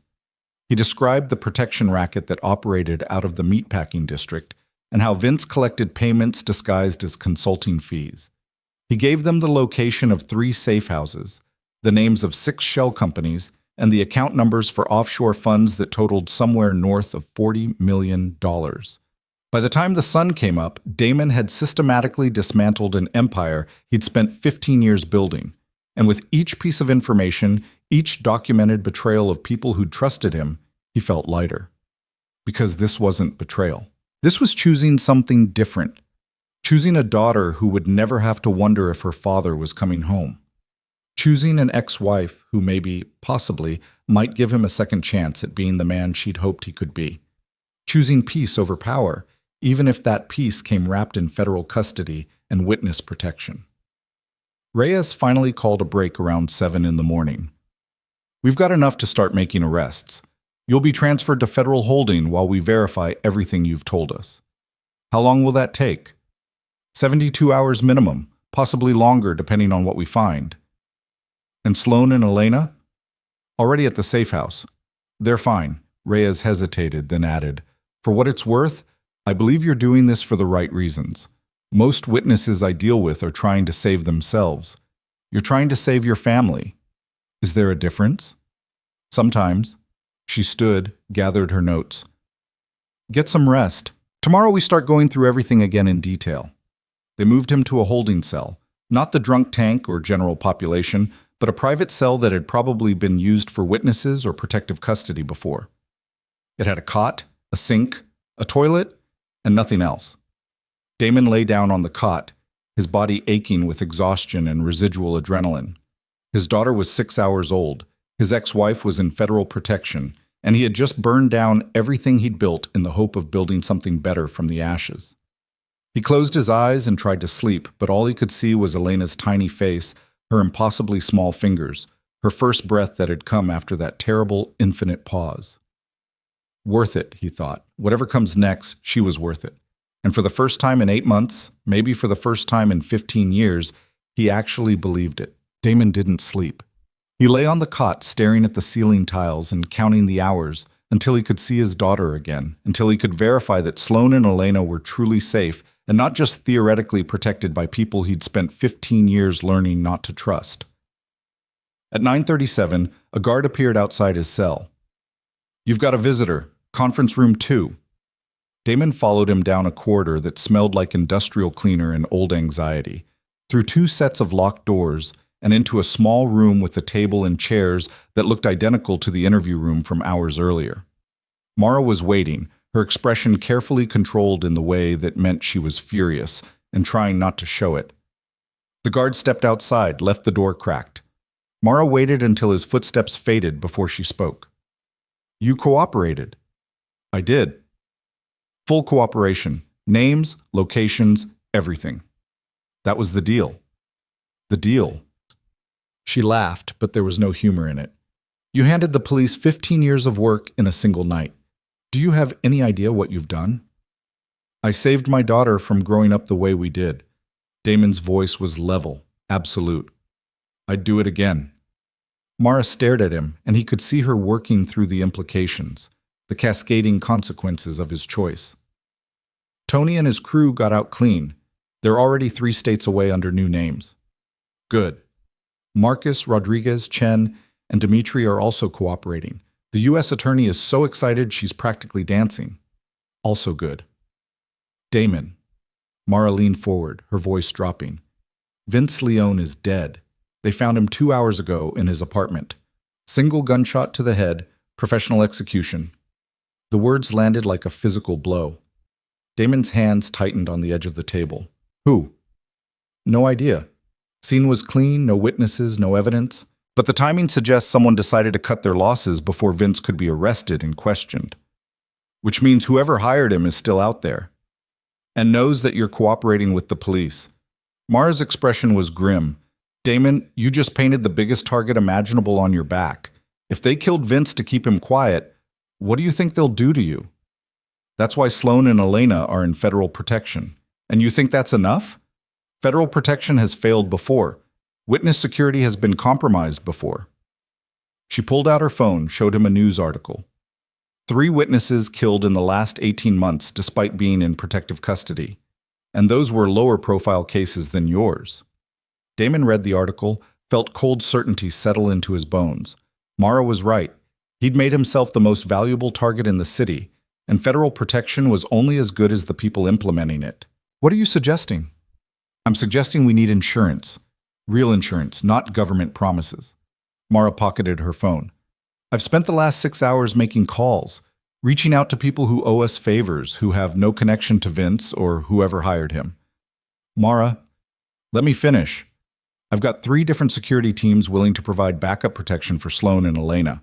He described the protection racket that operated out of the meatpacking district, and how Vince collected payments disguised as consulting fees. He gave them the location of 3 safe houses, the names of 6 shell companies, and the account numbers for offshore funds that totaled somewhere north of $40 million. By the time the sun came up, Damon had systematically dismantled an empire he'd spent 15 years building. And with each piece of information, each documented betrayal of people who'd trusted him, he felt lighter. Because this wasn't betrayal. This was choosing something different. Choosing a daughter who would never have to wonder if her father was coming home. Choosing an ex-wife who maybe, possibly, might give him a second chance at being the man she'd hoped he could be. Choosing peace over power, even if that peace came wrapped in federal custody and witness protection. Reyes finally called a break around 7 a.m. We've got enough to start making arrests. You'll be transferred to federal holding while we verify everything you've told us. How long will that take? 72 hours minimum, possibly longer depending on what we find. And Sloan and Elena? Already at the safe house. They're fine. Reyes hesitated, then added, For what it's worth, I believe you're doing this for the right reasons. Most witnesses I deal with are trying to save themselves. You're trying to save your family. Is there a difference? Sometimes. She stood, gathered her notes. Get some rest. Tomorrow we start going through everything again in detail. They moved him to a holding cell, not the drunk tank or general population, but a private cell that had probably been used for witnesses or protective custody before. It had a cot, a sink, a toilet, and nothing else. Damon lay down on the cot, his body aching with exhaustion and residual adrenaline. His daughter was 6 hours old, his ex-wife was in federal protection, and he had just burned down everything he'd built in the hope of building something better from the ashes. He closed his eyes and tried to sleep, but all he could see was Elena's tiny face, her impossibly small fingers, her first breath that had come after that terrible, infinite pause. Worth it, he thought. Whatever comes next, she was worth it. And for the first time in 8 months, maybe for the first time in 15 years, he actually believed it. Damon didn't sleep. He lay on the cot staring at the ceiling tiles and counting the hours until he could see his daughter again, until he could verify that Sloan and Elena were truly safe and not just theoretically protected by people he'd spent 15 years learning not to trust. At 9:37, a guard appeared outside his cell. You've got a visitor, conference room 2. Damon followed him down a corridor that smelled like industrial cleaner and old anxiety, through 2 sets of locked doors, and into a small room with a table and chairs that looked identical to the interview room from hours earlier. Mara was waiting, her expression carefully controlled in the way that meant she was furious and trying not to show it. The guard stepped outside, left the door cracked. Mara waited until his footsteps faded before she spoke. "You cooperated." "I did." "Full cooperation. Names, locations, everything." "That was the deal." "The deal." She laughed, but there was no humor in it. "You handed the police 15 years of work in a single night. Do you have any idea what you've done?" "I saved my daughter from growing up the way we did." Damon's voice was level, absolute. "I'd do it again." Mara stared at him, and he could see her working through the implications, the cascading consequences of his choice. "Tony and his crew got out clean. They're already 3 states away under new names." "Good." "Marcus, Rodriguez, Chen, and Dimitri are also cooperating. The U.S. attorney is so excited she's practically dancing." "Also good." "Damon." Mara leaned forward, her voice dropping. "Vince Leone is dead. They found him 2 hours ago in his apartment. Single gunshot to the head, professional execution." The words landed like a physical blow. Damon's hands tightened on the edge of the table. "Who?" "No idea. Scene was clean, no witnesses, no evidence. But the timing suggests someone decided to cut their losses before Vince could be arrested and questioned. Which means whoever hired him is still out there. And knows that you're cooperating with the police." Mara's expression was grim. "Damon, you just painted the biggest target imaginable on your back. If they killed Vince to keep him quiet, what do you think they'll do to you? That's why Sloan and Elena are in federal protection. And you think that's enough? Federal protection has failed before. Witness security has been compromised before." She pulled out her phone, showed him a news article. 3 witnesses killed in the last 18 months despite being in protective custody. And those were lower-profile cases than yours. Damon read the article, felt cold certainty settle into his bones. Mara was right. He'd made himself the most valuable target in the city, and federal protection was only as good as the people implementing it. "What are you suggesting?" "I'm suggesting we need insurance. Real insurance, not government promises." Mara pocketed her phone. "I've spent the last 6 hours making calls, reaching out to people who owe us favors, who have no connection to Vince or whoever hired him." "Mara, let me finish. I've got 3 different security teams willing to provide backup protection for Sloan and Elena.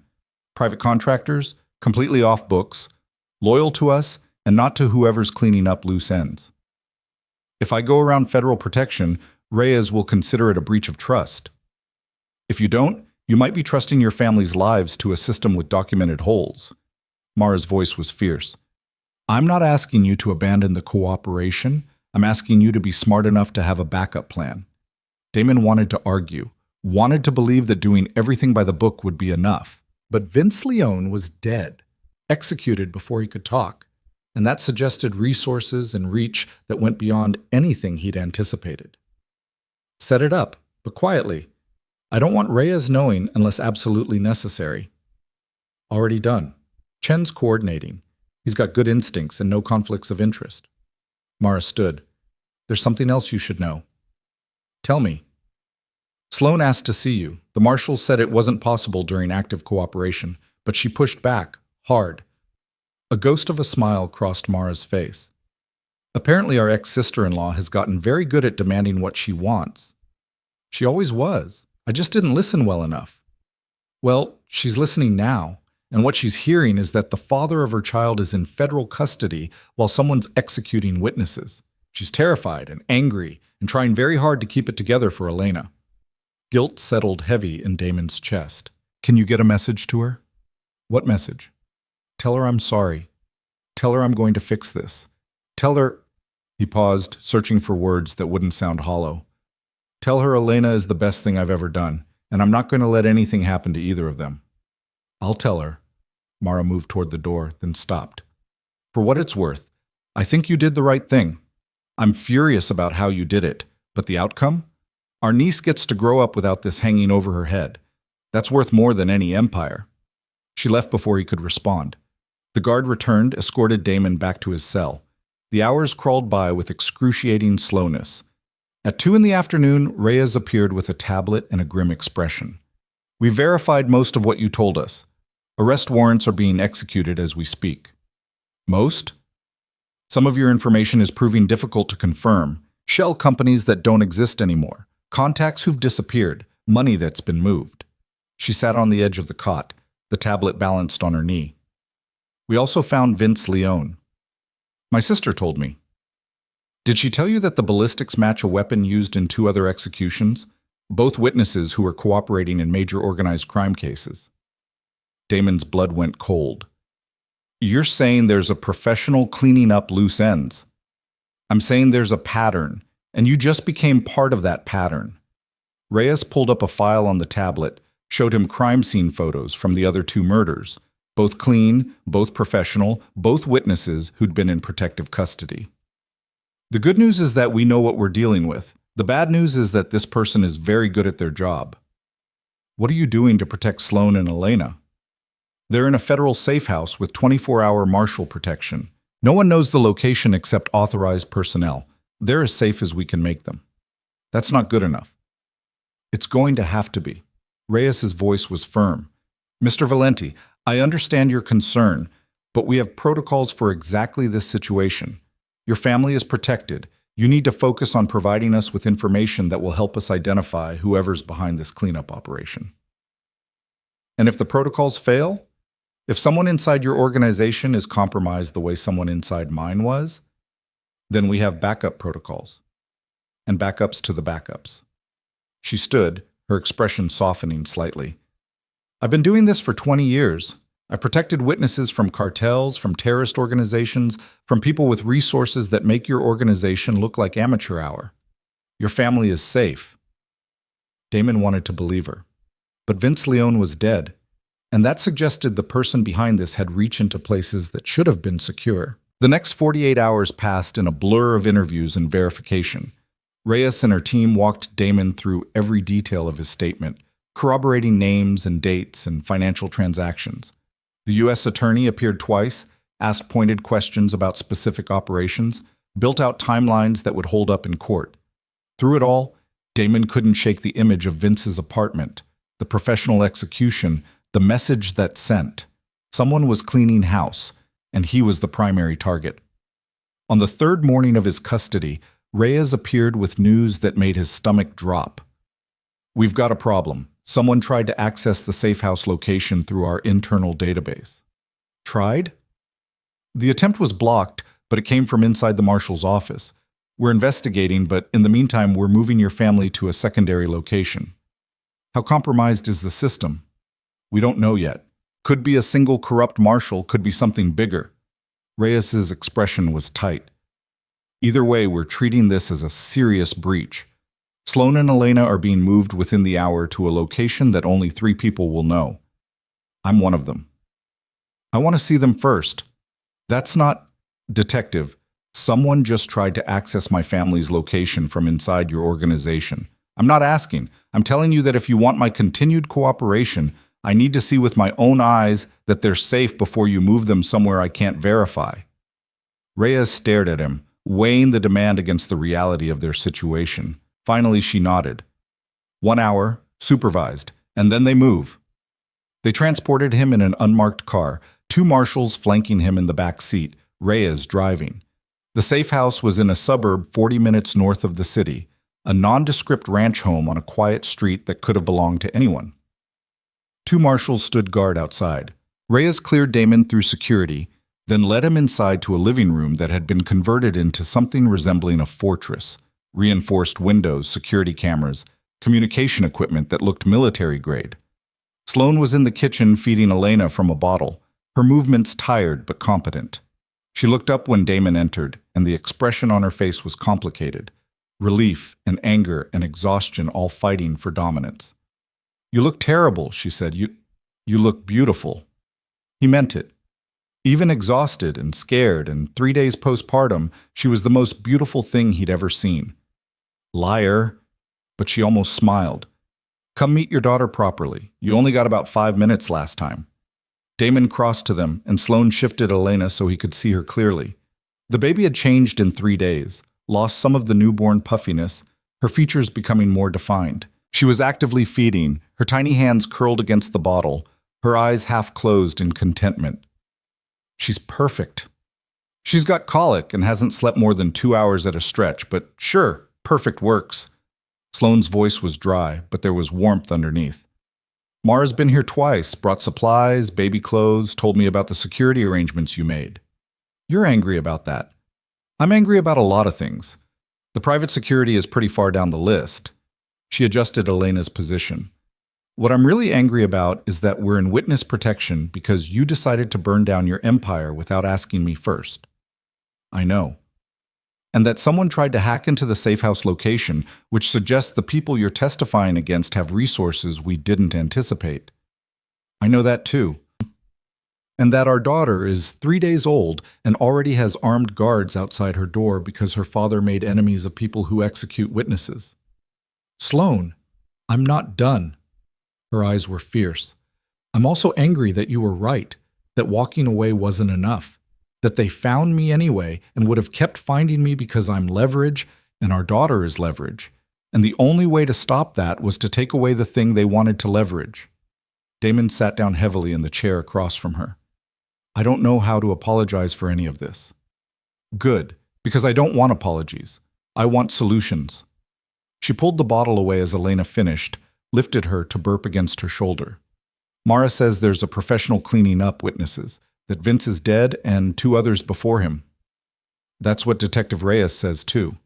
Private contractors, completely off books, loyal to us, and not to whoever's cleaning up loose ends. If I go around federal protection, Reyes will consider it a breach of trust. If you don't, you might be trusting your family's lives to a system with documented holes." Mara's voice was fierce. "I'm not asking you to abandon the cooperation. I'm asking you to be smart enough to have a backup plan." Damon wanted to argue, wanted to believe that doing everything by the book would be enough. But Vince Leone was dead, executed before he could talk, and that suggested resources and reach that went beyond anything he'd anticipated. "Set it up, but quietly. I don't want Reyes knowing unless absolutely necessary." "Already done. Chen's coordinating. He's got good instincts and no conflicts of interest." Mara stood. "There's something else you should know." "Tell me." "Sloan asked to see you. The marshals said it wasn't possible during active cooperation, but she pushed back, hard." A ghost of a smile crossed Mara's face. "Apparently our ex-sister-in-law has gotten very good at demanding what she wants." "She always was. I just didn't listen well enough." "Well, she's listening now, and what she's hearing is that the father of her child is in federal custody while someone's executing witnesses. She's terrified and angry and trying very hard to keep it together for Elena." Guilt settled heavy in Damon's chest. "Can you get a message to her?" "What message?" "Tell her I'm sorry. Tell her I'm going to fix this. Tell her—" He paused, searching for words that wouldn't sound hollow. "Tell her Elena is the best thing I've ever done, and I'm not going to let anything happen to either of them." "I'll tell her." Mara moved toward the door, then stopped. "For what it's worth, I think you did the right thing. I'm furious about how you did it, but the outcome? Our niece gets to grow up without this hanging over her head. That's worth more than any empire." She left before he could respond. The guard returned, escorted Damon back to his cell. The hours crawled by with excruciating slowness. At 2 in the afternoon, Reyes appeared with a tablet and a grim expression. We verified most of what you told us. Arrest warrants are being executed as we speak. Most? Some of your information is proving difficult to confirm. Shell companies that don't exist anymore. Contacts who've disappeared. Money that's been moved. She sat on the edge of the cot, the tablet balanced on her knee. We also found Vince Leone. My sister told me. Did she tell you that the ballistics match a weapon used in 2 other executions? Both witnesses who were cooperating in major organized crime cases. Damon's blood went cold. You're saying there's a professional cleaning up loose ends. I'm saying there's a pattern, and you just became part of that pattern. Reyes pulled up a file on the tablet, showed him crime scene photos from the other 2 murders, both clean, both professional, both witnesses who'd been in protective custody. The good news is that we know what we're dealing with. The bad news is that this person is very good at their job. What are you doing to protect Sloan and Elena? They're in a federal safe house with 24-hour marshal protection. No one knows the location except authorized personnel. They're as safe as we can make them. That's not good enough. It's going to have to be. Reyes's voice was firm. Mr. Valenti, I understand your concern, but we have protocols for exactly this situation. Your family is protected. You need to focus on providing us with information that will help us identify whoever's behind this cleanup operation. And if the protocols fail, if someone inside your organization is compromised the way someone inside mine was, then we have backup protocols. And backups to the backups. She stood, her expression softening slightly. I've been doing this for 20 years. I've protected witnesses from cartels, from terrorist organizations, from people with resources that make your organization look like amateur hour. Your family is safe. Damon wanted to believe her. But Vince Leone was dead, and that suggested the person behind this had reached into places that should have been secure. The next 48 hours passed in a blur of interviews and verification. Reyes and her team walked Damon through every detail of his statement, corroborating names and dates and financial transactions. The U.S. attorney appeared twice, asked pointed questions about specific operations, built out timelines that would hold up in court. Through it all, Damon couldn't shake the image of Vince's apartment, the professional execution, the message that sent. Someone was cleaning house, and he was the primary target. On the 3rd morning of his custody, Reyes appeared with news that made his stomach drop. We've got a problem. Someone tried to access the safe house location through our internal database. Tried? The attempt was blocked, but it came from inside the marshal's office. We're investigating, but in the meantime, we're moving your family to a secondary location. How compromised is the system? We don't know yet. Could be a single corrupt marshal, could be something bigger. Reyes's expression was tight. Either way, we're treating this as a serious breach. Sloan and Elena are being moved within the hour to a location that only 3 people will know. I'm one of them. I want to see them first. That's not... Detective, someone just tried to access my family's location from inside your organization. I'm not asking. I'm telling you that if you want my continued cooperation, I need to see with my own eyes that they're safe before you move them somewhere I can't verify. Reyes stared at him, weighing the demand against the reality of their situation. Finally, she nodded. 1 hour, supervised, and then they move. They transported him in an unmarked car, 2 marshals flanking him in the back seat, Reyes driving. The safe house was in a suburb 40 minutes north of the city, a nondescript ranch home on a quiet street that could have belonged to anyone. 2 marshals stood guard outside. Reyes cleared Damon through security, then led him inside to a living room that had been converted into something resembling a fortress. Reinforced windows, security cameras, communication equipment that looked military-grade. Sloan was in the kitchen feeding Elena from a bottle, her movements tired but competent. She looked up when Damon entered, and the expression on her face was complicated. Relief and anger and exhaustion all fighting for dominance. You look terrible, she said. You look beautiful. He meant it. Even exhausted and scared and 3 days postpartum, she was the most beautiful thing he'd ever seen. Liar, but she almost smiled. Come meet your daughter properly. You only got about 5 minutes last time. Damon crossed to them, and Sloan shifted Elena so he could see her clearly. The baby had changed in 3 days, lost some of the newborn puffiness, her features becoming more defined. She was actively feeding, her tiny hands curled against the bottle, her eyes half closed in contentment. She's perfect. She's got colic and hasn't slept more than 2 hours at a stretch, but sure, perfect works. Sloane's voice was dry, but there was warmth underneath. Mara's been here twice, brought supplies, baby clothes, told me about the security arrangements you made. You're angry about that. I'm angry about a lot of things. The private security is pretty far down the list. She adjusted Elena's position. What I'm really angry about is that we're in witness protection because you decided to burn down your empire without asking me first. I know. And that someone tried to hack into the safe house location, which suggests the people you're testifying against have resources we didn't anticipate. I know that too. And that our daughter is 3 days old and already has armed guards outside her door because her father made enemies of people who execute witnesses. Sloane, I'm not done. Her eyes were fierce. I'm also angry that you were right, that walking away wasn't enough, that they found me anyway and would have kept finding me because I'm leverage and our daughter is leverage, and the only way to stop that was to take away the thing they wanted to leverage. Damon sat down heavily in the chair across from her. I don't know how to apologize for any of this. Good, because I don't want apologies. I want solutions. She pulled the bottle away as Elena finished, lifted her to burp against her shoulder. Mara says there's a professional cleaning up witnesses, that Vince is dead and 2 others before him. That's what Detective Reyes says too.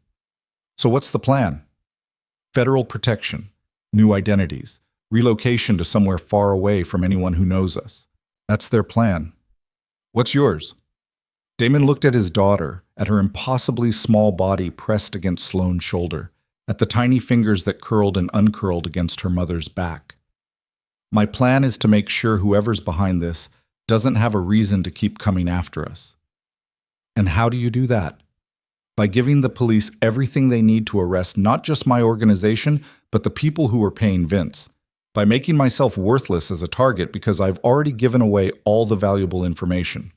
So what's the plan? Federal protection, new identities, relocation to somewhere far away from anyone who knows us. That's their plan. What's yours? Damon looked at his daughter, at her impossibly small body pressed against Sloane's shoulder, at the tiny fingers that curled and uncurled against her mother's back. My plan is to make sure whoever's behind this doesn't have a reason to keep coming after us. And how do you do that? By giving the police everything they need to arrest not just my organization, but the people who are paying Vince. By making myself worthless as a target because I've already given away all the valuable information.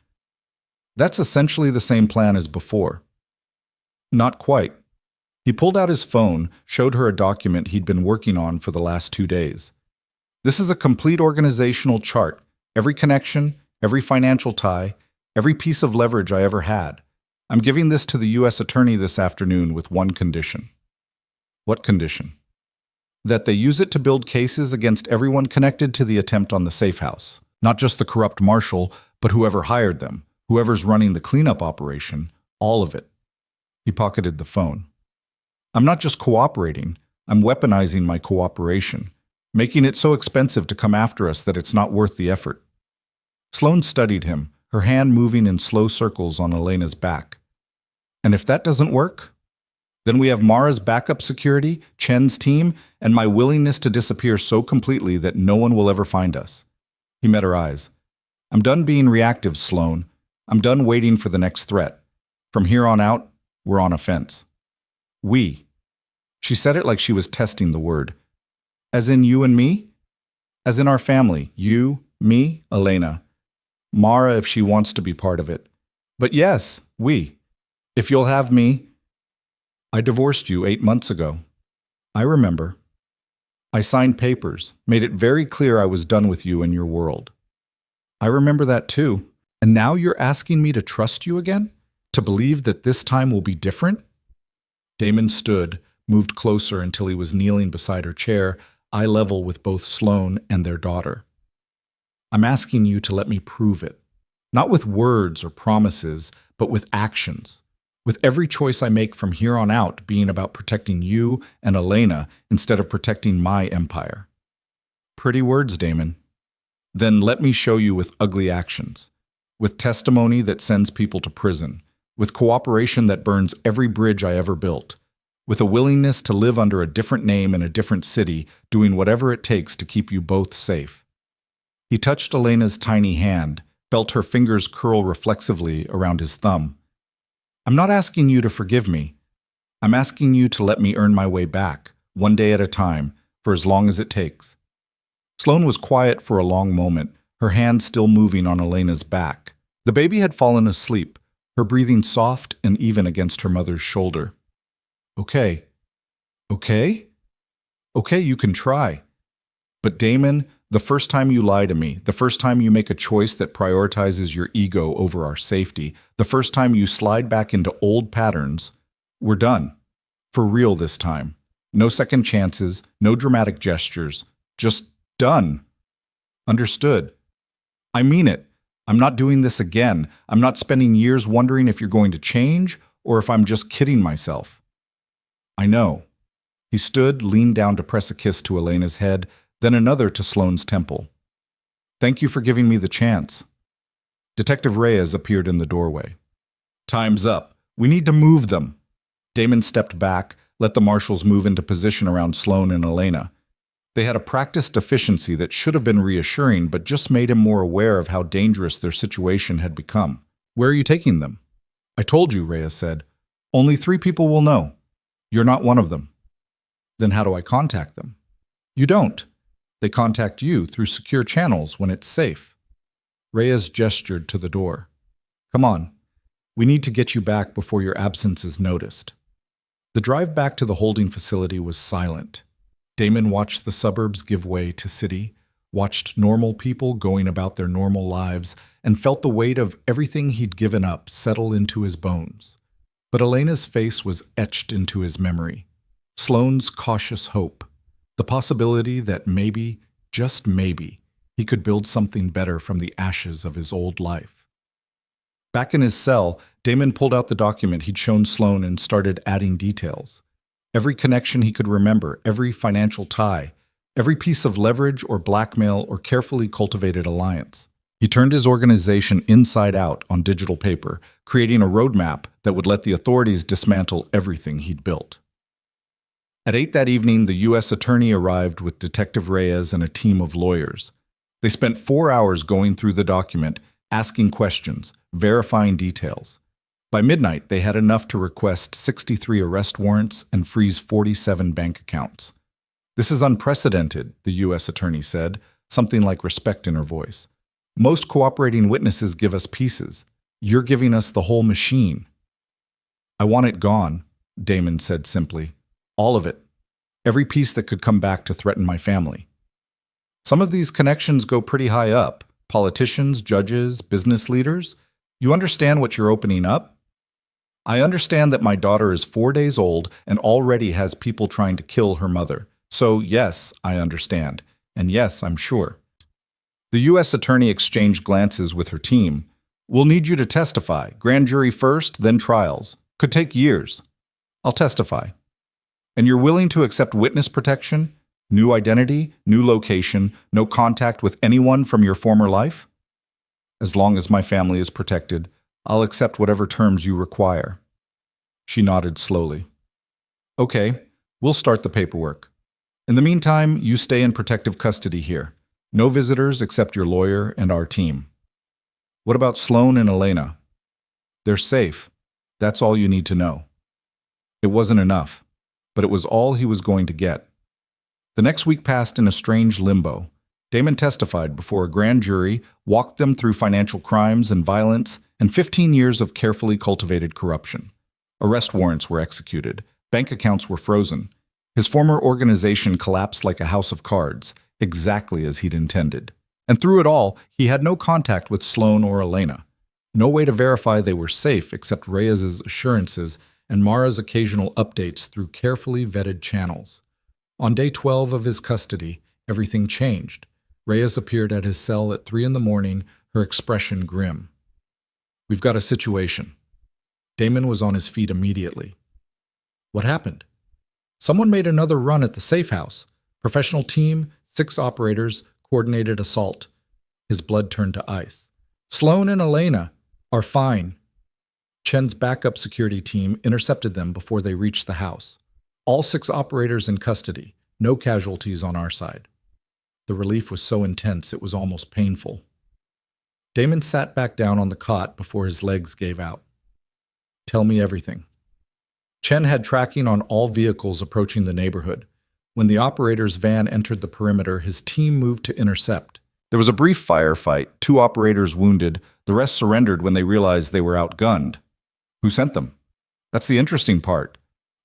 That's essentially the same plan as before. Not quite. He pulled out his phone, showed her a document he'd been working on for the last 2 days. This is a complete organizational chart, every connection, every financial tie, every piece of leverage I ever had. I'm giving this to the U.S. Attorney this afternoon with one condition. What condition? That they use it to build cases against everyone connected to the attempt on the safe house. Not just the corrupt marshal, but whoever hired them, whoever's running the cleanup operation, all of it. He pocketed the phone. I'm not just cooperating, I'm weaponizing my cooperation, making it so expensive to come after us that it's not worth the effort. Sloane studied him, her hand moving in slow circles on Elena's back. And if that doesn't work? Then we have Mara's backup security, Chen's team, and my willingness to disappear so completely that no one will ever find us. He met her eyes. I'm done being reactive, Sloane. I'm done waiting for the next threat. From here on out, we're on offense. We. She said it like she was testing the word. As in you and me? As in our family, you, me, Elena. Mara if she wants to be part of it. But yes, we. If you'll have me. I divorced you 8 months ago. I remember. I signed papers, made it very clear I was done with you and your world. I remember that too. And now you're asking me to trust you again? To believe that this time will be different? Damon stood, moved closer until he was kneeling beside her chair, eye level with both Sloane and their daughter. I'm asking you to let me prove it. Not with words or promises, but with actions. With every choice I make from here on out being about protecting you and Elena instead of protecting my empire. Pretty words, Damon. Then let me show you with ugly actions. With testimony that sends people to prison. With cooperation that burns every bridge I ever built. With a willingness to live under a different name in a different city, doing whatever it takes to keep you both safe. He touched Elena's tiny hand, felt her fingers curl reflexively around his thumb. I'm not asking you to forgive me. I'm asking you to let me earn my way back, one day at a time, for as long as it takes. Sloane was quiet for a long moment, her hand still moving on Elena's back. The baby had fallen asleep, her breathing soft and even against her mother's shoulder. Okay. Okay? Okay, you can try. But Damon, the first time you lie to me, the first time you make a choice that prioritizes your ego over our safety, the first time you slide back into old patterns, we're done. For real this time. No second chances, no dramatic gestures. Just done. Understood. I mean it. I'm not doing this again. I'm not spending years wondering if you're going to change or if I'm just kidding myself. I know. He stood, leaned down to press a kiss to Elena's head, then another to Sloane's temple. Thank you for giving me the chance. Detective Reyes appeared in the doorway. Time's up. We need to move them. Damon stepped back, let the marshals move into position around Sloane and Elena. They had a practiced efficiency that should have been reassuring, but just made him more aware of how dangerous their situation had become. Where are you taking them? I told you, Reyes said. Only 3 people will know. You're not one of them. Then how do I contact them? You don't. They contact you through secure channels when it's safe. Reyes gestured to the door. Come on. We need to get you back before your absence is noticed. The drive back to the holding facility was silent. Damon watched the suburbs give way to city, watched normal people going about their normal lives, and felt the weight of everything he'd given up settle into his bones. But Elena's face was etched into his memory. Sloane's cautious hope. The possibility that maybe, just maybe, he could build something better from the ashes of his old life. Back in his cell, Damon pulled out the document he'd shown Sloane and started adding details. Every connection he could remember, every financial tie, every piece of leverage or blackmail or carefully cultivated alliance. He turned his organization inside out on digital paper, creating a roadmap that would let the authorities dismantle everything he'd built. At 8 that evening, the U.S. attorney arrived with Detective Reyes and a team of lawyers. They spent 4 hours going through the document, asking questions, verifying details. By midnight, they had enough to request 63 arrest warrants and freeze 47 bank accounts. This is unprecedented, the U.S. attorney said, something like respect in her voice. Most cooperating witnesses give us pieces. You're giving us the whole machine. I want it gone, Damon said simply. All of it. Every piece that could come back to threaten my family. Some of these connections go pretty high up. Politicians, judges, business leaders. You understand what you're opening up? I understand that my daughter is 4 days old and already has people trying to kill her mother. So yes, I understand. And yes, I'm sure. The U.S. attorney exchanged glances with her team. We'll need you to testify. Grand jury first, then trials. Could take years. I'll testify. And you're willing to accept witness protection? New identity, new location, no contact with anyone from your former life? As long as my family is protected, I'll accept whatever terms you require. She nodded slowly. Okay, we'll start the paperwork. In the meantime, you stay in protective custody here. No visitors except your lawyer and our team. What about Sloane and Elena? They're safe. That's all you need to know. It wasn't enough, but it was all he was going to get. The next week passed in a strange limbo. Damon testified before a grand jury, walked them through financial crimes and violence, and 15 years of carefully cultivated corruption. Arrest warrants were executed. Bank accounts were frozen. His former organization collapsed like a house of cards, exactly as he'd intended. And through it all, he had no contact with Sloane or Elena. No way to verify they were safe except Reyes's assurances and Mara's occasional updates through carefully vetted channels. On day 12 of his custody, everything changed. Reyes appeared at his cell at 3 a.m, her expression grim. We've got a situation. Damon was on his feet immediately. What happened? Someone made another run at the safe house. Professional team, 6 operators, coordinated assault. His blood turned to ice. Sloane and Elena are fine. Chen's backup security team intercepted them before they reached the house. All 6 operators in custody. No casualties on our side. The relief was so intense it was almost painful. Damon sat back down on the cot before his legs gave out. Tell me everything. Chen had tracking on all vehicles approaching the neighborhood. When the operator's van entered the perimeter, his team moved to intercept. There was a brief firefight, 2 operators wounded, the rest surrendered when they realized they were outgunned. Who sent them? That's the interesting part.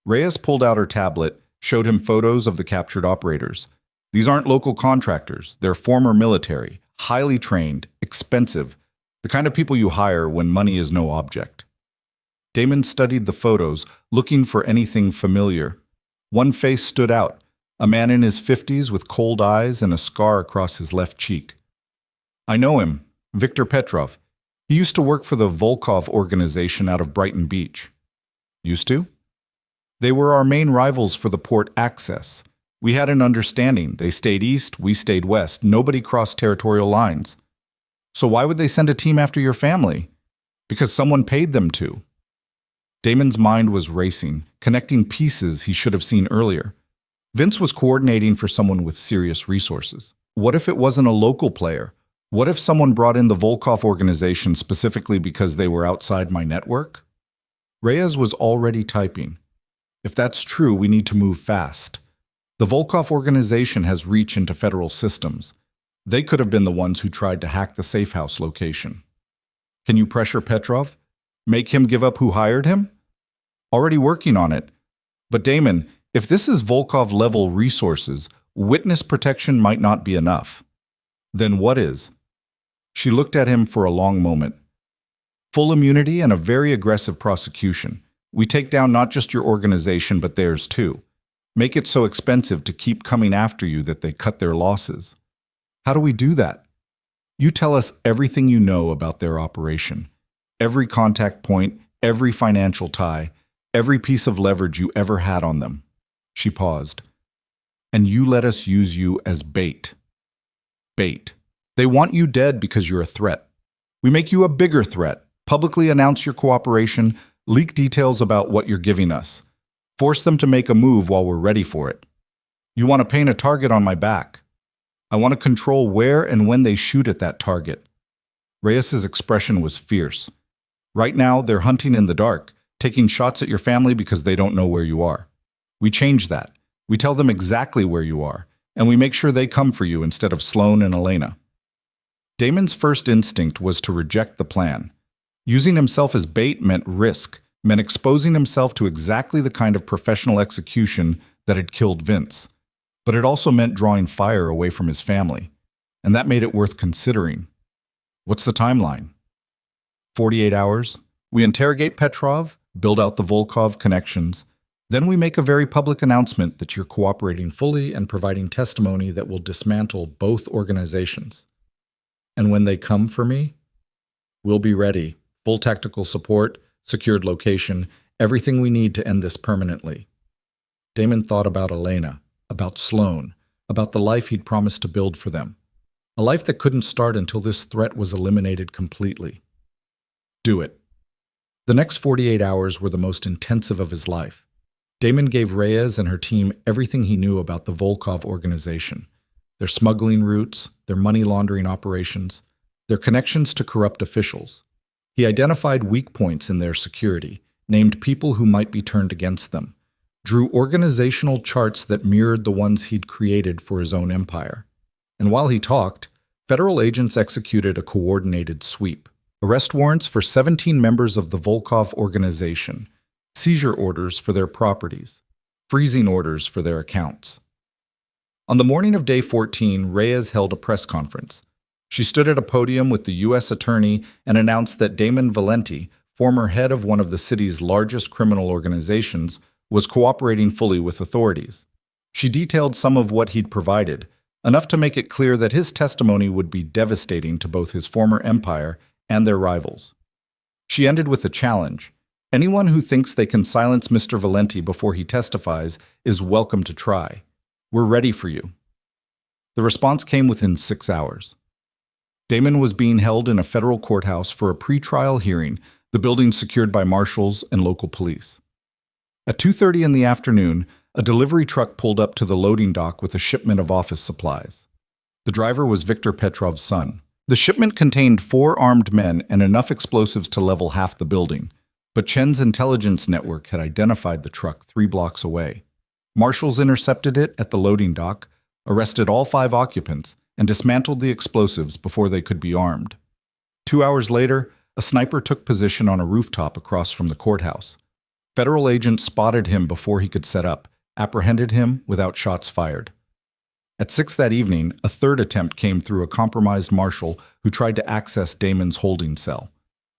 Reyes pulled out her tablet, showed him photos of the captured operators. These aren't local contractors. They're former military, highly trained, expensive, the kind of people you hire when money is no object. Damon studied the photos, looking for anything familiar. One face stood out, a man in his 50s with cold eyes and a scar across his left cheek. I know him, Viktor Petrov. He used to work for the Volkov organization out of Brighton Beach. Used to? They were our main rivals for the port access. We had an understanding. They stayed east, we stayed west. Nobody crossed territorial lines. So why would they send a team after your family? Because someone paid them to. Damon's mind was racing, connecting pieces he should have seen earlier. Vince was coordinating for someone with serious resources. What if it wasn't a local player? What if someone brought in the Volkov organization specifically because they were outside my network? Reyes was already typing. If that's true, we need to move fast. The Volkov organization has reach into federal systems. They could have been the ones who tried to hack the safe house location. Can you pressure Petrov? Make him give up who hired him? Already working on it. But Damon, if this is Volkov-level resources, witness protection might not be enough. Then what is? She looked at him for a long moment. Full immunity and a very aggressive prosecution. We take down not just your organization, but theirs too. Make it so expensive to keep coming after you that they cut their losses. How do we do that? You tell us everything you know about their operation. Every contact point, every financial tie, every piece of leverage you ever had on them. She paused. And you let us use you as bait. Bait. They want you dead because you're a threat. We make you a bigger threat. Publicly announce your cooperation, leak details about what you're giving us. Force them to make a move while we're ready for it. You want to paint a target on my back. I want to control where and when they shoot at that target. Reyes's expression was fierce. Right now, they're hunting in the dark, taking shots at your family because they don't know where you are. We change that. We tell them exactly where you are, and we make sure they come for you instead of Sloan and Elena. Damon's first instinct was to reject the plan. Using himself as bait meant risk, meant exposing himself to exactly the kind of professional execution that had killed Vince. But it also meant drawing fire away from his family, and that made it worth considering. What's the timeline? 48 hours. We interrogate Petrov, build out the Volkov connections, then we make a very public announcement that you're cooperating fully and providing testimony that will dismantle both organizations. And when they come for me, we'll be ready. Full tactical support, secured location, everything we need to end this permanently. Damon thought about Elena, about Sloan, about the life he'd promised to build for them. A life that couldn't start until this threat was eliminated completely. Do it. The next 48 hours were the most intensive of his life. Damon gave Reyes and her team everything he knew about the Volkov organization, their smuggling routes, their money laundering operations, their connections to corrupt officials. He identified weak points in their security, named people who might be turned against them, drew organizational charts that mirrored the ones he'd created for his own empire. And while he talked, federal agents executed a coordinated sweep. Arrest warrants for 17 members of the Volkov organization, seizure orders for their properties, freezing orders for their accounts. On the morning of day 14, Reyes held a press conference. She stood at a podium with the U.S. attorney and announced that Damon Valenti, former head of one of the city's largest criminal organizations, was cooperating fully with authorities. She detailed some of what he'd provided, enough to make it clear that his testimony would be devastating to both his former empire and their rivals. She ended with a challenge. Anyone who thinks they can silence Mr. Valenti before he testifies is welcome to try. We're ready for you. The response came within 6 hours. Damon was being held in a federal courthouse for a pre-trial hearing, the building secured by marshals and local police. At 2:30 in the afternoon, a delivery truck pulled up to the loading dock with a shipment of office supplies. The driver was Viktor Petrov's son. The shipment contained 4 armed men and enough explosives to level half the building, but Chen's intelligence network had identified the truck 3 blocks away. Marshals intercepted it at the loading dock, arrested all 5 occupants, and dismantled the explosives before they could be armed. 2 hours later, a sniper took position on a rooftop across from the courthouse. Federal agents spotted him before he could set up, apprehended him without shots fired. At 6 that evening, a third attempt came through a compromised marshal who tried to access Damon's holding cell.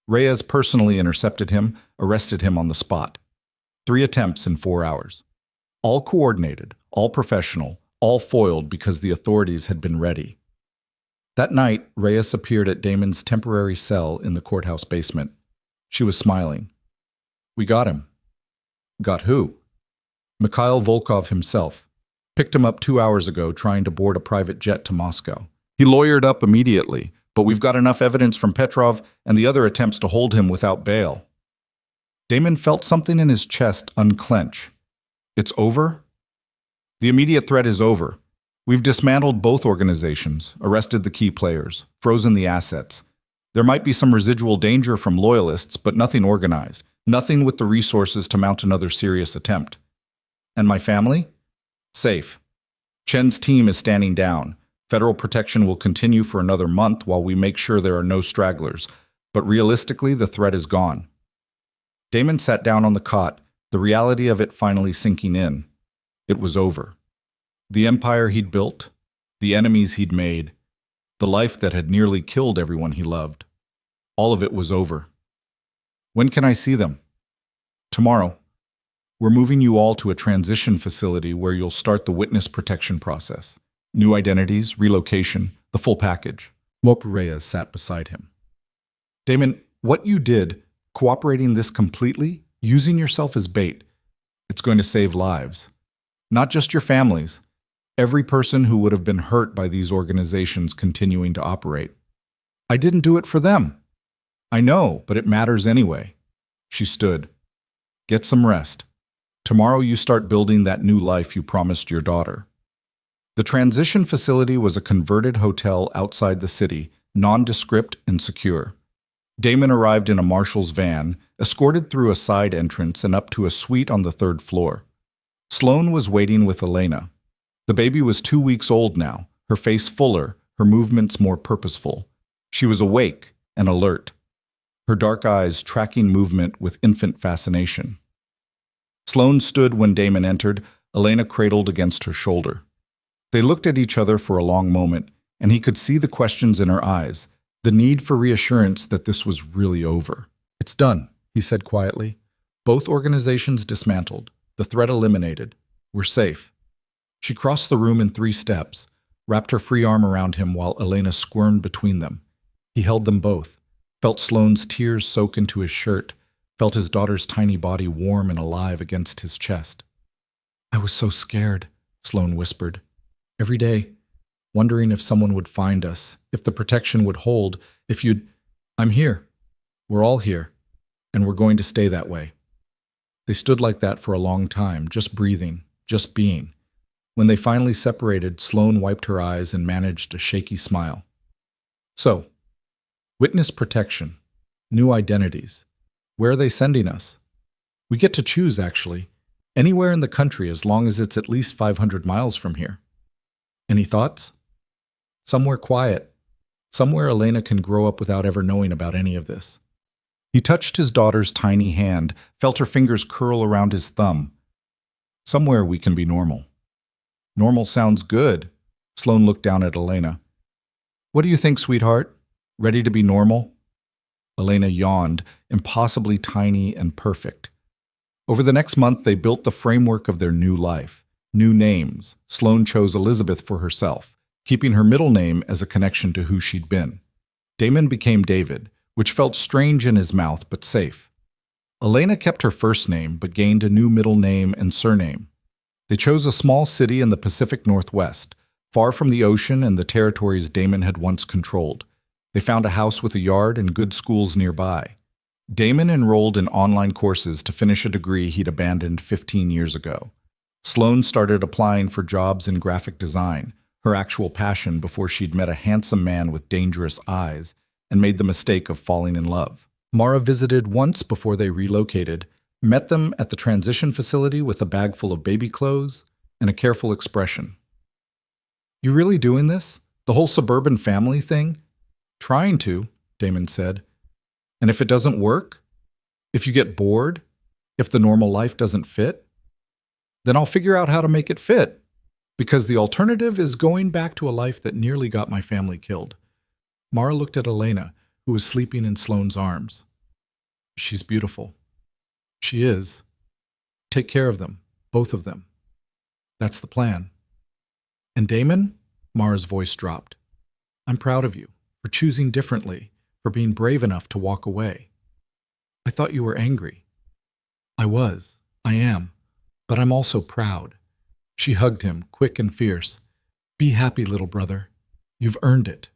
Reyes personally intercepted him, arrested him on the spot. 3 attempts in 4 hours. All coordinated, all professional, all foiled because the authorities had been ready. That night, Reyes appeared at Damon's temporary cell in the courthouse basement. She was smiling. "We got him." "Got who?" "Mikhail Volkov himself. Picked him up 2 hours ago trying to board a private jet to Moscow. He lawyered up immediately, but we've got enough evidence from Petrov and the other attempts to hold him without bail." Damon felt something in his chest unclench. "It's over?" "The immediate threat is over. We've dismantled both organizations, arrested the key players, frozen the assets. There might be some residual danger from loyalists, but nothing organized, nothing with the resources to mount another serious attempt." "And my family?" "Safe. Chen's team is standing down. Federal protection will continue for another month while we make sure there are no stragglers, but realistically, the threat is gone." Damon sat down on the cot, the reality of it finally sinking in. It was over. The empire he'd built, the enemies he'd made, the life that had nearly killed everyone he loved. All of it was over. "When can I see them?" "Tomorrow. We're moving you all to a transition facility where you'll start the witness protection process. New identities, relocation, the full package." Mop Reyes sat beside him. "Damon, what you did, cooperating this completely, using yourself as bait, it's going to save lives. Not just your families. Every person who would have been hurt by these organizations continuing to operate." "I didn't do it for them." "I know, but it matters anyway." She stood. "Get some rest. Tomorrow you start building that new life you promised your daughter." The transition facility was a converted hotel outside the city, nondescript and secure. Damon arrived in a marshal's van, escorted through a side entrance and up to a suite on the 3rd floor. Sloane was waiting with Elena. The baby was 2 weeks old now, her face fuller, her movements more purposeful. She was awake and alert, her dark eyes tracking movement with infant fascination. Sloane stood when Damon entered, Elena cradled against her shoulder. They looked at each other for a long moment, and he could see the questions in her eyes, the need for reassurance that this was really over. "It's done," he said quietly. "Both organizations dismantled, the threat eliminated. We're safe." She crossed the room in 3 steps, wrapped her free arm around him while Elena squirmed between them. He held them both, felt Sloane's tears soak into his shirt, felt his daughter's tiny body warm and alive against his chest. "I was so scared," Sloane whispered. "Every day, wondering if someone would find us, if the protection would hold, if you'd... I'm here. We're all here, and we're going to stay that way." They stood like that for a long time, just breathing, just being. When they finally separated, Sloane wiped her eyes and managed a shaky smile. "So, witness protection, new identities. Where are they sending us?" "We get to choose, actually. Anywhere in the country as long as it's at least 500 miles from here." "Any thoughts?" "Somewhere quiet. Somewhere Elena can grow up without ever knowing about any of this." He touched his daughter's tiny hand, felt her fingers curl around his thumb. "Somewhere we can be normal." "Normal sounds good." Sloane looked down at Elena. "What do you think, sweetheart? Ready to be normal?" Elena yawned, impossibly tiny and perfect. Over the next month, they built the framework of their new life. New names. Sloane chose Elizabeth for herself, keeping her middle name as a connection to who she'd been. Damon became David, which felt strange in his mouth but safe. Elena kept her first name but gained a new middle name and surname. They chose a small city in the Pacific Northwest, far from the ocean and the territories Damon had once controlled. They found a house with a yard and good schools nearby. Damon enrolled in online courses to finish a degree he'd abandoned 15 years ago. Sloane started applying for jobs in graphic design, her actual passion, before she'd met a handsome man with dangerous eyes and made the mistake of falling in love. Mara visited once before they relocated, met them at the transition facility with a bag full of baby clothes and a careful expression. "You really doing this? The whole suburban family thing?" "Trying to," Damon said. "And if it doesn't work? If you get bored? If the normal life doesn't fit?" Then I'll figure out how to make it fit. Because the alternative is going back to a life that nearly got my family killed. Mara looked at Elena, who was sleeping in Sloane's arms. She's beautiful. She is. Take care of them, both of them. That's the plan. And Damon? Mara's voice dropped. I'm proud of you for choosing differently, for being brave enough to walk away. I thought you were angry. I was. I am. But I'm also proud. She hugged him, quick and fierce. Be happy, little brother. You've earned it.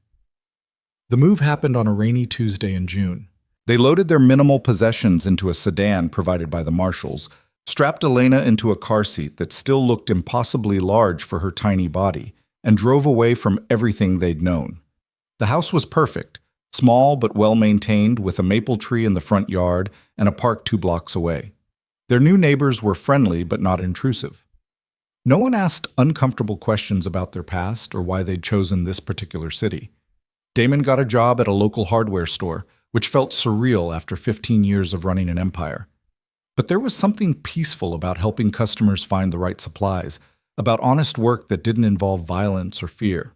The move happened on a rainy Tuesday in June. They loaded their minimal possessions into a sedan provided by the marshals, strapped Elena into a car seat that still looked impossibly large for her tiny body, and drove away from everything they'd known. The house was perfect, small but well-maintained, with a maple tree in the front yard and a park 2 blocks away. Their new neighbors were friendly but not intrusive. No one asked uncomfortable questions about their past or why they'd chosen this particular city. Damon got a job at a local hardware store, which felt surreal after 15 years of running an empire. But there was something peaceful about helping customers find the right supplies, about honest work that didn't involve violence or fear.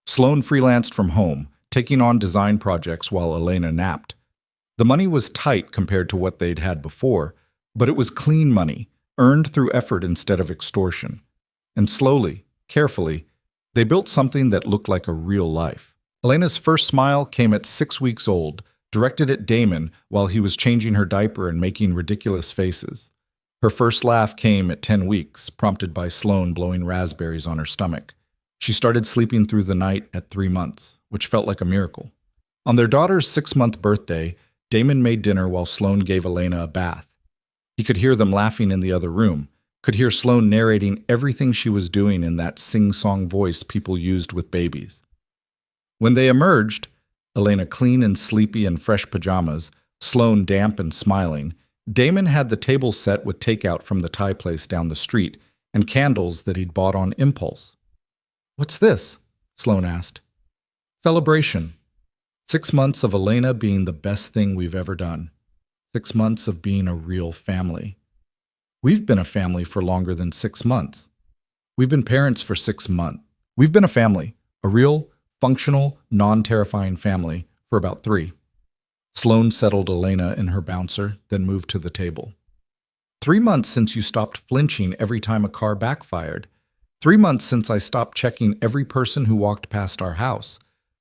Sloane freelanced from home, taking on design projects while Elena napped. The money was tight compared to what they'd had before, but it was clean money, earned through effort instead of extortion. And slowly, carefully, they built something that looked like a real life. Elena's first smile came at 6 weeks old, directed at Damon while he was changing her diaper and making ridiculous faces. Her first laugh came at 10 weeks, prompted by Sloane blowing raspberries on her stomach. She started sleeping through the night at 3 months, which felt like a miracle. On their daughter's 6-month birthday, Damon made dinner while Sloane gave Elena a bath. He could hear them laughing in the other room, could hear Sloane narrating everything she was doing in that sing-song voice people used with babies. When they emerged, Elena clean and sleepy in fresh pajamas, Sloane damp and smiling, Damon had the table set with takeout from the Thai place down the street and candles that he'd bought on impulse. "What's this?" Sloane asked. "Celebration. 6 months of Elena being the best thing we've ever done. 6 months of being a real family. We've been a family for longer than 6 months. We've been parents for 6 months. We've been a family, a real, functional, non-terrifying family, for about 3. Sloane settled Elena in her bouncer, then moved to the table. 3 months since you stopped flinching every time a car backfired. 3 months since I stopped checking every person who walked past our house.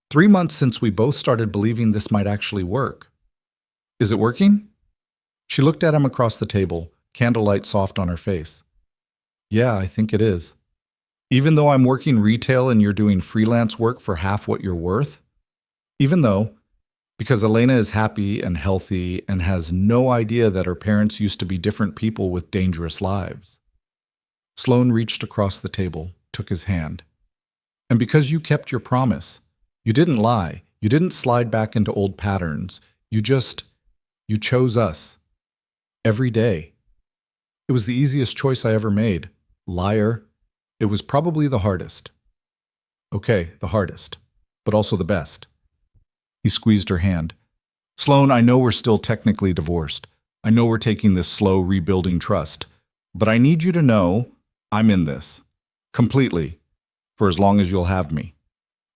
3 months since we both started believing this might actually work. Is it working?" She looked at him across the table, candlelight soft on her face. "Yeah, I think it is. Even though I'm working retail and you're doing freelance work for half what you're worth? Even though, because Elena is happy and healthy and has no idea that her parents used to be different people with dangerous lives." Sloane reached across the table, took his hand. "And because you kept your promise, you didn't lie, you didn't slide back into old patterns, you chose us. Every day. It was the easiest choice I ever made. Liar. It was probably the hardest. Okay, the hardest, but also the best." He squeezed her hand. "Sloane, I know we're still technically divorced. I know we're taking this slow rebuilding trust. But I need you to know I'm in this. Completely. For as long as you'll have me."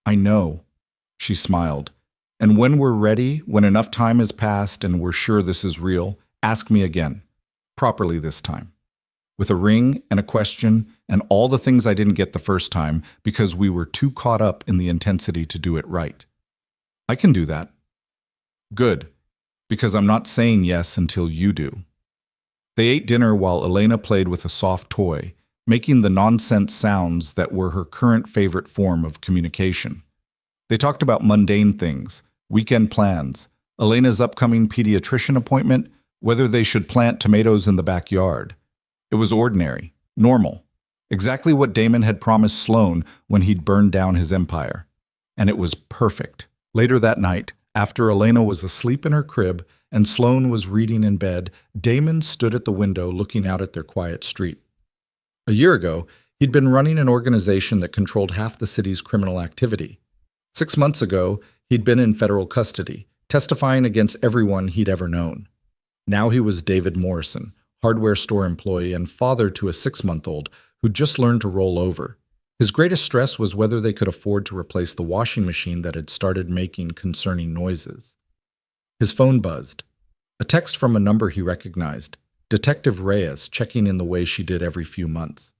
"I know." She smiled. "And when we're ready, when enough time has passed and we're sure this is real, ask me again. Properly this time. With a ring and a question and all the things I didn't get the first time because we were too caught up in the intensity to do it right. I can do that." "Good. Because I'm not saying yes until you do." They ate dinner while Elena played with a soft toy, making the nonsense sounds that were her current favorite form of communication. They talked about mundane things, weekend plans, Elena's upcoming pediatrician appointment, whether they should plant tomatoes in the backyard. It was ordinary, normal, exactly what Damon had promised Sloane when he'd burned down his empire. And it was perfect. Later that night, after Elena was asleep in her crib and Sloane was reading in bed, Damon stood at the window looking out at their quiet street. A year ago, he'd been running an organization that controlled half the city's criminal activity. 6 months ago, he'd been in federal custody, testifying against everyone he'd ever known. Now he was David Morrison, hardware store employee and father to a 6-month-old who'd just learned to roll over. His greatest stress was whether they could afford to replace the washing machine that had started making concerning noises. His phone buzzed. A text from a number he recognized. Detective Reyes checking in the way she did every few months.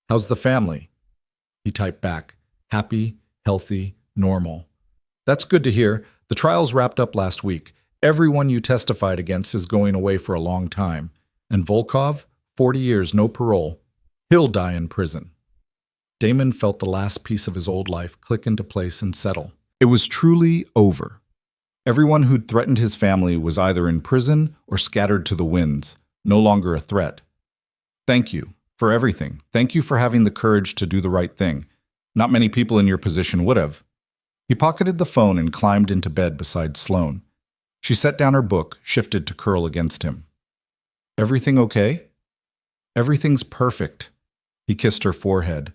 "How's the family?" He typed back. "Happy, healthy, normal." "That's good to hear. The trials wrapped up last week. Everyone you testified against is going away for a long time. And Volkov, 40 years, no parole. He'll die in prison." Damon felt the last piece of his old life click into place and settle. It was truly over. Everyone who'd threatened his family was either in prison or scattered to the winds, no longer a threat. "Thank you for everything. Thank you for having the courage to do the right thing. Not many people in your position would have." He pocketed the phone and climbed into bed beside Sloane. She set down her book, shifted to curl against him. "Everything okay?" "Everything's perfect." He kissed her forehead.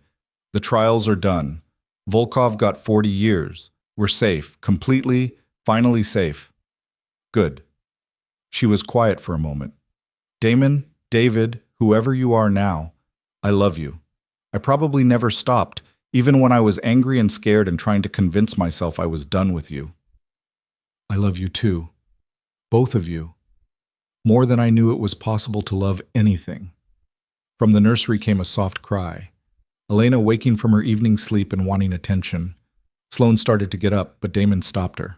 "The trials are done. Volkov got 40 years. We're safe, completely, finally safe." "Good." She was quiet for a moment. "Damon, David, whoever you are now, I love you. I probably never stopped, even when I was angry and scared and trying to convince myself I was done with you." "I love you too. Both of you. More than I knew it was possible to love anything." From the nursery came a soft cry. Elena waking from her evening sleep and wanting attention. Sloane started to get up, but Damon stopped her.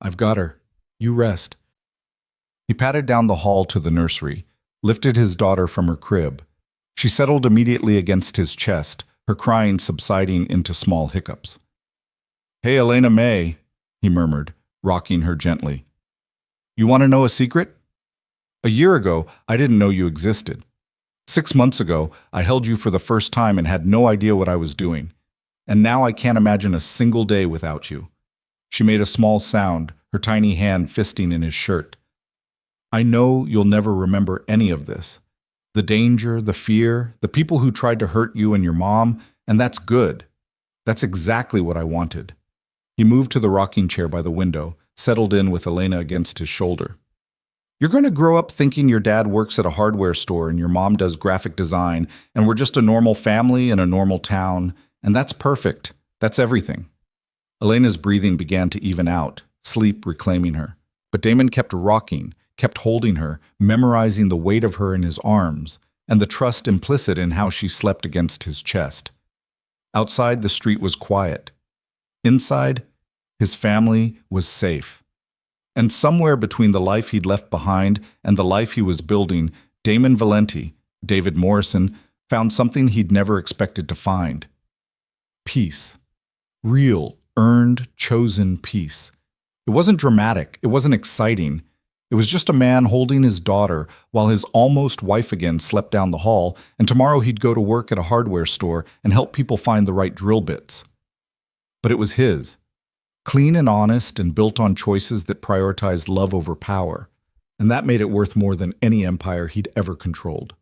"I've got her. You rest." He patted down the hall to the nursery, lifted his daughter from her crib. She settled immediately against his chest, her crying subsiding into small hiccups. "Hey, Elena May," he murmured, rocking her gently. "You want to know a secret? A year ago, I didn't know you existed. 6 months ago, I held you for the first time and had no idea what I was doing. And now I can't imagine a single day without you." She made a small sound, her tiny hand fisting in his shirt. "I know you'll never remember any of this. The danger, the fear, the people who tried to hurt you and your mom, and that's good. That's exactly what I wanted." He moved to the rocking chair by the window, settled in with Elena against his shoulder. "You're going to grow up thinking your dad works at a hardware store and your mom does graphic design, and we're just a normal family in a normal town, and that's perfect. That's everything." Elena's breathing began to even out, sleep reclaiming her. But Damon kept rocking, kept holding her, memorizing the weight of her in his arms, and the trust implicit in how she slept against his chest. Outside, the street was quiet. Inside, his family was safe. And somewhere between the life he'd left behind and the life he was building, Damon Valenti, David Morrison, found something he'd never expected to find. Peace. Real, earned, chosen peace. It wasn't dramatic. It wasn't exciting. It was just a man holding his daughter while his almost wife again slept down the hall, and tomorrow he'd go to work at a hardware store and help people find the right drill bits. But it was his. Clean and honest and built on choices that prioritized love over power, and that made it worth more than any empire he'd ever controlled.